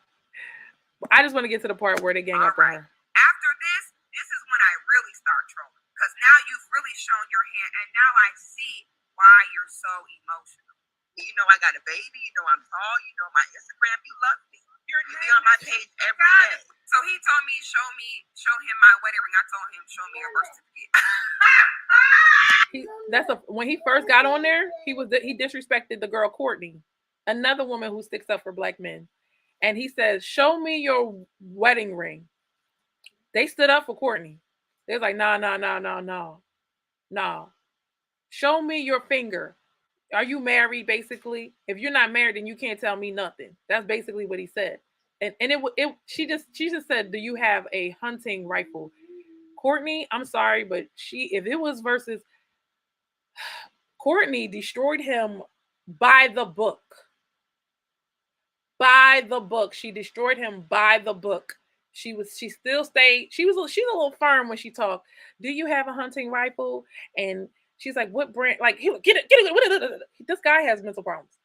[SPEAKER 1] I just want to get to the part where they gang up on her.
[SPEAKER 2] After this is when I really start trolling. Because now you've really shown your hand, and now I see why you're so emotional.
[SPEAKER 4] You know I got a baby. You know I'm tall. You know my Instagram. You love me. You're on my page every day.
[SPEAKER 2] So he told me, show him my wedding ring. I told him, show me your birth certificate.
[SPEAKER 1] When he first got on there, he disrespected the girl Courtney, another woman who sticks up for black men. And he says, show me your wedding ring. They stood up for Courtney. They was like, no. Show me your finger. Are you married, basically? If you're not married, then you can't tell me nothing. That's basically what he said. And she just said, do you have a hunting rifle? Courtney, I'm sorry, but if it was versus Courtney destroyed him by the book. By the book. She destroyed him by the book. She's a little firm when she talked. Do you have a hunting rifle? And she's like, what brand? Like, get it. This guy has mental problems.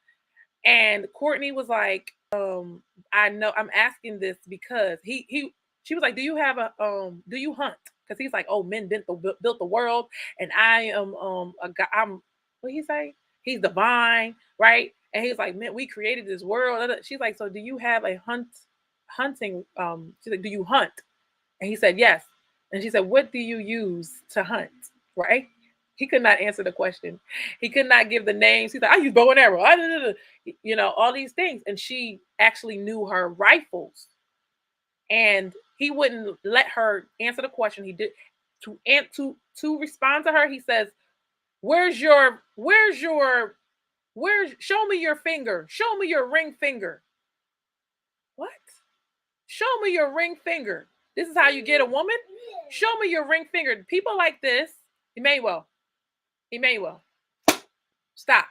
[SPEAKER 1] And Courtney was like, I know I'm asking this because she was like, do you hunt? Because he's like, oh, men built the world, and I am a guy. What did he say? He's divine, right? And he's like, man, we created this world. She's like, so do you have a hunting? She's like, do you hunt? And he said, yes. And she said, what do you use to hunt? Right? He could not answer the question. He could not give the names. He's like, I use bow and arrow. All these things. And she actually knew her rifles. And he wouldn't let her answer the question. He did to respond to her. He says, show me your finger. Show me your ring finger. What? Show me your ring finger. This is how you get a woman? Show me your ring finger. People like this, Emmanuel, stop.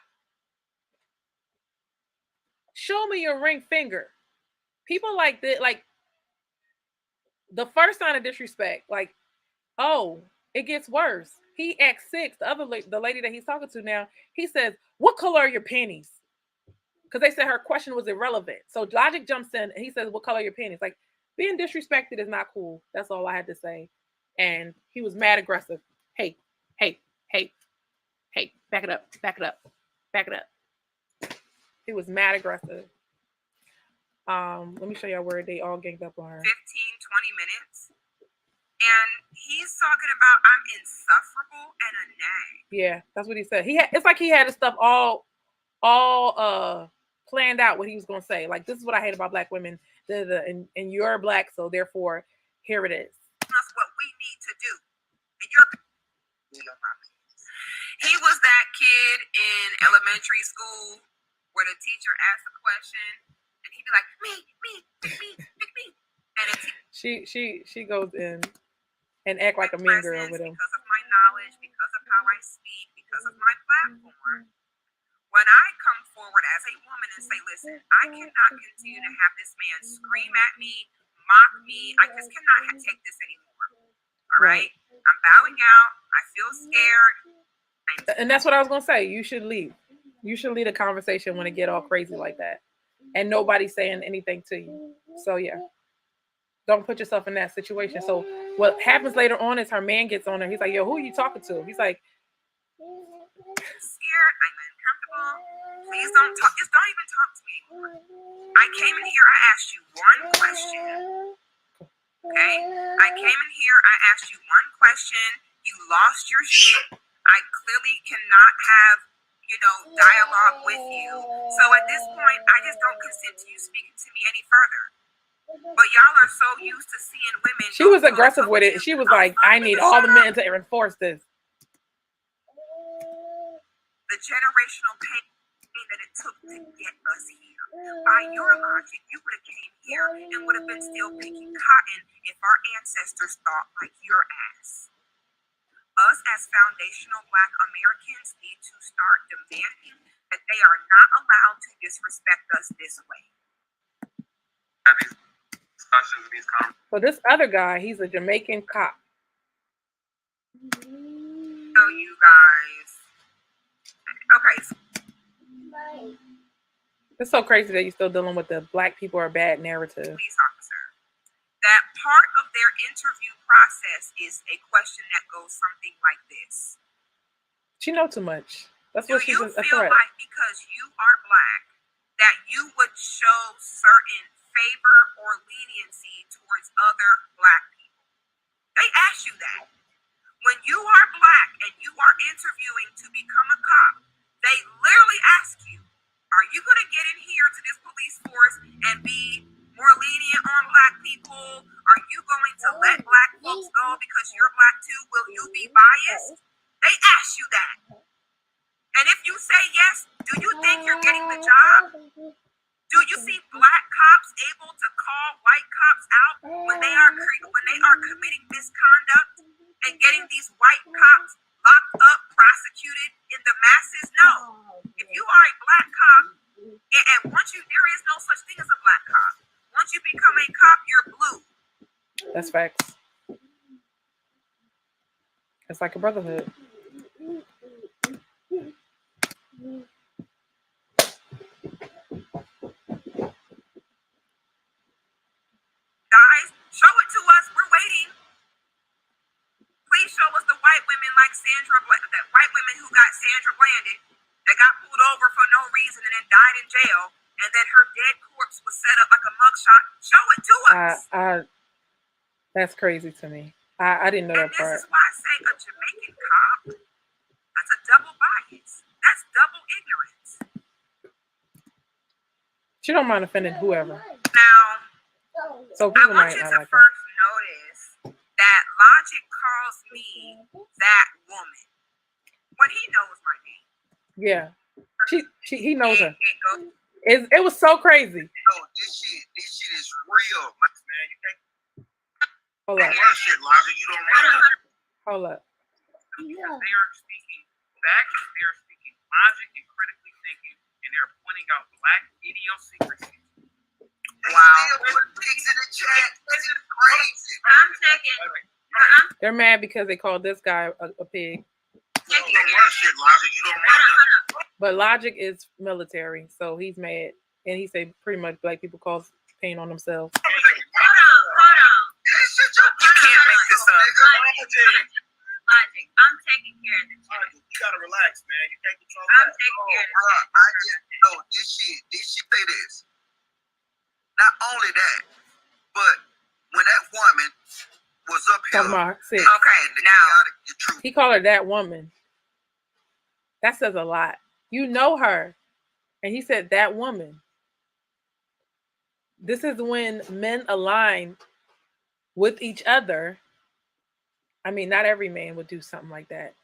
[SPEAKER 1] Show me your ring finger. People like this, like the first sign of disrespect, like, oh, it gets worse. He acts 6. The lady that he's talking to now, he says, what color are your panties? Because they said her question was irrelevant. So Logic jumps in and he says, what color are your panties? Like, being disrespected is not cool. That's all I had to say. And he was mad aggressive. Hey, back it up. He was mad aggressive. Let me show y'all where they all ganged up on her.
[SPEAKER 2] 15, 20 minutes. And he's talking about I'm insufferable and a nag.
[SPEAKER 1] Yeah, that's what he said. It's like he had his stuff all planned out what he was gonna say. Like, this is what I hate about black women. And you're black, so therefore here it is.
[SPEAKER 2] That's what we need to do. He was that kid in elementary school where the teacher asked a question and he'd be like, me. And
[SPEAKER 1] she goes in and act like a mean girl with him.
[SPEAKER 2] Because of my knowledge, because of how I speak, because of my platform. When I come forward as a woman and say, listen, I cannot continue to have this man scream at me, mock me. I just cannot take this anymore. All right? I'm bowing out. I feel scared.
[SPEAKER 1] And that's what I was going to say. You should leave. You should leave a conversation when it get all crazy like that. And nobody's saying anything to you. So, yeah. Don't put yourself in that situation. So what happens later on is her man gets on her. He's like, yo, who are you talking to? He's like,
[SPEAKER 2] I'm scared. I'm uncomfortable. Please don't talk. Just don't even talk to me anymore. I came in here. I asked you one question. Okay? I came in here. I asked you one question. You lost your shit. I clearly cannot have, dialogue with you. So at this point, I just don't consent to you speaking to me any further. But y'all are so used to seeing women.
[SPEAKER 1] She was aggressive with it. She was like, I need all the men to enforce this.
[SPEAKER 2] The generational pain that it took to get us here. By your logic, you would have came here and would have been still picking cotton if our ancestors thought like your ass. Us as foundational Black Americans need to start demanding that they are not allowed to disrespect us this way.
[SPEAKER 1] So this other guy, he's a Jamaican cop.
[SPEAKER 2] So you guys, okay.
[SPEAKER 1] It's so crazy that you're still dealing with the black people are bad narrative.
[SPEAKER 2] Police officer. That part of their interview process is a question that goes something like this.
[SPEAKER 1] She knows too much. That's
[SPEAKER 2] Do
[SPEAKER 1] what she's
[SPEAKER 2] you
[SPEAKER 1] a
[SPEAKER 2] feel
[SPEAKER 1] threat.
[SPEAKER 2] like because you are black that you would show certain favor or leniency towards other black people? They ask you that. When you are black and you are interviewing to become a cop, they literally ask you, are you going to get in here to this police force and be more lenient on black people? Are you going to let black folks go because you're black too? Will you be biased? They ask you that. And if you say yes, do you think you're getting the job? Do you see black cops able to call white cops out when they are committing misconduct and getting these white cops locked up, prosecuted in the masses? No. If you are a black cop, and there is no such thing as a black cop. Once you become a cop, you're blue.
[SPEAKER 1] That's facts. It's like a brotherhood.
[SPEAKER 2] Guys, show it to us. We're waiting. Please show us the white women like that white women who got Sandra Blanded, that got pulled over for no reason and then died in jail, and then her dead corpse was set up like a mugshot. Show it to us.
[SPEAKER 1] That's crazy to me. I didn't know that part.
[SPEAKER 2] And this is why I say a Jamaican cop, that's a double bias. That's double ignorance.
[SPEAKER 1] She don't mind offending whoever.
[SPEAKER 2] Now,
[SPEAKER 1] So
[SPEAKER 2] I
[SPEAKER 1] people
[SPEAKER 2] want
[SPEAKER 1] might
[SPEAKER 2] you
[SPEAKER 1] not
[SPEAKER 2] to
[SPEAKER 1] like her.
[SPEAKER 2] first notice that Logic calls me that woman when he knows my name.
[SPEAKER 1] Yeah. He knows her.
[SPEAKER 2] It goes,
[SPEAKER 1] It was so crazy.
[SPEAKER 4] No, this shit is real, man. You can't
[SPEAKER 1] Hold up.
[SPEAKER 4] run shit, Logic. You don't run it.
[SPEAKER 1] Hold up.
[SPEAKER 2] they are speaking facts, they are speaking logic and critically thinking, and they're pointing out black idiosyncrasies.
[SPEAKER 4] Wow. Pigs in the chat. This is crazy.
[SPEAKER 3] I'm taking.
[SPEAKER 1] They're mad because they called this guy a pig.
[SPEAKER 4] You don't run shit, Logic. You don't run it.
[SPEAKER 1] But Logic is military, so he's mad. And he said pretty much black people cause pain on themselves.
[SPEAKER 3] Hold on.
[SPEAKER 2] You can't make this up.
[SPEAKER 3] Logic. I'm taking care of this.
[SPEAKER 4] You gotta relax, man. You can't control
[SPEAKER 3] I'm
[SPEAKER 4] that.
[SPEAKER 3] taking care of
[SPEAKER 4] Bro,
[SPEAKER 3] this.
[SPEAKER 4] I just know this shit say this. Not only that, but when that woman was up here,
[SPEAKER 1] Talking about sis.
[SPEAKER 2] Okay, now
[SPEAKER 1] He called her that woman. That says a lot. You know her. And he said that woman. This is when men align with each other. I mean, not every man would do something like that.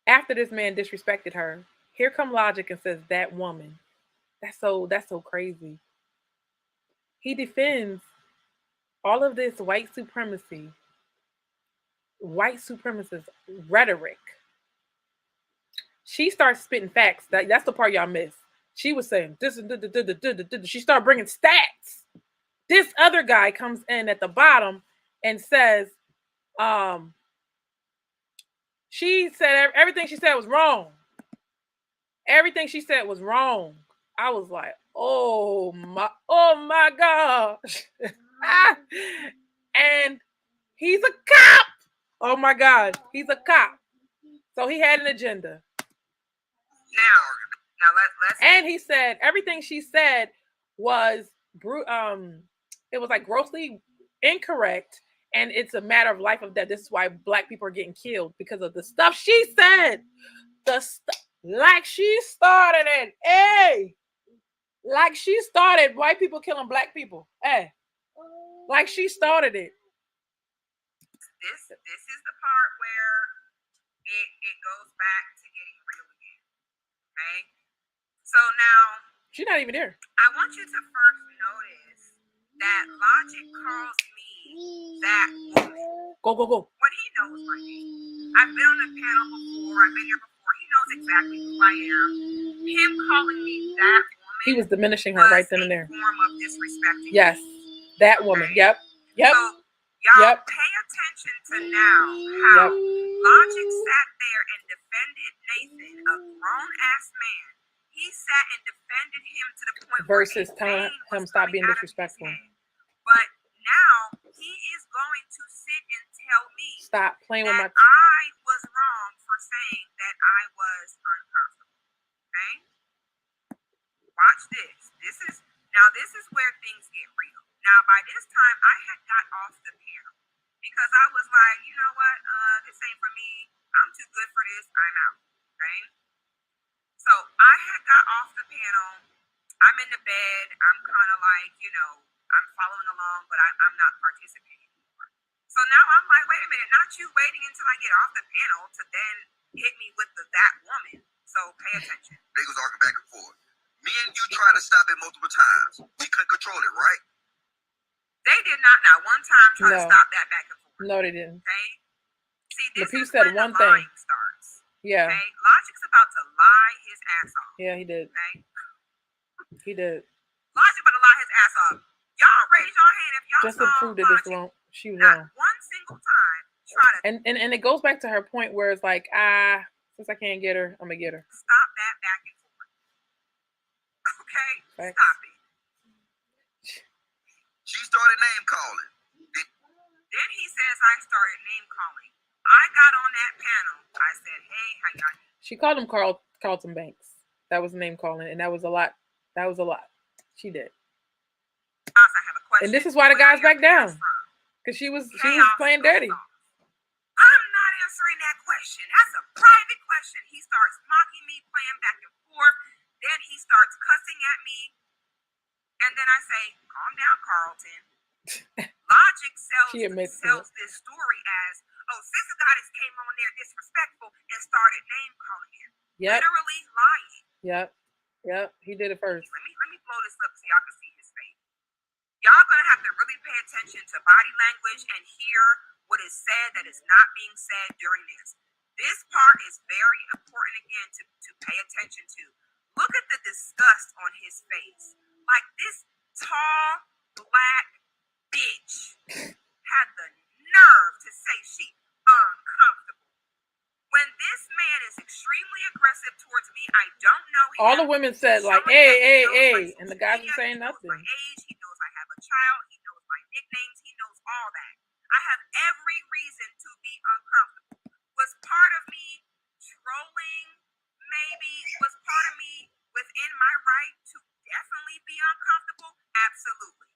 [SPEAKER 1] After this man disrespected her, here come Logic and says that woman. That's so crazy. He defends all of this white supremacy, white supremacist rhetoric. She starts spitting facts. That's the part y'all miss. She was saying this and she started bringing stats. This other guy comes in at the bottom and says, she said everything she said was wrong. Everything she said was wrong. I was like, oh my gosh. And he's a cop. Oh my God, he's a cop. So he had an agenda.
[SPEAKER 2] Now let's.
[SPEAKER 1] And he said everything she said was it was like grossly incorrect, and it's a matter of life or death. This is why black people are getting killed because of the stuff she said. Like she started it. Hey, like she started white people killing black people. Hey, like she started it.
[SPEAKER 2] This is the part where it goes back to getting real again. Okay. So now
[SPEAKER 1] She's not even there.
[SPEAKER 2] I want you to first notice that Logic calls me that woman.
[SPEAKER 1] Go.
[SPEAKER 2] When he knows my name. I've been on the panel before, I've been here before. He knows exactly who I am. Him calling me that woman.
[SPEAKER 1] He was diminishing her right then and there.
[SPEAKER 2] Form of disrespecting
[SPEAKER 1] yes,
[SPEAKER 2] me.
[SPEAKER 1] that woman. Yep.
[SPEAKER 2] So y'all pay attention to now how Logic sat there and defended Nathan, a grown ass man. He sat and defended him to the point
[SPEAKER 1] versus
[SPEAKER 2] where
[SPEAKER 1] telling him stop being disrespectful.
[SPEAKER 2] But now he is going to sit and tell me
[SPEAKER 1] stop playing with my.
[SPEAKER 2] I was wrong for saying that I was watch this. This is where things get real. Now, by this time, I had got off the panel because I was like, you know what? This ain't for me. I'm too good for this. I'm out. Okay. So I had got off the panel. I'm in the bed. I'm kind of like, I'm following along, but I'm not participating anymore. So now I'm like, wait a minute, not you waiting until I get off the panel to then hit me with that woman. So pay attention.
[SPEAKER 4] Niggas arguing back and forth. Me and you tried to stop it multiple times. We couldn't control it, right?
[SPEAKER 2] They did not one time try to stop that back and forth.
[SPEAKER 1] No, they didn't.
[SPEAKER 2] Okay. See, this
[SPEAKER 1] Lapis
[SPEAKER 2] is
[SPEAKER 1] said
[SPEAKER 2] when
[SPEAKER 1] one
[SPEAKER 2] the
[SPEAKER 1] thing.
[SPEAKER 2] lying starts.
[SPEAKER 1] Yeah.
[SPEAKER 2] Okay. Logic's about to lie his ass off.
[SPEAKER 1] Yeah, he did.
[SPEAKER 2] Okay.
[SPEAKER 1] He did.
[SPEAKER 2] Logic about to lie his ass off. Y'all raise your hand if y'all
[SPEAKER 1] Just to
[SPEAKER 2] saw
[SPEAKER 1] prove that
[SPEAKER 2] Logic
[SPEAKER 1] it's wrong. She was
[SPEAKER 2] not
[SPEAKER 1] wrong.
[SPEAKER 2] one single time try to
[SPEAKER 1] And it goes back to her point where it's like, since I can't get her, I'm gonna get her.
[SPEAKER 2] stop that back and forth. Okay?
[SPEAKER 1] Facts.
[SPEAKER 2] Stop it.
[SPEAKER 4] She started name calling.
[SPEAKER 2] Then he says I started name calling. I got on that panel. I said, hey, how y'all doing?
[SPEAKER 1] She called him Carlton Banks. That was name calling, and that was a lot. She did.
[SPEAKER 2] I have a question.
[SPEAKER 1] And this is why the guys back down. Because she was playing dirty.
[SPEAKER 2] I'm not answering that question. That's a private question. He starts mocking me, playing back and forth. Then he starts cussing at me. And then I say, calm down, Carlton. Logic sells this story as, Sister Goddess came on there disrespectful and started name calling him.
[SPEAKER 1] Yep.
[SPEAKER 2] Literally lying.
[SPEAKER 1] Yep. He did it first.
[SPEAKER 2] Let me blow this up so y'all can see his face. Y'all gonna have to really pay attention to body language and hear what is said that is not being said during this. This part is very important again to pay attention to. Look at the disgust on his face. Like this tall, black bitch had the nerve to say she uncomfortable. When this man is extremely aggressive towards me, I don't know him.
[SPEAKER 1] All the women said like, hey, and the guys were saying nothing.
[SPEAKER 2] My age, he knows I have a child, he knows my nicknames, he knows all that. I have every reason to be uncomfortable. Was part of me trolling? Maybe. Was part of me within my right to definitely be uncomfortable? Absolutely.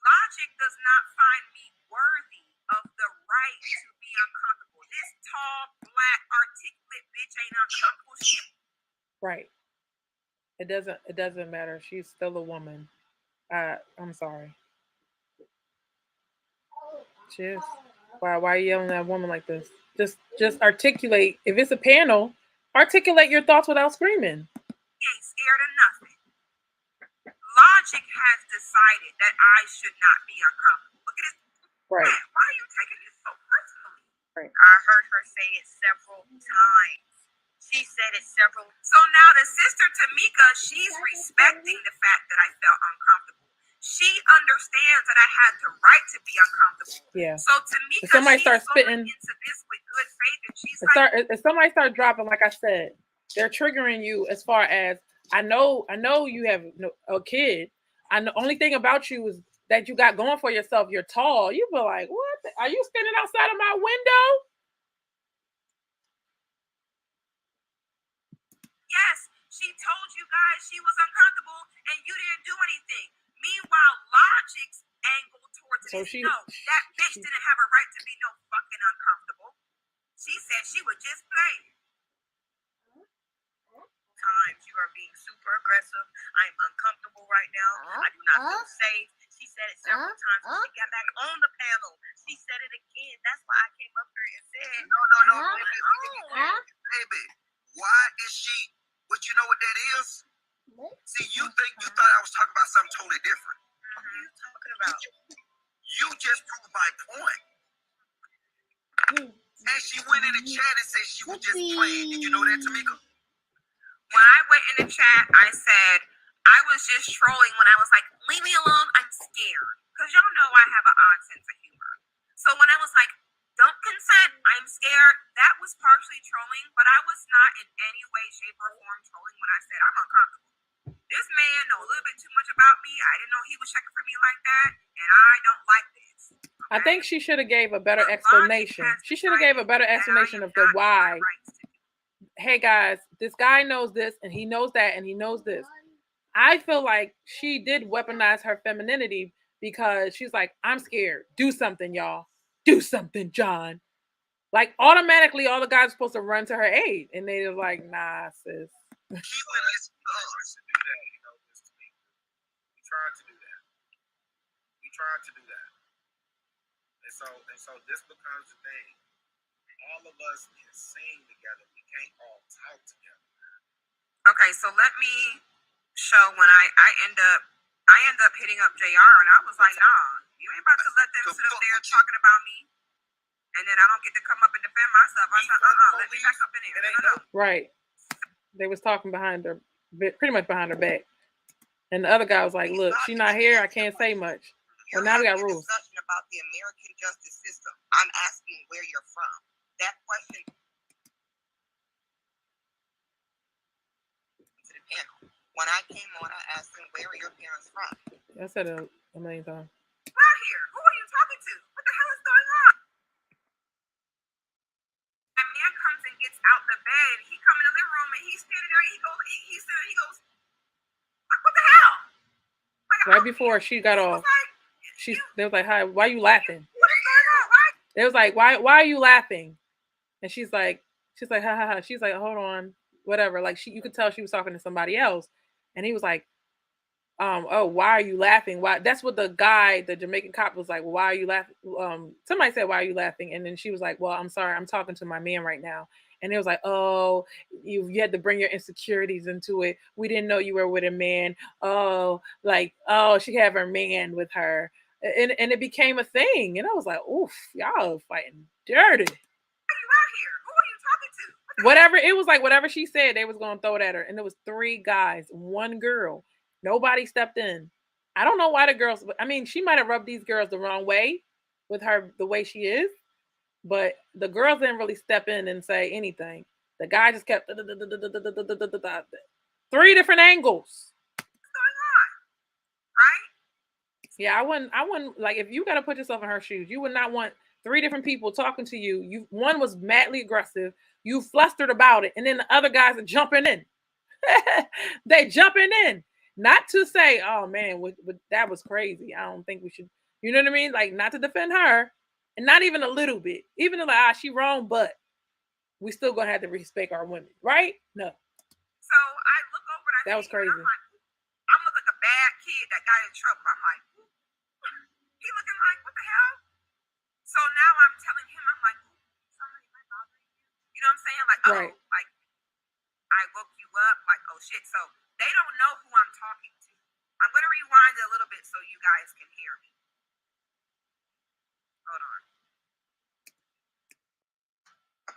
[SPEAKER 2] Logic does not find me worthy of the right to be uncomfortable. This tall, black, articulate bitch ain't uncomfortable shit.
[SPEAKER 1] Right. It doesn't matter. She's still a woman. I'm sorry. She is. Why are you yelling at a woman like this? Just articulate. If it's a panel, articulate your thoughts without screaming.
[SPEAKER 2] He ain't scared of nothing. Logic has decided that I should not be uncomfortable. Look at this.
[SPEAKER 1] Right.
[SPEAKER 2] Man, why are you taking this so personally?
[SPEAKER 1] Right.
[SPEAKER 3] I heard her say it several times. She said it several.
[SPEAKER 2] So now the sister Tamika, she's respecting the fact that I felt uncomfortable. She understands that I had the right to be uncomfortable.
[SPEAKER 1] Yeah.
[SPEAKER 2] So Tamika,
[SPEAKER 1] if somebody starts
[SPEAKER 2] going
[SPEAKER 1] spitting
[SPEAKER 2] into this with good faith, and she's
[SPEAKER 1] if somebody starts dropping, like I said, they're triggering you as far as I know you have a kid. I know only thing about you is that you got going for yourself. You're tall. You be like, what? Are you standing outside of my window?
[SPEAKER 2] Yes, she told you guys she was uncomfortable and you didn't do anything. Meanwhile, Logic's angle towards it is that bitch didn't have a right to be no fucking uncomfortable. She said she would just play.
[SPEAKER 3] Times you are being super aggressive. I'm uncomfortable right now. I do not feel safe. She said it several times when she got back on the panel. She said it again. That's why I came up here and said,
[SPEAKER 4] No, baby. Why is she? But you know what that is? See, you thought I was talking about something totally different.
[SPEAKER 3] what are you talking about?
[SPEAKER 4] You just proved my point. And she went in the chat and said she was just playing. Did you know that, Tamika?
[SPEAKER 2] When I went in the chat, I said, I was just trolling when I was like, leave me alone, I'm scared. Because y'all know I have an odd sense of humor. So when I was like, don't consent, I'm scared, that was partially trolling, but I was not in any way, shape, or form trolling when I said I'm uncomfortable. This man know a little bit too much about me. I didn't know he was checking for me like that, and I don't like this. Okay?
[SPEAKER 1] I think she should have gave a better explanation. She should have gave a better explanation of the why. Hey guys, this guy knows this and he knows that and he knows this. I feel like she did weaponize her femininity because she's like, I'm scared. Do something, y'all. Do something, John. Like, automatically, all the guys are supposed to run to her aid. And they're like, nah, sis.
[SPEAKER 4] She went as to do that, you know, just to me. We tried to do that. We tried to do that. And so this becomes the thing. All of us can sing together. We can't all talk together.
[SPEAKER 3] Okay, so let me show when I end up hitting up JR, and I was like, nah, you ain't about to let them sit up there talking about me, and then I don't get to come up and defend myself. I said, let me back up in here. No.
[SPEAKER 1] Right. They was talking behind her, pretty much behind her back. And the other guy was like, look, she's not here. I can't say much. Well, now we got rules.
[SPEAKER 3] Discussion about the American justice system. I'm asking where you're from. That question to the panel. When I came on, I asked them, where are your parents from?
[SPEAKER 1] I said it a million times.
[SPEAKER 3] Right here. Who are you talking to? What the hell is going on? A man comes and gets out the bed. He comes in the living room and he's standing there. He goes, like, what the hell? Like,
[SPEAKER 1] right before she got off, they was like, hi, why are you laughing?
[SPEAKER 3] What is going on? Right?
[SPEAKER 1] They was like, why are you laughing? And she's like, ha ha ha. She's like, hold on, whatever. Like, you could tell she was talking to somebody else. And he was like, oh, why are you laughing? Why? That's what the guy, the Jamaican cop, was like, well, why are you laughing? Somebody said, why are you laughing? And then she was like, well, I'm sorry, I'm talking to my man right now. And it was like, oh, you had to bring your insecurities into it. We didn't know you were with a man. Oh, like, oh, she had her man with her. And it became a thing. And I was like, oof, y'all are fighting dirty. Whatever, it was like whatever she said, they was gonna throw it at her. And there was 3 guys, 1 girl. Nobody stepped in. I don't know why the girls, I mean, she might have rubbed these girls the wrong way with her, the way she is, but the girls didn't really step in and say anything. The guy just kept 3 different angles.
[SPEAKER 3] What's going on? Right?
[SPEAKER 1] Yeah, I wouldn't like, if you got to put yourself in her shoes, you would not want 3 different people talking to you. One was madly aggressive. You flustered about it, and then the other guys are jumping in. They jumping in, not to say, "Oh man, that was crazy." I don't think we should. You know what I mean? Like, not to defend her, and not even a little bit. Even like, she wrong, but we still gonna have to respect our women, right? No.
[SPEAKER 3] So I look over that.
[SPEAKER 1] That was crazy.
[SPEAKER 3] I'm look like a bad kid that got in trouble. I'm like, he looking like, what the hell? So now I'm telling him, I'm like, somebody might bother you. You know what I'm saying? Like,
[SPEAKER 1] right.
[SPEAKER 3] Like, I woke you up, like, oh shit. So they don't know who I'm talking to. I'm gonna rewind it a little bit so you guys can hear me. Hold on.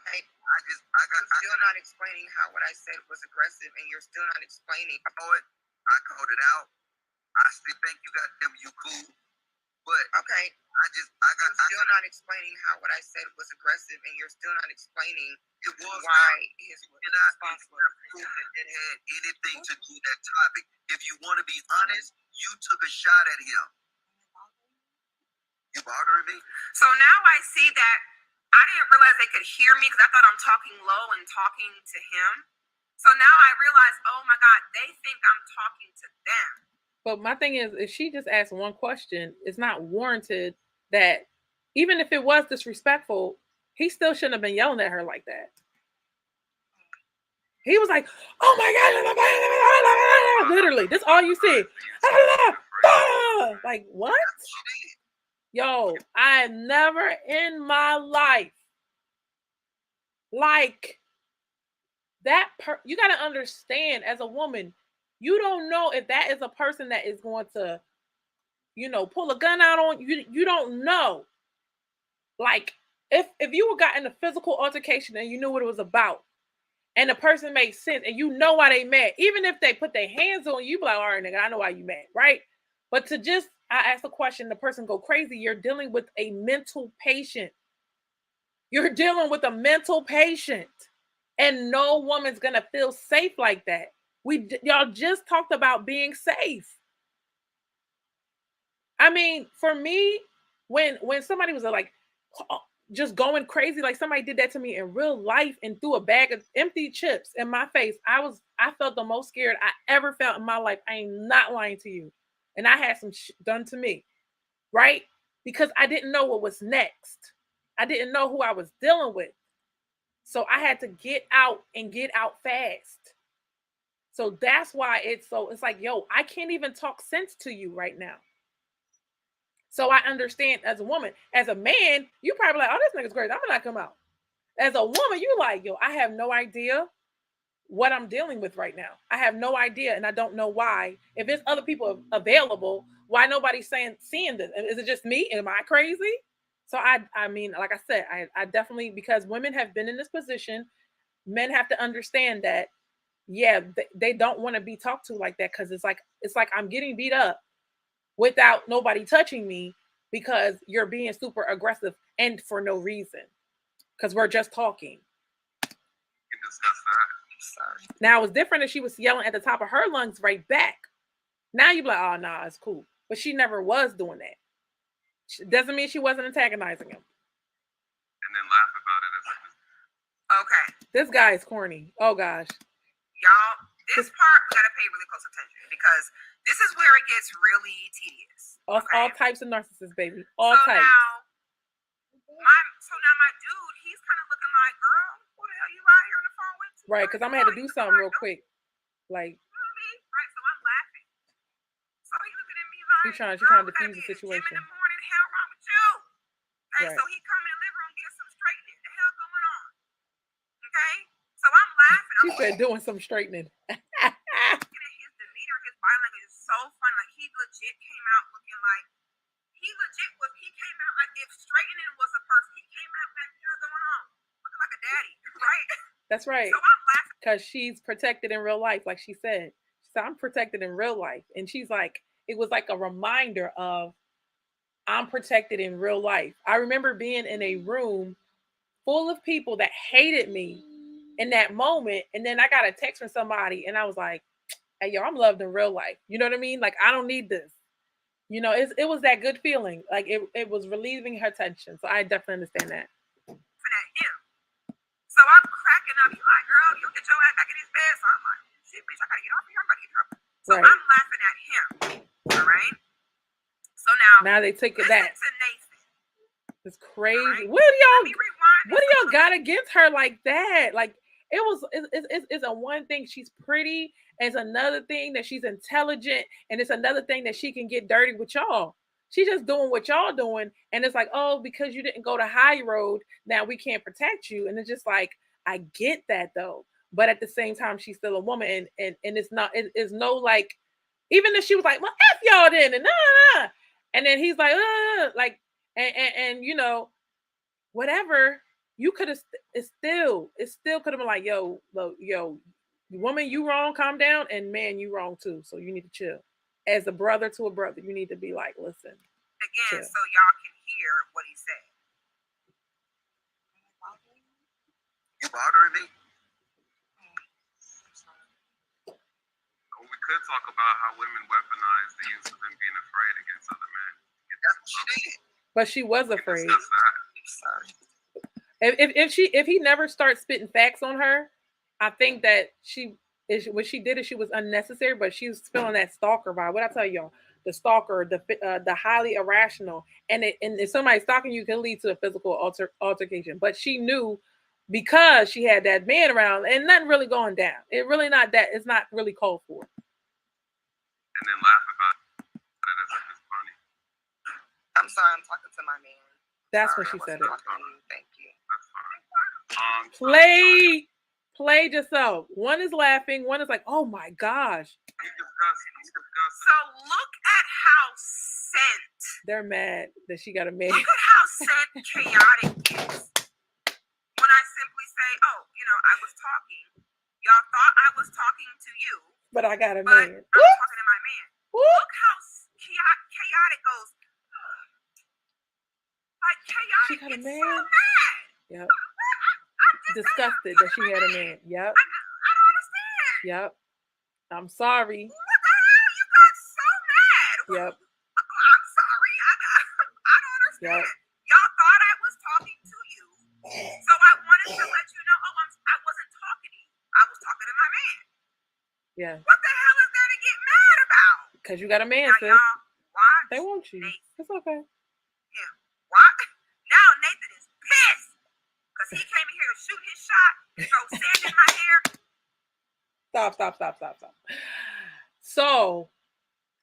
[SPEAKER 3] Okay. You're still not explaining how what I said was aggressive, and you're still not explaining.
[SPEAKER 4] I called it out. I still think you got them, you cool. But
[SPEAKER 3] okay,
[SPEAKER 4] you're
[SPEAKER 3] still not explaining how what I said was aggressive, and you're still not explaining why his response was.
[SPEAKER 4] It had anything to do with that topic. If you want to be honest, you took a shot at him. You bothering me?
[SPEAKER 3] So now I see that I didn't realize they could hear me because I thought I'm talking low and talking to him. So now I realize, oh my God, they think I'm talking to them.
[SPEAKER 1] But my thing is, if she just asked one question, it's not warranted that, even if it was disrespectful, he still shouldn't have been yelling at her like that. He was like, oh my God, literally, this all you see. Like, what? Yo, I never in my life, like, that, you got to understand, as a woman, you don't know if that is a person that is going to, pull a gun out on you. You don't know. Like, if you got in a physical altercation and you knew what it was about, and the person made sense, and you know why they mad, even if they put their hands on you, be like, all right, nigga, I know why you mad, right? But to just, I ask a question, the person go crazy, you're dealing with a mental patient. You're dealing with a mental patient. And no woman's gonna feel safe like that. Y'all just talked about being safe. I mean, for me, when somebody was like, just going crazy. Like somebody did that to me in real life and threw a bag of empty chips in my face. I felt the most scared I ever felt in my life. I ain't not lying to you. And I had some done to me, right? Because I didn't know what was next. I didn't know who I was dealing with. So I had to get out and get out fast. So that's why it's like, yo, I can't even talk sense to you right now. So I understand as a woman. As a man, you probably like, oh, this nigga's crazy. I'm gonna not come out. As a woman, you like, yo, I have no idea what I'm dealing with right now. I have no idea, and I don't know why. If there's other people available, why nobody's seeing this? Is it just me? Am I crazy? So I mean, like I said, I definitely, because women have been in this position, men have to understand that, yeah, they don't want to be talked to like that, because it's like I'm getting beat up without nobody touching me because you're being super aggressive and for no reason, because we're just talking. Now it was different if she was yelling at the top of her lungs right back. Now you're like, oh, nah, it's cool. But she never was doing that. Doesn't mean she wasn't antagonizing him.
[SPEAKER 2] And then laugh about it as if
[SPEAKER 3] Okay.
[SPEAKER 1] This guy is corny. Oh, gosh.
[SPEAKER 3] Y'all, this part we got to pay really close attention, because this is where it gets really tedious.
[SPEAKER 1] All types of narcissists, baby. All types.
[SPEAKER 3] So now my dude, he's kind of looking like, girl, who the hell you out here on the phone with?
[SPEAKER 1] Right, because I'm going to have to do something real quick. Like,
[SPEAKER 3] you know what I mean? Right, so I'm laughing. So he's looking at me like,
[SPEAKER 1] she's trying to defuse the situation.
[SPEAKER 3] In the morning, hell wrong with you? Okay,
[SPEAKER 1] right.
[SPEAKER 3] So he come in the living room, get some straightening. The hell going on? Okay, so I'm laughing.
[SPEAKER 1] She said doing some straightening.
[SPEAKER 3] His demeanor, his body language is so funny. Like, he legit came out looking like, he came out like if straightening was a person. He came out like, what's going on? Looking like a daddy, right?
[SPEAKER 1] That's right.
[SPEAKER 3] So I'm laughing.
[SPEAKER 1] Because she's protected in real life, like she said. She said, I'm protected in real life. And she's like, it was like a reminder of, I'm protected in real life. I remember being in a room full of people that hated me in that moment. And then I got a text from somebody and I was like, hey, yo, I'm loved in real life. You know what I mean? Like, I don't need this. You know, it was that good feeling. Like, it was relieving her tension. So I definitely understand that.
[SPEAKER 3] So I'm cracking up. He's like, girl, you'll get your ass back in his bed. So I'm like, shit, bitch, I gotta get off here. I'm about to get trouble. So right. I'm laughing at him. All right. So now
[SPEAKER 1] they take it back.
[SPEAKER 3] To Nathan.
[SPEAKER 1] It's crazy.
[SPEAKER 3] Right?
[SPEAKER 1] What do y'all got against her like that? Like, it's a one thing she's pretty, and it's another thing that she's intelligent, and it's another thing that she can get dirty with y'all. She's just doing what y'all doing, and it's like, oh, because you didn't go to high road, now we can't protect you. And it's just like, I get that though, but at the same time, she's still a woman, and it's not, it's no, like, even if she was like, well, F y'all then, and nah, and then he's like, like, and you know, whatever. You could have, it still could have been like, yo, woman, you wrong, calm down, and man, you wrong too. So you need to chill. As a brother to a brother, you need to be like, listen.
[SPEAKER 3] Again,
[SPEAKER 1] chill.
[SPEAKER 3] So y'all can hear what he said.
[SPEAKER 2] You bothering me? We could talk about how women weaponize the use of them being afraid against other men. That's what she did.
[SPEAKER 1] But she was afraid.
[SPEAKER 3] Sorry.
[SPEAKER 1] If he never starts spitting facts on her, I think that what she did is she was unnecessary, but she was feeling that stalker vibe. What I tell y'all, the stalker, the highly irrational, and if somebody's stalking you, can lead to a physical altercation. But she knew, because she had that man around and nothing really going down. It's not really called for.
[SPEAKER 2] And then laugh about it as if it's funny.
[SPEAKER 3] I'm sorry, I'm talking to my man.
[SPEAKER 1] That's when she said it.
[SPEAKER 3] Thank you.
[SPEAKER 1] Play just so. One is laughing, one is like, oh my gosh.
[SPEAKER 3] So look at how sent.
[SPEAKER 1] They're mad that she got a man.
[SPEAKER 3] Look at how sent chaotic is. When I simply say, oh, I was talking. Y'all thought I was talking to you.
[SPEAKER 1] But I got a
[SPEAKER 3] man. I'm talking to my man. Look how chaotic goes. Like, chaotic,
[SPEAKER 1] she got a man.
[SPEAKER 3] So mad.
[SPEAKER 1] Yep. Disgusted that she had a man. Yep.
[SPEAKER 3] I don't understand.
[SPEAKER 1] Yep. I'm sorry.
[SPEAKER 3] What the hell? You got so mad.
[SPEAKER 1] Yep.
[SPEAKER 3] I'm sorry. I don't understand.
[SPEAKER 1] Yep.
[SPEAKER 3] Y'all thought I was talking to to let you know, I wasn't talking to you. I was talking to my man.
[SPEAKER 1] Yeah.
[SPEAKER 3] What the hell is there to get mad about?
[SPEAKER 1] Because you got a man,
[SPEAKER 3] now,
[SPEAKER 1] sis.
[SPEAKER 3] y'all, watch
[SPEAKER 1] they want you.
[SPEAKER 3] Nathan.
[SPEAKER 1] It's okay.
[SPEAKER 3] Yeah. What? Now Nathan is pissed because he came in here to shoot his shot, throw sand in my hair.
[SPEAKER 1] Stop. So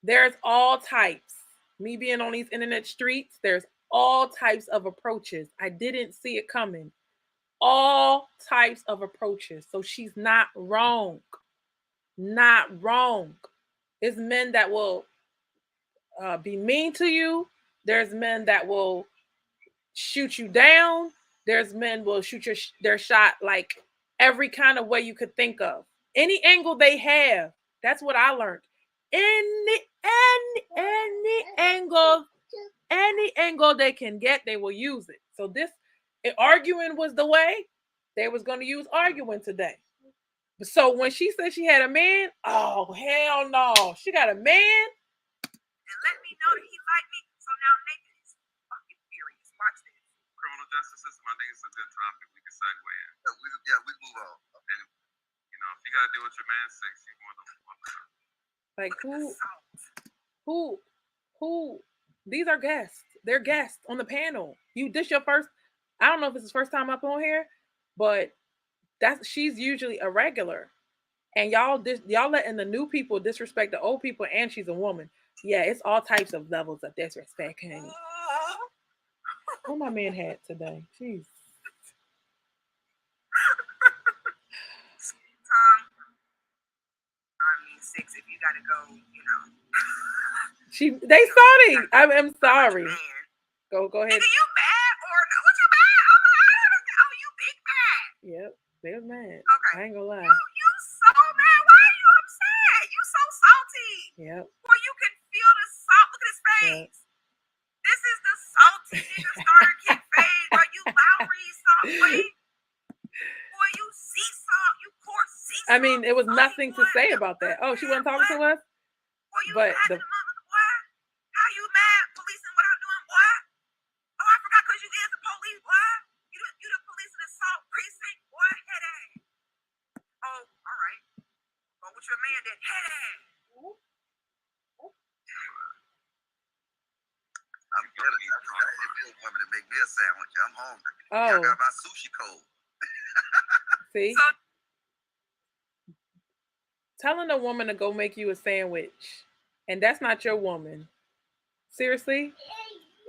[SPEAKER 1] there's all types. Me being on these internet streets, there's all types of approaches. I didn't see it coming. All types of approaches. So she's not wrong. Not wrong. There's men that will be mean to you. There's men that will shoot you down. There's men will shoot their shot like every kind of way you could think of. Any angle they have. That's what I learned. Any angle they can get, they will use it. So this arguing was the way. They was going to use arguing today. So when she said she had a man, oh hell no, she got a man.
[SPEAKER 3] And let me know that he liked me. So now Nathan is fucking furious. Watch this.
[SPEAKER 2] Criminal justice system, I think it's a good topic. We can segue in. We move on. And if you gotta deal with your man sex, you want to.
[SPEAKER 1] Like who? These are guests. They're guests on the panel. This your first. I don't know if it's his first time up on here, but she's usually a regular. And y'all letting the new people disrespect the old people, and she's a woman. Yeah, it's all types of levels of disrespect. What my man had today? Jeez.
[SPEAKER 3] Six if you gotta go,
[SPEAKER 1] They sorry. I'm sorry. Go ahead.
[SPEAKER 3] Nigga, you mad or what you mad? Oh, you big mad.
[SPEAKER 1] Yep, they're mad.
[SPEAKER 3] Okay.
[SPEAKER 1] I ain't gonna lie.
[SPEAKER 3] You so mad. Why are you upset? You so salty.
[SPEAKER 1] Yep.
[SPEAKER 3] Boy, you can feel the salt. Look at his face. Yep. This is the salty nigga starter kid face. Bro, you Lowry salt, boy. Boy, you sea salt. You pour sea salt.
[SPEAKER 1] I mean, it was nothing to say about that. Oh, she wasn't talking to us?
[SPEAKER 3] Boy, you mad at the mother, boy? How you mad? Policing what I'm doing, boy? Oh, I forgot because you is the police, boy. You the police in the salt precinct, boy. Head ass. Oh, all right. Oh, what your man did? Head ass.
[SPEAKER 2] I'm telling you, if there's a woman to make me a sandwich, I'm hungry.
[SPEAKER 1] Oh.
[SPEAKER 2] I got my sushi cold.
[SPEAKER 1] See? Telling a woman to go make you a sandwich, and that's not your woman. Seriously?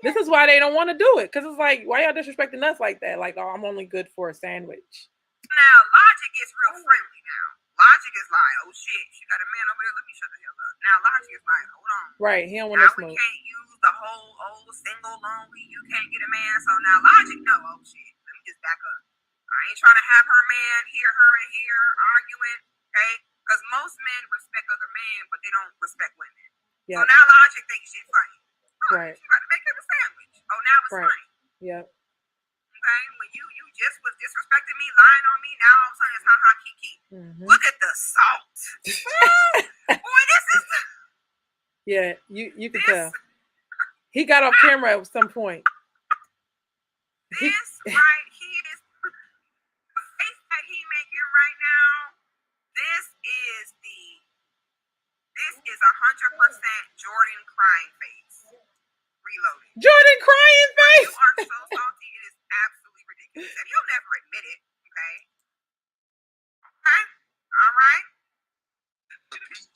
[SPEAKER 1] This is why they don't want to do it. Because it's like, why y'all disrespecting us like that? Like, oh, I'm only good for a sandwich.
[SPEAKER 3] Now, Logic is real friendly now. Logic is like, oh shit, she got a man over there. Let me shut the hell up. Now, Logic is like, hold on.
[SPEAKER 1] Right, he don't want to smoke.
[SPEAKER 3] Now we can't use the whole old single lonely, you can't get a man. So now Logic, no, oh shit. Let me just back up. I ain't trying to have her man hear her in here arguing, okay? Because most men respect other men, but they don't respect women. Yep. So now Logic thinks shit funny. Oh,
[SPEAKER 1] right.
[SPEAKER 3] She about to make him a sandwich. Oh, now it's funny.
[SPEAKER 1] Yep.
[SPEAKER 3] Okay, when you just was disrespecting me, lying on me, now all of a sudden it's ha-ha kiki. Mm-hmm. Look at the salt. Boy, this is the...
[SPEAKER 1] Yeah, you can tell. He got off camera at some point.
[SPEAKER 3] This right here is the face that he making right now. This is 100% Jordan crying face. Reloaded.
[SPEAKER 1] Jordan crying face.
[SPEAKER 3] You are so salty. It is absolutely ridiculous. And you'll never admit it. Okay. Okay. All right.
[SPEAKER 2] If she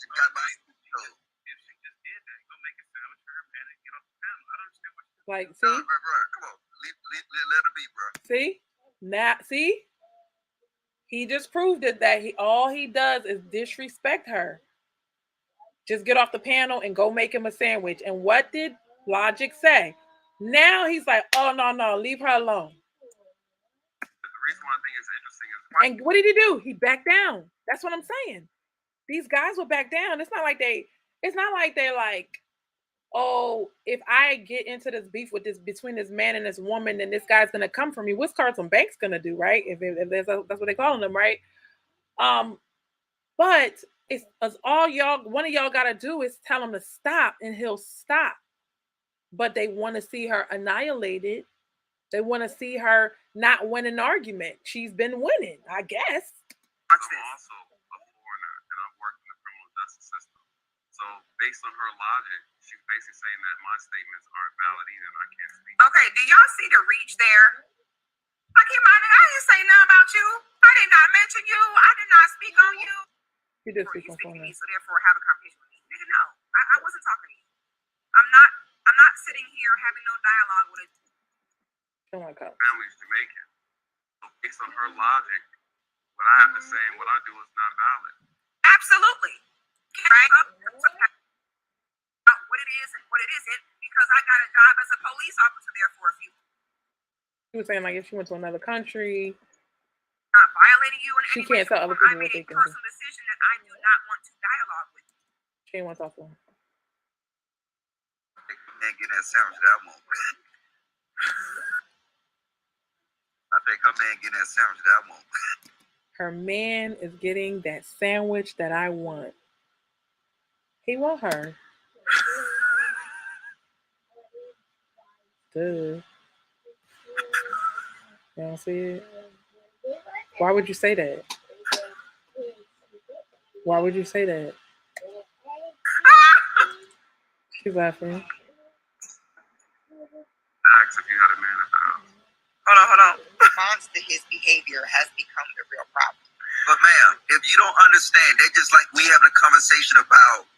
[SPEAKER 2] just did that, go make a sandwich for her man and get off the panel. I don't understand what.
[SPEAKER 1] Like, see?
[SPEAKER 2] Bro, come on, let her be, bro.
[SPEAKER 1] See? Now, see? He just proved it that all he does is disrespect her. Just get off the panel and go make him a sandwich. And what did Logic say? Now he's like, oh, no, leave her alone.
[SPEAKER 2] The reason why I think it's interesting is...
[SPEAKER 1] And what did he do? He backed down. That's what I'm saying. These guys will back down. It's not like they're like, oh, if I get into this beef with between this man and this woman, then this guy's gonna come for me. What's Carlton Banks gonna do, right? If that's what they're calling them, right? But it's all y'all. One of y'all gotta do is tell him to stop, and he'll stop. But they want to see her annihilated They want to see her not win an argument. She's been winning, I guess.
[SPEAKER 2] I'm also a foreigner, and I've worked in the criminal justice system. So, based on her logic, she's basically saying that my statements aren't valid either, and I can't speak.
[SPEAKER 3] Okay, do y'all see the reach there? I didn't say nothing about you. I did not mention you. I did not speak on you.
[SPEAKER 1] You did
[SPEAKER 3] Or
[SPEAKER 1] speak
[SPEAKER 3] you
[SPEAKER 1] on
[SPEAKER 3] speak to
[SPEAKER 1] phone.
[SPEAKER 3] me, so therefore have a conversation with me. Nigga, no. I wasn't talking to you. I'm not sitting here having no dialogue with a
[SPEAKER 1] Oh my God.
[SPEAKER 2] Family's Jamaican. So based on her logic, what I have to say and what I do is not valid.
[SPEAKER 3] Absolutely. Right? What it is and what it isn't, because I got a job as a police officer there for a few.
[SPEAKER 1] She was saying like if she went to another country,
[SPEAKER 3] Not violating you in
[SPEAKER 1] she
[SPEAKER 3] any
[SPEAKER 1] can't
[SPEAKER 3] way.
[SPEAKER 1] tell other people what they
[SPEAKER 3] I made a
[SPEAKER 1] can do.
[SPEAKER 3] personal decision that I do not want to dialogue with you.
[SPEAKER 1] She didn't want to talk to him.
[SPEAKER 2] Man, get that sandwich that I want. I think her man getting that sandwich that I want.
[SPEAKER 1] Her man is getting that sandwich that I want. He want her. Duh. You don't see it? Why would you say that? Why would you say that? She's laughing.
[SPEAKER 2] Ask if you had a man at the house.
[SPEAKER 3] Hold on. Response to his behavior has become the real problem.
[SPEAKER 2] But ma'am, if you don't understand, they just like we having a conversation about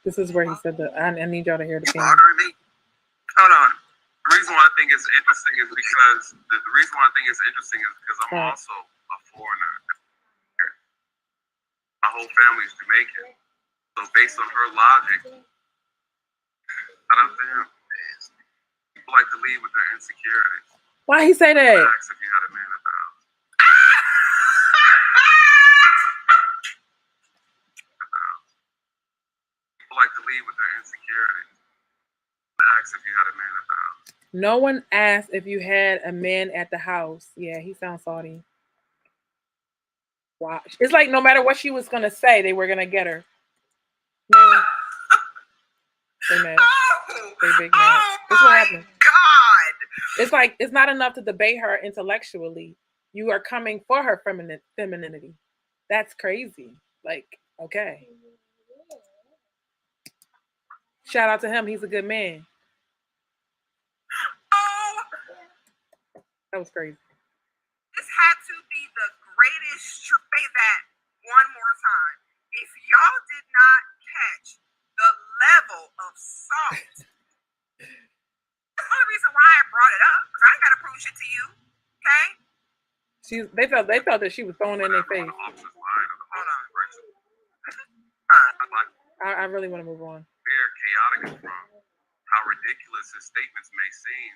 [SPEAKER 1] This is where he said that I need y'all to hear the thing.
[SPEAKER 2] bothering me.
[SPEAKER 3] Hold on.
[SPEAKER 2] The reason why I think it's interesting is because the reason why I think it's interesting is because I'm
[SPEAKER 1] Right.
[SPEAKER 2] also a foreigner. My whole family's Jamaican. So based on her logic, shout out to him. People like to lead with their insecurities.
[SPEAKER 1] Why he say that?
[SPEAKER 2] Ask if you had a man at the house. People like to lead with their insecurities. Ask if you had a man at the house.
[SPEAKER 1] No one asked if you had a man at the house. Yeah, he sounds salty. Wow. It's like no matter what she was gonna say, they were gonna get her. Man. They mad. They big mad. That's what happened.
[SPEAKER 3] God.
[SPEAKER 1] It's like it's not enough to debate her intellectually. You are coming for her femininity. That's crazy. Like, okay. Shout out to him. He's a good man. That was crazy.
[SPEAKER 3] This had to be the greatest. Say that one more time. If y'all did not catch the level of salt, that's the only reason why I brought it up, because I ain't got to prove shit to you. Okay?
[SPEAKER 1] They felt that she was throwing it in their face.
[SPEAKER 2] Hold on.
[SPEAKER 1] I really want to move on.
[SPEAKER 2] Where chaotic is from, how ridiculous his statements may seem.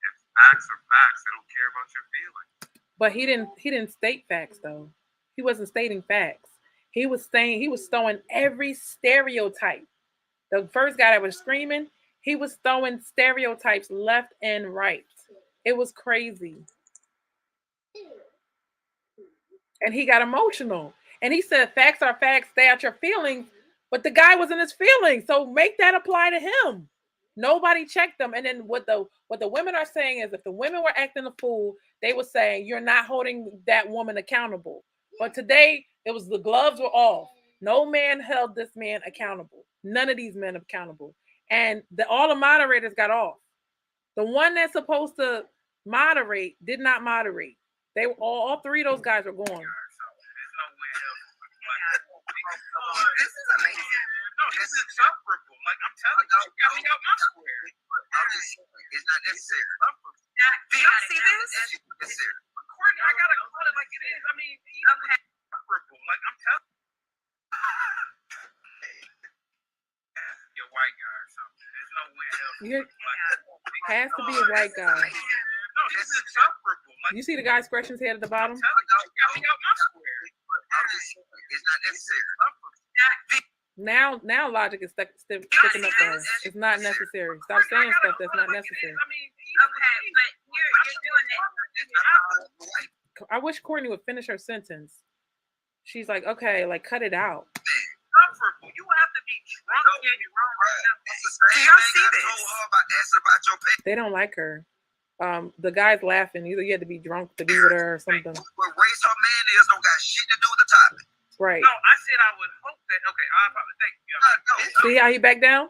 [SPEAKER 2] If facts are facts, they don't care about your feelings.
[SPEAKER 1] But he didn't state facts though. He wasn't stating facts. He was throwing every stereotype. The first guy that was screaming, he was throwing stereotypes left and right. It was crazy. And he got emotional. And he said, facts are facts, stay out your feelings. But the guy was in his feelings. So make that apply to him. Nobody checked them. And then what the women are saying is if the women were acting a fool, they were saying you're not holding that woman accountable. But today it was the gloves were off. No man held this man accountable. None of these men accountable. And all the moderators got off. The one that's supposed to moderate did not moderate. They were all three of those guys were gone.
[SPEAKER 3] This is amazing.
[SPEAKER 2] No, this is insufferable. Like I'm telling you, you got me out my square. It's not necessary.
[SPEAKER 3] Do y'all see this?
[SPEAKER 2] Courtney, I gotta call it like it is. I mean, he's insufferable. Like I'm telling you. You're a white guy or something. There's no way else.
[SPEAKER 1] Has to be a white guy.
[SPEAKER 2] No, this is insufferable. Like,
[SPEAKER 1] You see the guy scratching his head at the bottom?
[SPEAKER 2] I'm telling you, you got me out my square. It's not necessary.
[SPEAKER 1] Now logic is sticking up for her. It's not necessary. Stop saying stuff that's not necessary.
[SPEAKER 3] Okay, but you're doing it.
[SPEAKER 1] I wish Courtney would finish her sentence. She's like, okay, like cut it out.
[SPEAKER 2] Insufferable. You have to be drunk.
[SPEAKER 3] Do y'all see this?
[SPEAKER 1] They don't like her. The guy's laughing. Either you had to be drunk to be with her or something.
[SPEAKER 2] What race her man is don't got shit to do with the topic.
[SPEAKER 1] Right.
[SPEAKER 4] No, I said I would hope that. Okay, I'll probably thank you.
[SPEAKER 1] See how he backed down?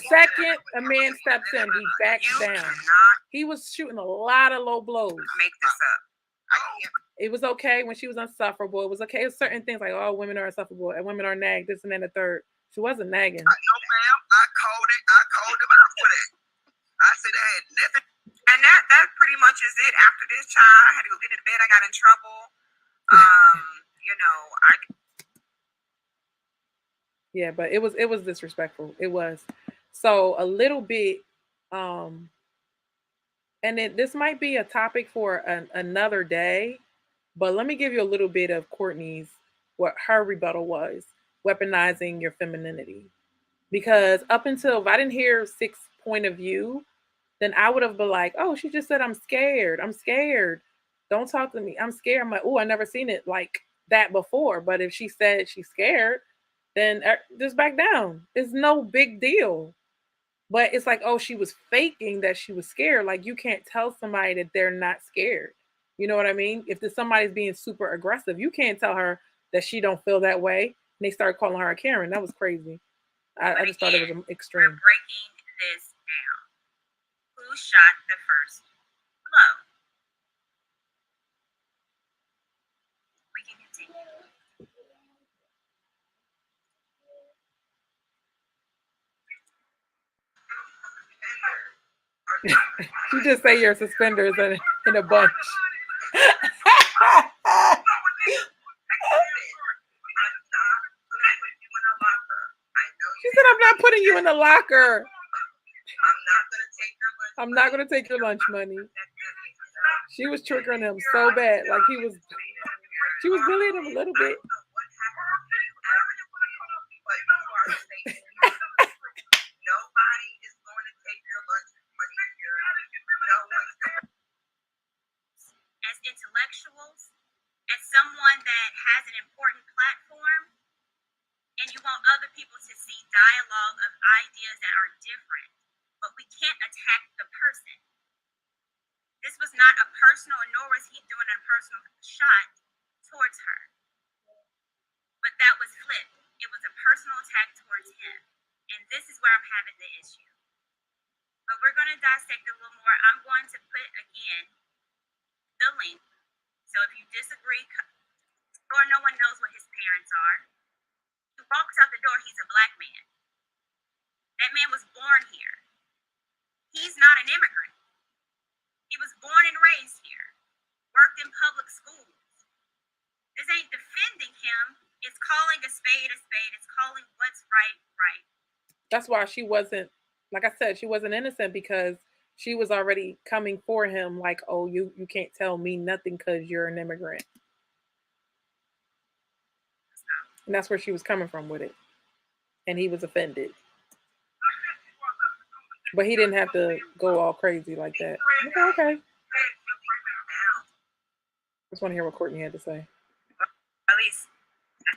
[SPEAKER 1] Second a man steps in, he backs down. He was shooting a lot of low blows.
[SPEAKER 3] Make this up.
[SPEAKER 1] It was okay when she was unsufferable. It was okay with certain things like, oh, women are insufferable and women are nagged, this and then the third. She wasn't nagging.
[SPEAKER 2] No, ma'am. I called him out for that. I said I had nothing.
[SPEAKER 3] And that pretty much is it. After this child, I had to go get into bed. I got in trouble.
[SPEAKER 1] Yeah, but it was disrespectful. It was. So a little bit, and this might be a topic for another day, but let me give you a little bit of Courtney's, what her rebuttal was, weaponizing your femininity. Because up until, if I didn't hear Six's point of view, then I would have been like, oh, she just said, I'm scared. I'm scared. Don't talk to me. I'm scared. I'm like, oh, I never seen it like that before. But if she said she's scared, then just back down. It's no big deal. But it's like, oh, she was faking that she was scared. Like, you can't tell somebody that they're not scared. You know what I mean? If somebody's being super aggressive, you can't tell her that she don't feel that way. And they started calling her a Karen. That was crazy. I just thought it was extreme.
[SPEAKER 3] We're breaking this down. Who shot the first blow? We can continue.
[SPEAKER 1] You just say your suspenders in a bunch. She said, I'm not putting you in the locker. I'm not going to take your lunch money. She was triggering him so bad. Like she was bullying him a little bit.
[SPEAKER 3] Nobody is going to take your lunch money. As intellectuals, as someone that has an important platform, and you want other people to see dialogue of ideas that are different, but we can't attack the person. This was not a personal, nor was he doing a personal shot towards her. But that was flipped. It was a personal attack towards him. And this is where I'm having the issue. But we're going to dissect it a little more. I'm going to put, again, the link. So if you disagree, or no one knows what his parents are, he walks out the door, he's a black man. That man was born here. He's not an immigrant. He was born and raised here, worked in public schools. This ain't defending him. It's calling a spade a spade. It's calling what's right, right.
[SPEAKER 1] That's why she wasn't, like I said, she wasn't innocent, because she was already coming for him like, oh, you can't tell me nothing because you're an immigrant. And that's where she was coming from with it. And he was offended. But he didn't have to go all crazy like that. Okay. Just want to hear what Courtney had to say.
[SPEAKER 3] At least I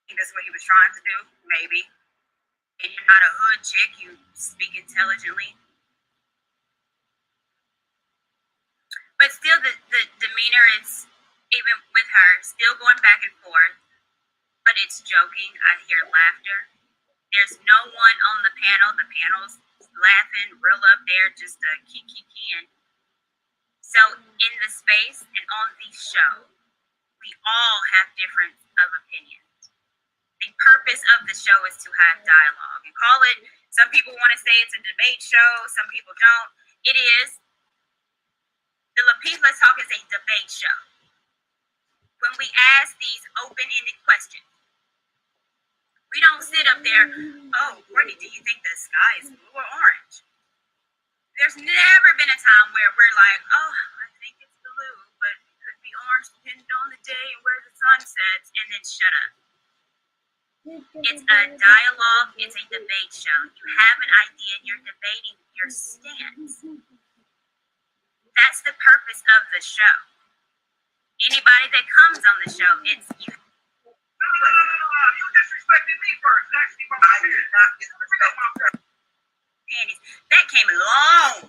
[SPEAKER 3] think that's what he was trying to do, maybe. And you're not a hood chick, you speak intelligently. But still, the demeanor is, even with her, still going back and forth. But it's joking. I hear laughter. There's no one on the panel. The panel's laughing real up there, just kicking. So in the space and on the show, we all have different of opinions. The purpose of the show is to have dialogue. And call it, some people want to say it's a debate show, some people don't. It is. The Lapis Let's Talk is a debate show. When we ask these open-ended questions, we don't sit up there, oh, Courtney, do you think the sky is blue or orange? There's never been a time where we're like, oh, I think it's blue, but it could be orange depending on the day and where the sun sets, and then shut up. It's a dialogue, it's a debate show. You have an idea and you're debating your stance. That's the purpose of the show. Anybody that comes on the show, it's you.
[SPEAKER 2] No, you disrespected me first. Actually, I did not disrespect my
[SPEAKER 3] panties. That came long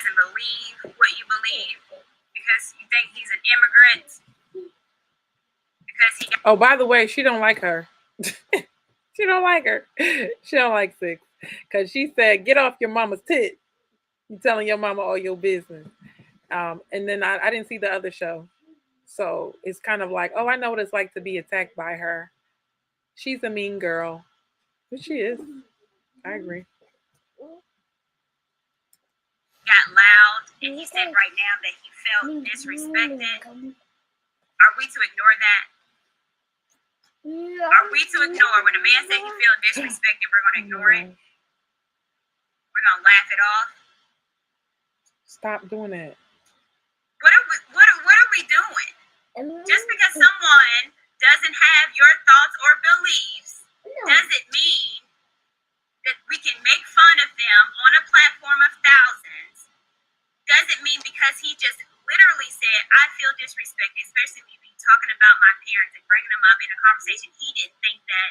[SPEAKER 3] doesn't believe what you believe, because you think he's an immigrant, because he got...
[SPEAKER 1] Oh, by the way, she don't like her. She don't like her. She don't like Six, because she said, "Get off your mama's tit. You telling your mama all your business." And then I didn't see the other show, so it's kind of like, oh, I know what it's like to be attacked by her. She's a mean girl, but she is. I agree.
[SPEAKER 3] Got loud, and he said right now that he felt disrespected. Are we to ignore that? Are we to ignore when a man said he felt disrespected? We're going to ignore it. We're going to laugh it off.
[SPEAKER 1] Stop doing that.
[SPEAKER 3] What are we doing? Just because someone doesn't have your thoughts or beliefs doesn't mean that we can make fun of them on a platform of thousands. Doesn't mean because he just literally said, I feel disrespected, especially when you be talking about my parents and bringing them up in a conversation. He didn't think that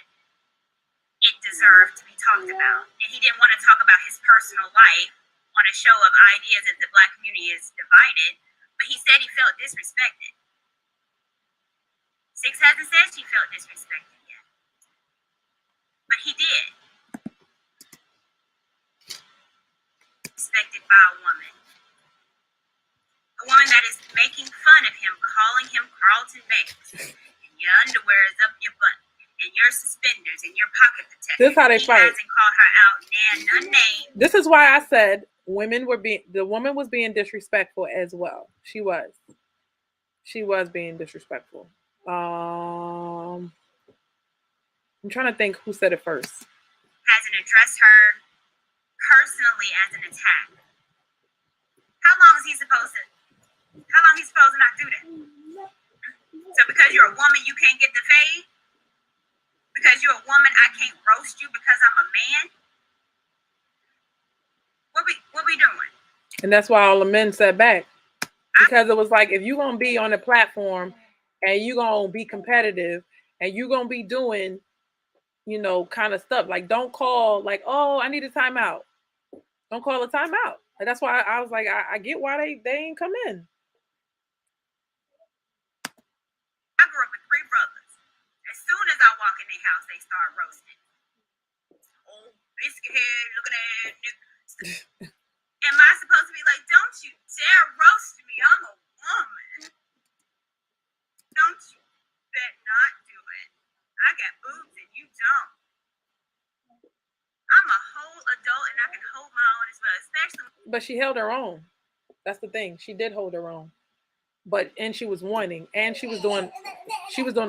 [SPEAKER 3] it deserved to be talked about. And he didn't want to talk about his personal life on a show of ideas that the Black community is divided. But he said he felt disrespected. Six hasn't said she felt disrespected yet. But he did. Respected by a woman. A woman that is making fun of him, calling him Carlton Banks. And your underwear is up your butt. And your suspenders and your pocket protector.
[SPEAKER 1] This is how they fight.
[SPEAKER 3] He hasn't called her out none name.
[SPEAKER 1] This is why I said the woman was being disrespectful as well. She was being disrespectful. I'm trying to think who said it first.
[SPEAKER 3] Hasn't addressed her personally as an attack. How long is he supposed to not do that? So because you're a woman, you can't get the fade? Because you're a woman, I can't roast you because I'm a man? What we doing?
[SPEAKER 1] And that's why all the men sat back. Because it was like, if you're going to be on a platform and you're going to be competitive and you're going to be doing, kind of stuff, like don't call like, oh, I need a timeout. Don't call a timeout. And that's why I was like, I get why they ain't come in.
[SPEAKER 3] I grew up with 3 brothers. As soon as I walk in their house, they start roasting. Old biscuit head looking at niggas. Am I supposed to be like, don't you dare roast me? I'm a woman. Don't you bet not do it. I got boobs and you don't. I'm a whole adult and I can hold my own as well, especially.
[SPEAKER 1] But she held her own. That's the thing. She did hold her own. And she was wanting, and she was doing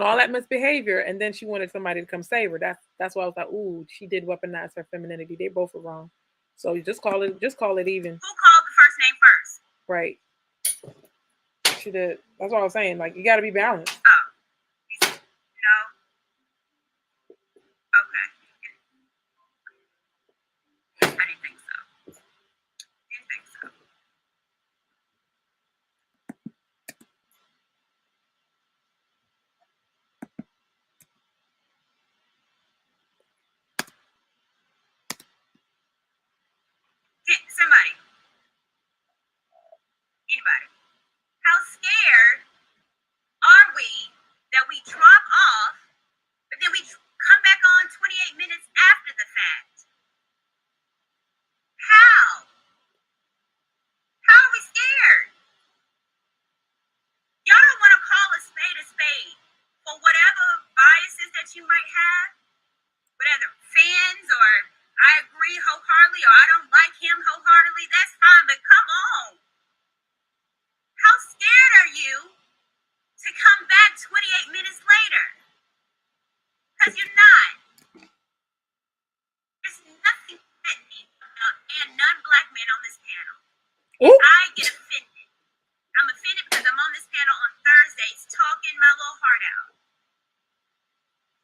[SPEAKER 1] all that misbehavior, and then she wanted somebody to come save her. That's why I was like, ooh, she did weaponize her femininity. They both were wrong. So you just call it even.
[SPEAKER 3] Who called the first name first?
[SPEAKER 1] Right. She did. That's what I was saying. Like, you got to be balanced.
[SPEAKER 3] Oh. No. Okay. I didn't think so. Anybody. How scared are we that we drop off, but then we come back on 28 minutes after the fact? How? How are we scared? Y'all don't want to call a spade for whatever biases that you might have, whatever fans or I agree wholeheartedly or I don't like him wholeheartedly, that's fine, but come on. How scared are you to come back 28 minutes later? Because you're not. There's nothing threatening about non-Black men on this panel. I get offended. I'm offended because I'm on this panel on Thursdays talking my little heart out.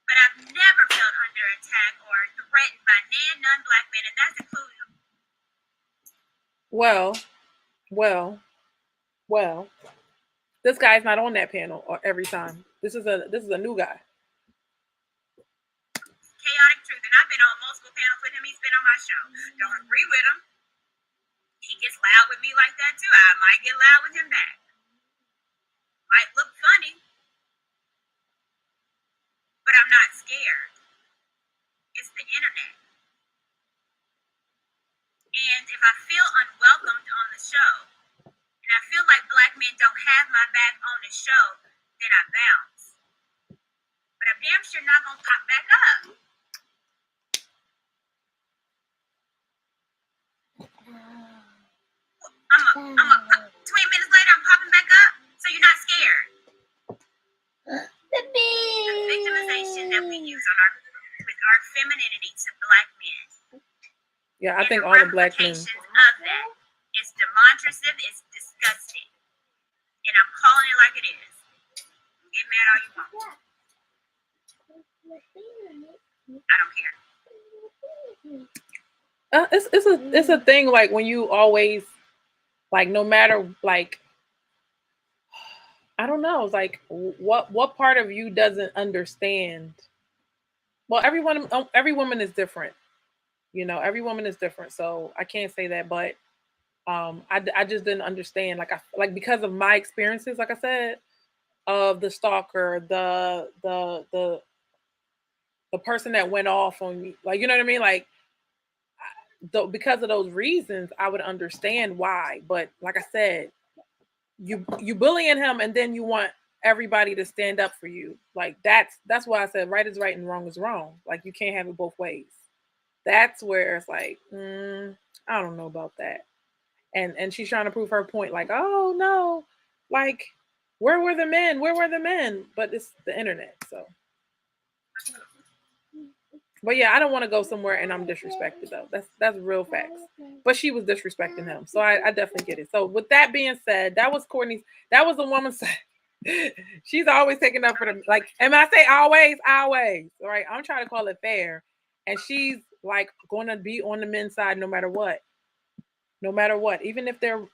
[SPEAKER 3] But I've never felt under attack or threatened by non-Black men, and that's including.
[SPEAKER 1] Well. This guy's not on that panel every time. This is a new guy.
[SPEAKER 3] Chaotic Truth, and I've been on multiple panels with him. He's been on my show. Don't agree with him. He gets loud with me like might get loud with him back. Might look funny, but I'm not scared. It's the internet. And if I feel unwelcomed on the show, and I feel like black men don't have my back on the show, then I bounce. But I'm damn sure not gonna pop back up. I'm 20 minutes later, I'm popping back up, so you're not scared. The victimization that we use with our femininity to black men.
[SPEAKER 1] Yeah, I think all the black men.
[SPEAKER 3] Of that is demonstrative, it's disgusting. And I'm calling it like it is. Get mad all you want. I don't care.
[SPEAKER 1] It's a thing, like when you always, like, no matter, like, I don't know, it's like what part of you doesn't understand? Well, every woman is different, every woman is different, so I can't say that, but I just didn't understand, like because of my experiences, like I said, of the stalker, the person that went off on me, like, you know what I mean, like, because of those reasons, I would understand why. But like I said, you bullying him, and then you want everybody to stand up for you. Like, that's why I said right is right and wrong is wrong. Like, you can't have it both ways. That's where it's like, I don't know about that. And she's trying to prove her point, like, oh no, like, where were the men? Where were the men? But it's the internet, so. But yeah, I don't want to go somewhere and I'm disrespected, though. That's real facts. But she was disrespecting him, so I definitely get it. So with that being said, that was Courtney's. That was the woman's side. She's always taking up for the, like. And I say always, all right. I'm trying to call it fair, and she's like going to be on the men's side no matter what. No matter what, even if they're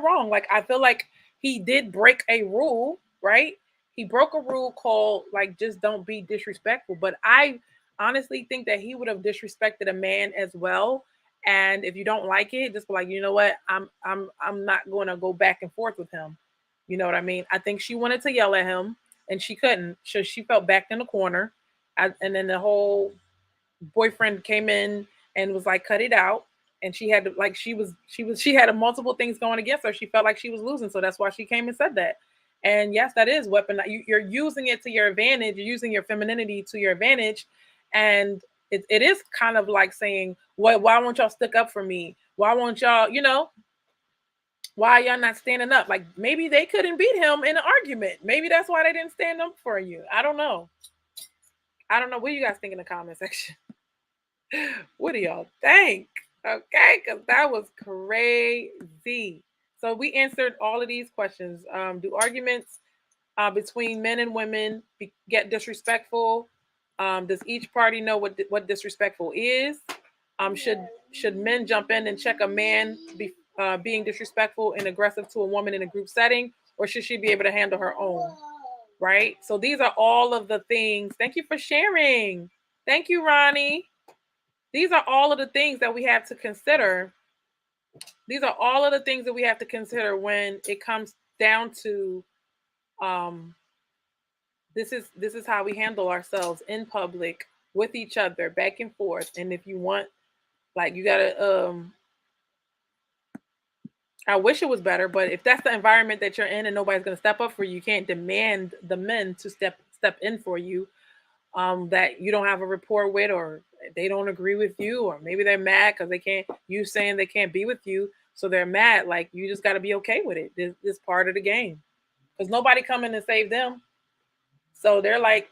[SPEAKER 1] wrong. Like, I feel like he did break a rule, right? He broke a rule called, like, just don't be disrespectful. But I honestly think that he would have disrespected a man as well. And if you don't like it, just be like, you know what, I'm not going to go back and forth with him. You know what I mean? I think she wanted to yell at him and she couldn't. So she felt backed in the corner. And then the whole boyfriend came in and was like, cut it out. And she had to, like, she had multiple things going against her. She felt like she was losing. So that's why she came and said that. And yes, that is weapon. You're using it to your advantage. You're using your femininity to your advantage. And it is kind of like saying, why won't y'all stick up for me? Why won't y'all, why y'all not standing up? Like, maybe they couldn't beat him in an argument. Maybe that's why they didn't stand up for you. I don't know. What do you guys think in the comment section? What do y'all think? Okay, because that was crazy. So we answered all of these questions. Do arguments between men and women get disrespectful? Does each party know what disrespectful is? Should men jump in and check a man being disrespectful and aggressive to a woman in a group setting, or should she be able to handle her own? Right? So these are all of the things. Thank you for sharing. Thank you, Ronnie. These are all of the things that we have to consider. These are all of the things that we have to consider when it comes down to this is how we handle ourselves in public with each other, back and forth. And if you want, like, you gotta I wish it was better, but if that's the environment that you're in and nobody's gonna step up for you, you can't demand the men to step in for you that you don't have a rapport with, or they don't agree with you, or maybe they're mad because you saying they can't be with you, so they're mad. Like, you just got to be okay with it. This part of the game, because nobody come in and save them, so they're like,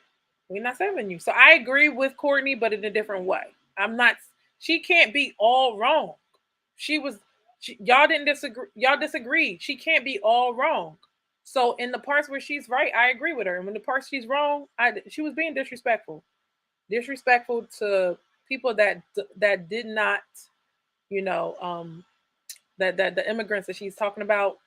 [SPEAKER 1] we're not saving you. So I agree with Courtney, but in a different way. She can't be all wrong. Y'all didn't disagree. Y'all disagreed. She can't be all wrong. So in the parts where she's right, I agree with her. And when the parts she's wrong, she was being disrespectful to people that did not, that the immigrants that she's talking about.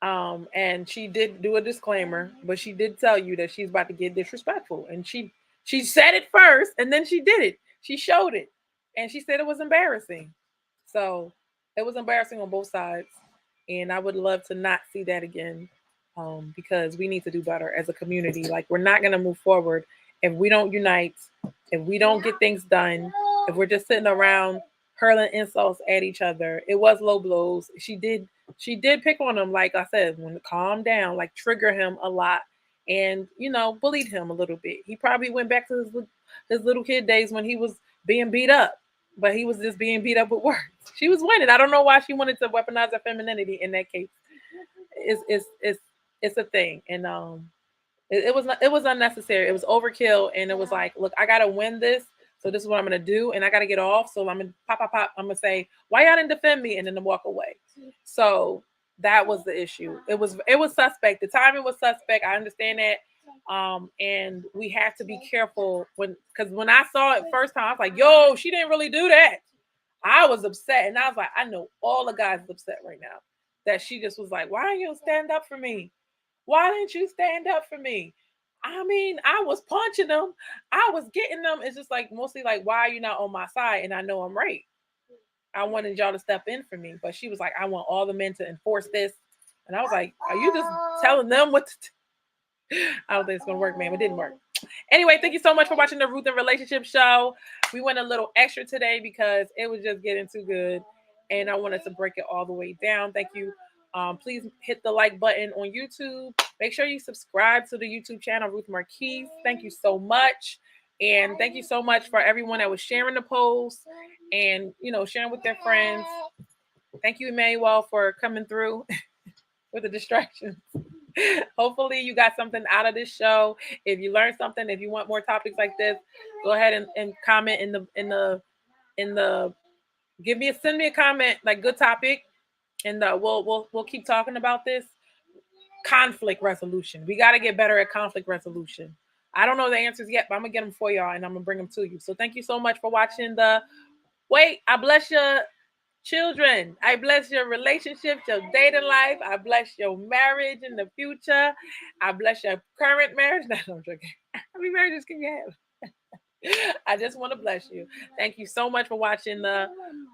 [SPEAKER 1] And she did do a disclaimer, but she did tell you that she's about to get disrespectful. And she said it first, and then she did it. She showed it, and she said it was embarrassing. So it was embarrassing on both sides. And I would love to not see that again, because we need to do better as a community. Like, we're not going to move forward if we don't unite, if we don't get things done, if we're just sitting around hurling insults at each other. It was low blows. She did pick on him, like I said, when to calm down, like trigger him a lot, and bullied him a little bit. He probably went back to his little kid days when he was being beat up, but he was just being beat up with words. She was winning. I don't know why she wanted to weaponize her femininity in that case. It's a thing, and it was not, it was unnecessary. It was overkill, and it was like, look, I gotta win this, so this is what I'm gonna do, and I gotta get off. So I'm gonna pop, pop, pop. I'm gonna say, why y'all didn't defend me, and then to walk away. So that was the issue. It was suspect. The timing was suspect. I understand that. And we have to be careful because when I saw it first time, I was like, yo, she didn't really do that. I was upset, and I was like, I know all the guys are upset right now that she just was like, why didn't you stand up for me? Why didn't you stand up for me? I mean, I was punching them. I was getting them. It's just like mostly like, why are you not on my side? And I know I'm right. I wanted y'all to step in for me. But she was like, I want all the men to enforce this. And I was like, are you just telling them what to do? I don't think it's going to work, man. It didn't work. Anyway, thank you so much for watching the Ruth and Relationship Show. We went a little extra today because it was just getting too good. And I wanted to break it all the way down. Thank you. Please hit the like button on YouTube. Make sure you subscribe to the YouTube channel, Ruth Marquis. Thank you so much. And thank you so much for everyone that was sharing the post and, sharing with their friends. Thank you, Emmanuel, for coming through with the distractions. Hopefully you got something out of this show. If you learned something, if you want more topics like this, go ahead and comment in the send me a comment, like, good topic, and we'll keep talking about this. Conflict resolution. We got to get better at conflict resolution. I don't know the answers yet, but I'm gonna get them for y'all, and I'm gonna bring them to you. So thank you so much for watching I bless your children. I bless your relationships, your dating life. I bless your marriage in the future. I bless your current marriage. No, I'm joking. How many marriages can you have? I just want to bless you. Thank you so much for watching the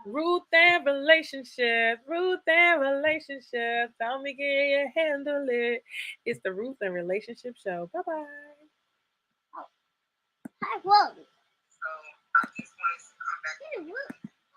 [SPEAKER 1] Ruth and Relationship. Ruth and Relationship. Tell me, can you handle it? It's the Ruth and Relationship Show. Bye bye.
[SPEAKER 3] So I just wanted to come back.